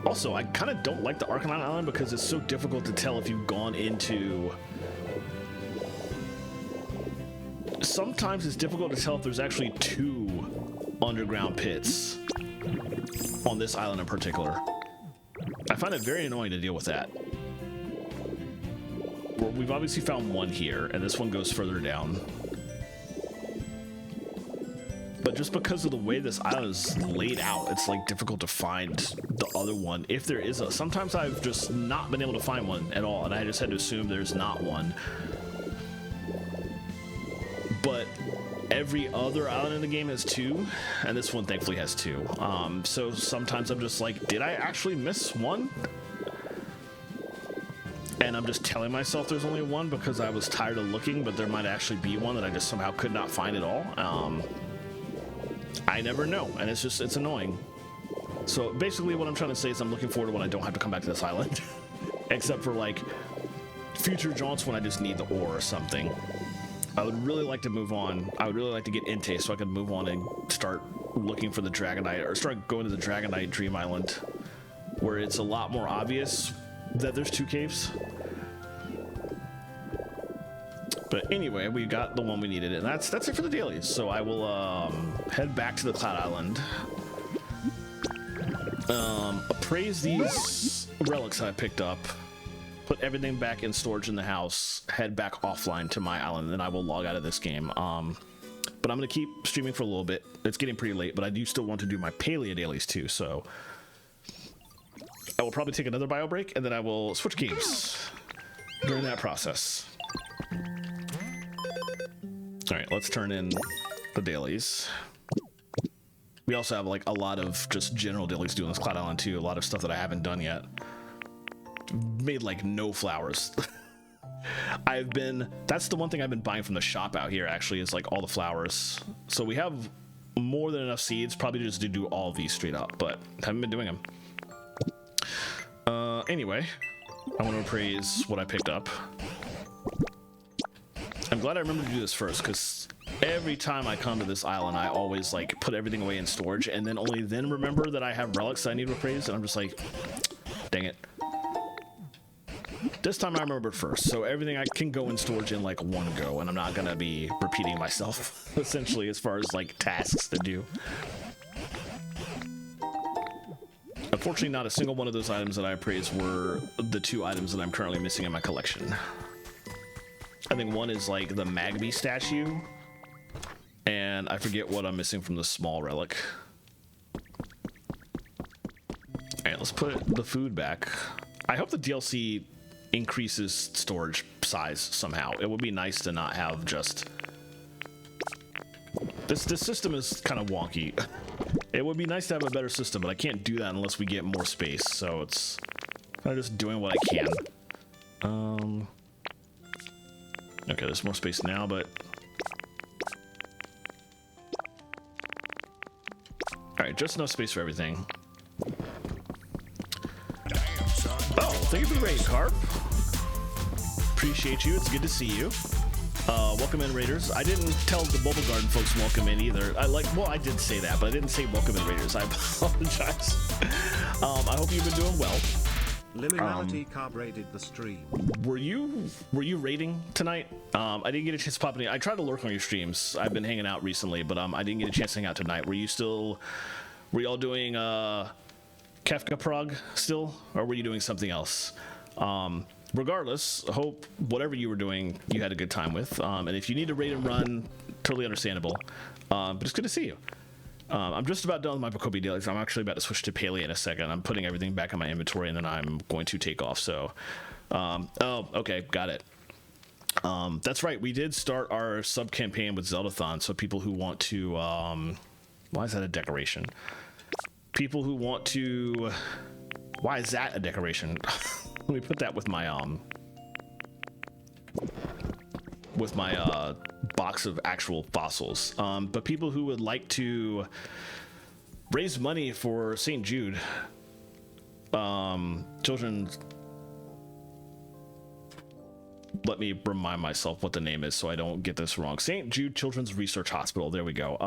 Also, I kind of don't like the Arcanine Island because it's so difficult to tell if you've gone into... Sometimes it's difficult to tell if there's actually 2 underground pits on this island in particular. I find it very annoying to deal with that. We've obviously found one here, and this one goes further down. But just because of the way this island is laid out, it's like difficult to find the other one. If there is a, sometimes I've just not been able to find one at all, and I just had to assume there's not one. But every other island in the game has two, and this one thankfully has two. So sometimes I'm just like, did I actually miss one? And I'm just telling myself there's only one because I was tired of looking, but there might actually be one that I just somehow could not find at all. I never know, and it's annoying. So basically what I'm trying to say is I'm looking forward to when I don't have to come back to this island. Except for like future jaunts when I just need the ore or something. I would really like to move on. I would really like to get Inte so I can move on and start looking for the Dragonite, or start going to the Dragonite Dream Island, where it's a lot more obvious that there's two caves. But anyway, we got the one we needed, and that's it for the dailies. So I will head back to the Cloud Island, appraise these relics I picked up, put everything back in storage in the house, head back offline to my island, and then I will log out of this game. But I'm gonna keep streaming for a little bit. It's getting pretty late, but I do still want to do my Palea dailies too, so I will probably take another bio break, and then I will switch games during that process. All right, let's turn in the dailies. We also have like a lot of just general dailies doing this Cloud Island too. A lot of stuff that I haven't done yet. Made like no flowers. That's the one thing I've been buying from the shop out here actually, is like all the flowers. So we have more than enough seeds probably just to do all of these straight up, but haven't been doing them. Anyway, I want to appraise what I picked up. I'm glad I remembered to do this first, because every time I come to this island, I always like put everything away in storage, and then only then remember that I have relics that I need to appraise, and I'm just like, dang it. This time I remembered first, so everything I can go in storage in like one go, and I'm not gonna be repeating myself, essentially, as far as like tasks to do. Unfortunately, not a single one of those items that I appraised were the two items that I'm currently missing in my collection. I think one is like the Magby statue, and I forget what I'm missing from the small relic. Alright, let's put the food back. I hope the DLC increases storage size somehow. It would be nice to not have just... This system is kind of wonky. It would be nice to have a better system, but I can't do that unless we get more space, so it's kind of just doing what I can. Okay, there's more space now, but... Alright, just enough space for everything. Oh, thank you for the raid, Carp. Appreciate you, it's good to see you. Welcome in, Raiders. I didn't tell the Bubble Garden folks welcome in either. Well, I did say that, but I didn't say welcome in, Raiders. I apologize. I hope you've been doing well. Liminality Carb raided the stream. Were you raiding tonight? I didn't get a chance to pop in. I tried to lurk on your streams. I've been hanging out recently, but I didn't get a chance to hang out tonight. Were y'all doing Kefka Prague still, or were you doing something else? Regardless, hope whatever you were doing, you had a good time with. And if you need to raid and run, totally understandable. But it's good to see you. I'm just about done with my Pokopia dailies. I'm actually about to switch to Palea in a second. I'm putting everything back in my inventory, and then I'm going to take off. So, oh, okay, got it. That's right. We did start our sub campaign with Zeldathon. So people who want to, why is that a decoration? People who want to, why is that a decoration? Let me put that with my box of actual fossils. But people who would like to raise money for St. Jude children's, let me remind myself what the name is so I don't get this wrong. St. Jude Children's Research Hospital. There we go.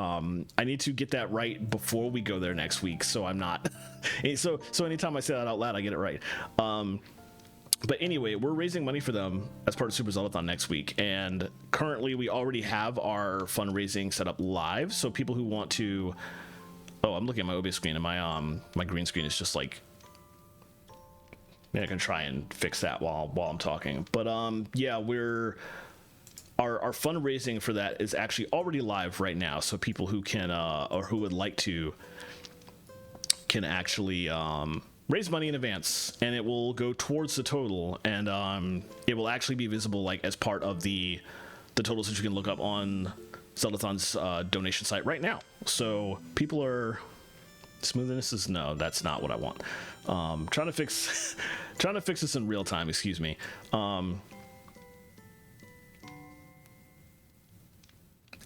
I need to get that right before we go there next week, so I'm not so anytime I say that out loud I get it right. But anyway, we're raising money for them as part of Super Zeldathon next week, and currently we already have our fundraising set up live. So people who want to, oh, I'm looking at my OBS screen, and my green screen is just like Maybe I can try and fix that while I'm talking. But yeah, our fundraising for that is actually already live right now. So people who can or who would like to can actually raise money in advance, and it will go towards the total, and it will actually be visible like as part of the totals that you can look up on Zeldathon's donation site right now. So people are smoothness is no, that's not what I want. Trying to fix this in real time. Excuse me. I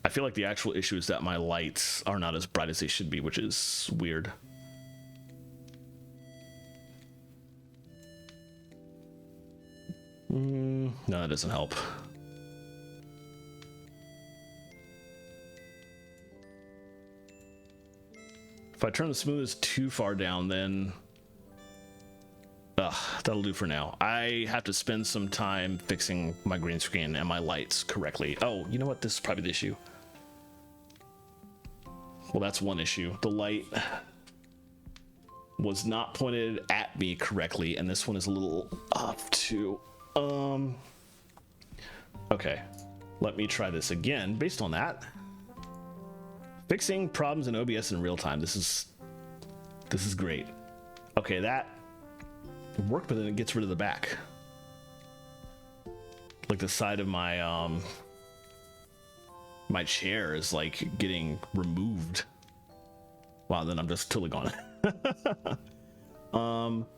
feel like the actual issue is that my lights are not as bright as they should be, which is weird. No, that doesn't help. If I turn the smoothness too far down, then that'll do for now. I have to spend some time fixing my green screen and my lights correctly. Oh, you know what? This is probably the issue. Well, that's one issue. The light was not pointed at me correctly, and this one is a little off too. Okay, let me try this again based on that. Fixing problems in OBS in real time. This is great. Okay, that worked, but then it gets rid of the back. Like the side of my my chair is like getting removed. Wow, then I'm just totally gone.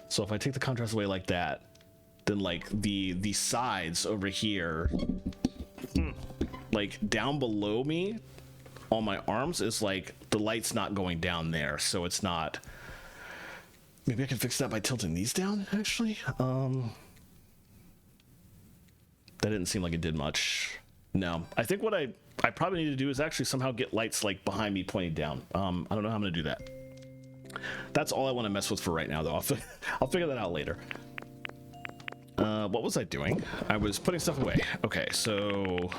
So if I take the contrast away like that, then like the sides over here, like down below me on my arms, is like the light's not going down there, so it's not. Maybe I can fix that by tilting these down, actually. That didn't seem like it did much. No, I think what I probably need to do is actually somehow get lights like behind me pointing down. I don't know how I'm gonna do that. That's all I want to mess with for right now, though. I'll figure that out later. What was I doing? I was putting stuff away. Okay, so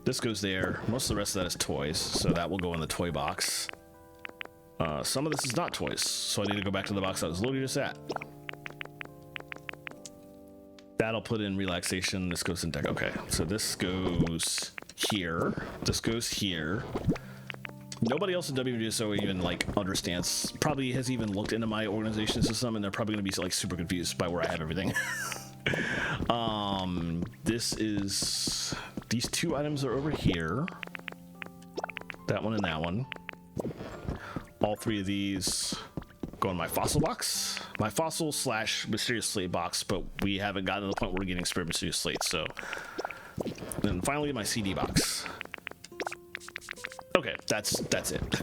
this goes there. Most of the rest of that is toys, so that will go in the toy box. Some of this is not toys, so I need to go back to the box I was literally just at. That'll put in relaxation. This goes in deck. Okay, so this goes here. This goes here. Nobody else in WGSO even like understands, probably has even looked into my organization system, and they're probably gonna be like super confused by where I have everything. These two items are over here. That one and that one. All three of these go in my fossil box, my fossil / mysterious slate box, but we haven't gotten to the point where we're getting spare mysterious slates. So, and finally my CD box. Okay, that's it.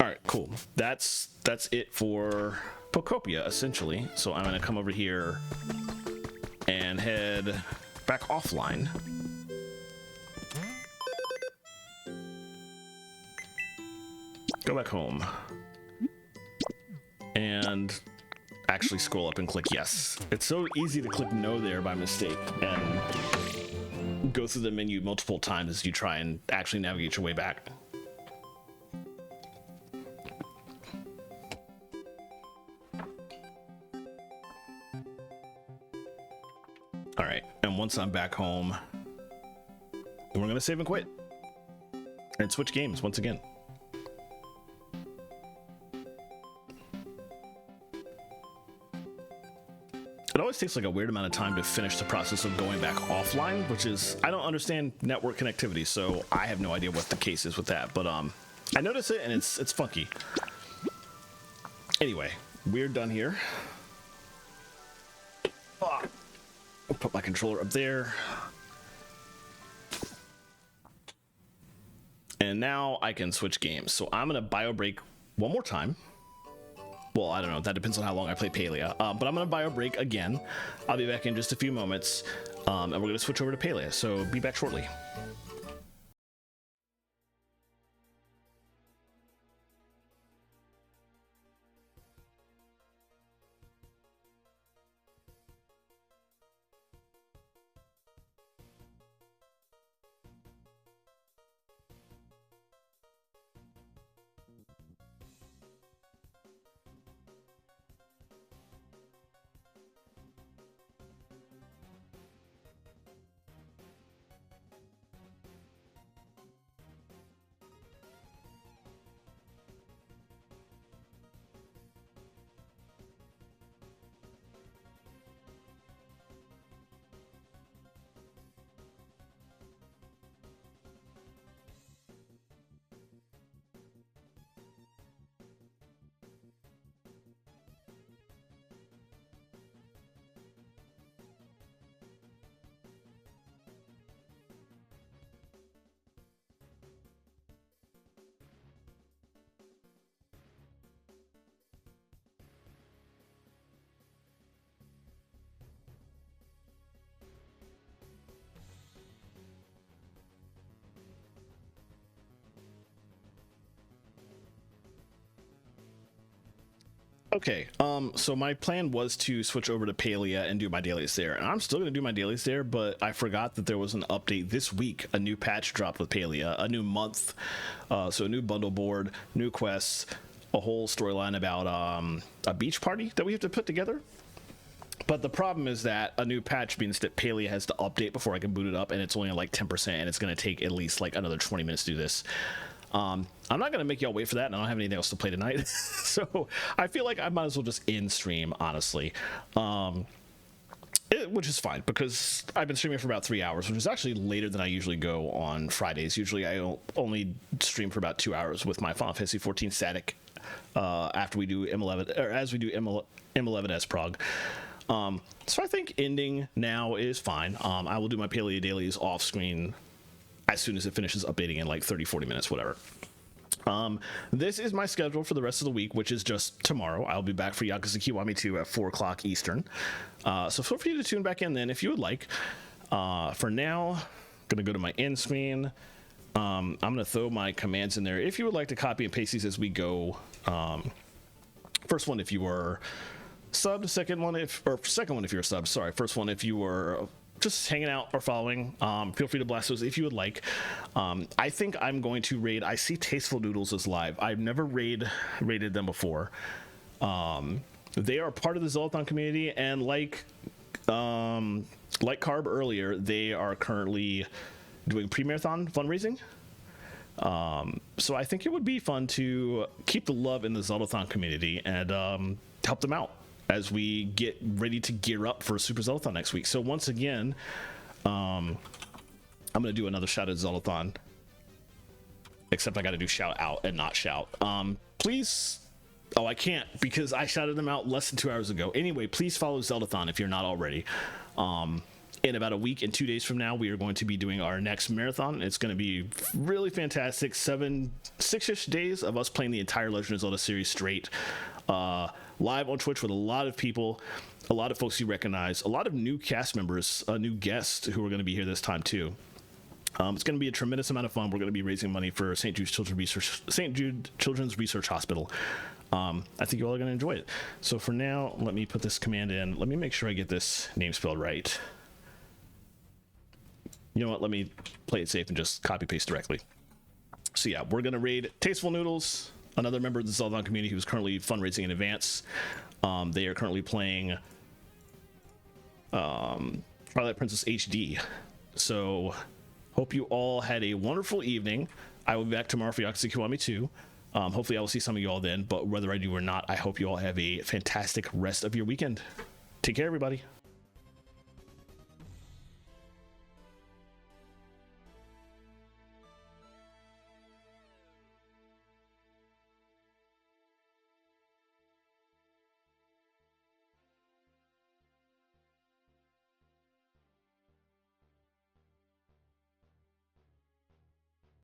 All right, cool. That's it for Pokopia, essentially. So I'm gonna come over here and head back offline. Go back home. And actually scroll up and click yes. It's so easy to click no there by mistake and go through the menu multiple times as you try and actually navigate your way back. All right, and once I'm back home, then we're gonna save and quit and switch games once again. It always takes like a weird amount of time to finish the process of going back offline, which is, I don't understand network connectivity, so I have no idea what the case is with that, but I notice it and it's funky. Anyway, we're done here. I'll put my controller up there. And now I can switch games. So I'm gonna bio break one more time. Well, I don't know. That depends on how long I play Palia. But I'm going to bio break again. I'll be back in just a few moments. And we're going to switch over to Palia. So be back shortly. Okay, so my plan was to switch over to Palia and do my dailies there, and I'm still gonna do my dailies there, but I forgot that there was an update this week. A new patch dropped with Palia, a new month, so a new bundle board, new quests, a whole storyline about a beach party that we have to put together. But the problem is that a new patch means that Palia has to update before I can boot it up, and it's only like 10%, and it's gonna take at least like another 20 minutes to do this. I'm not gonna make y'all wait for that, and I don't have anything else to play tonight. So I feel like I might as well just end stream, honestly. Which is fine because I've been streaming for about 3 hours, which is actually later than I usually go on Fridays. Usually I only stream for about 2 hours with my Final Fantasy 14 static after we do M11, or as we do M11S prog. So I think ending now is fine. I will do my Paleo dailies off screen as soon as it finishes updating in like 30-40 minutes, whatever. This is my schedule for the rest of the week, which is just tomorrow. I'll be back for Yakuza Kiwami 2 at 4 o'clock Eastern. So feel free to tune back in then if you would like. For now, I'm gonna go to my end screen. I'm gonna throw my commands in there if you would like to copy and paste these as we go. First one if you were subbed, second one if you're subbed. Sorry, first one if you were just hanging out or following. Feel free to blast those if you would like. I think I'm going to raid. I see Tasteful Noodles is live. I've never raided them before. They are part of the Zolathon community, and like Carb earlier, they are currently doing pre-marathon fundraising. So I think it would be fun to keep the love in the Zolathon community and help them out as we get ready to gear up for Super Zolathon next week. So once again, I'm going to do another shout out to Zolathon, except I got to do shout out and not shout. Please, oh, I can't because I shouted them out less than 2 hours ago. Anyway, please follow Zeldathon if you're not already. In about a week and 2 days from now, we are going to be doing our next marathon. It's going to be really fantastic. 6-ish days of us playing the entire Legend of Zelda series straight. Live on Twitch with a lot of people, a lot of folks you recognize, a lot of new cast members, a new guest who are going to be here this time too. It's going to be a tremendous amount of fun. We're going to be raising money for St. Jude Children's Research Hospital. I think you all are going to enjoy it. So for now, let me put this command in. Let me make sure I get this name spelled right. You know what? Let me play it safe and just copy paste directly. So yeah, we're going to raid Tasteful Noodles, another member of the Zolathon community who's currently fundraising in advance. They are currently playing Twilight Princess HD. So hope you all had a wonderful evening. I will be back tomorrow for Yakuza Kiwami 2. Hopefully I will see some of you all then, but whether I do or not, I hope you all have a fantastic rest of your weekend. Take care, everybody.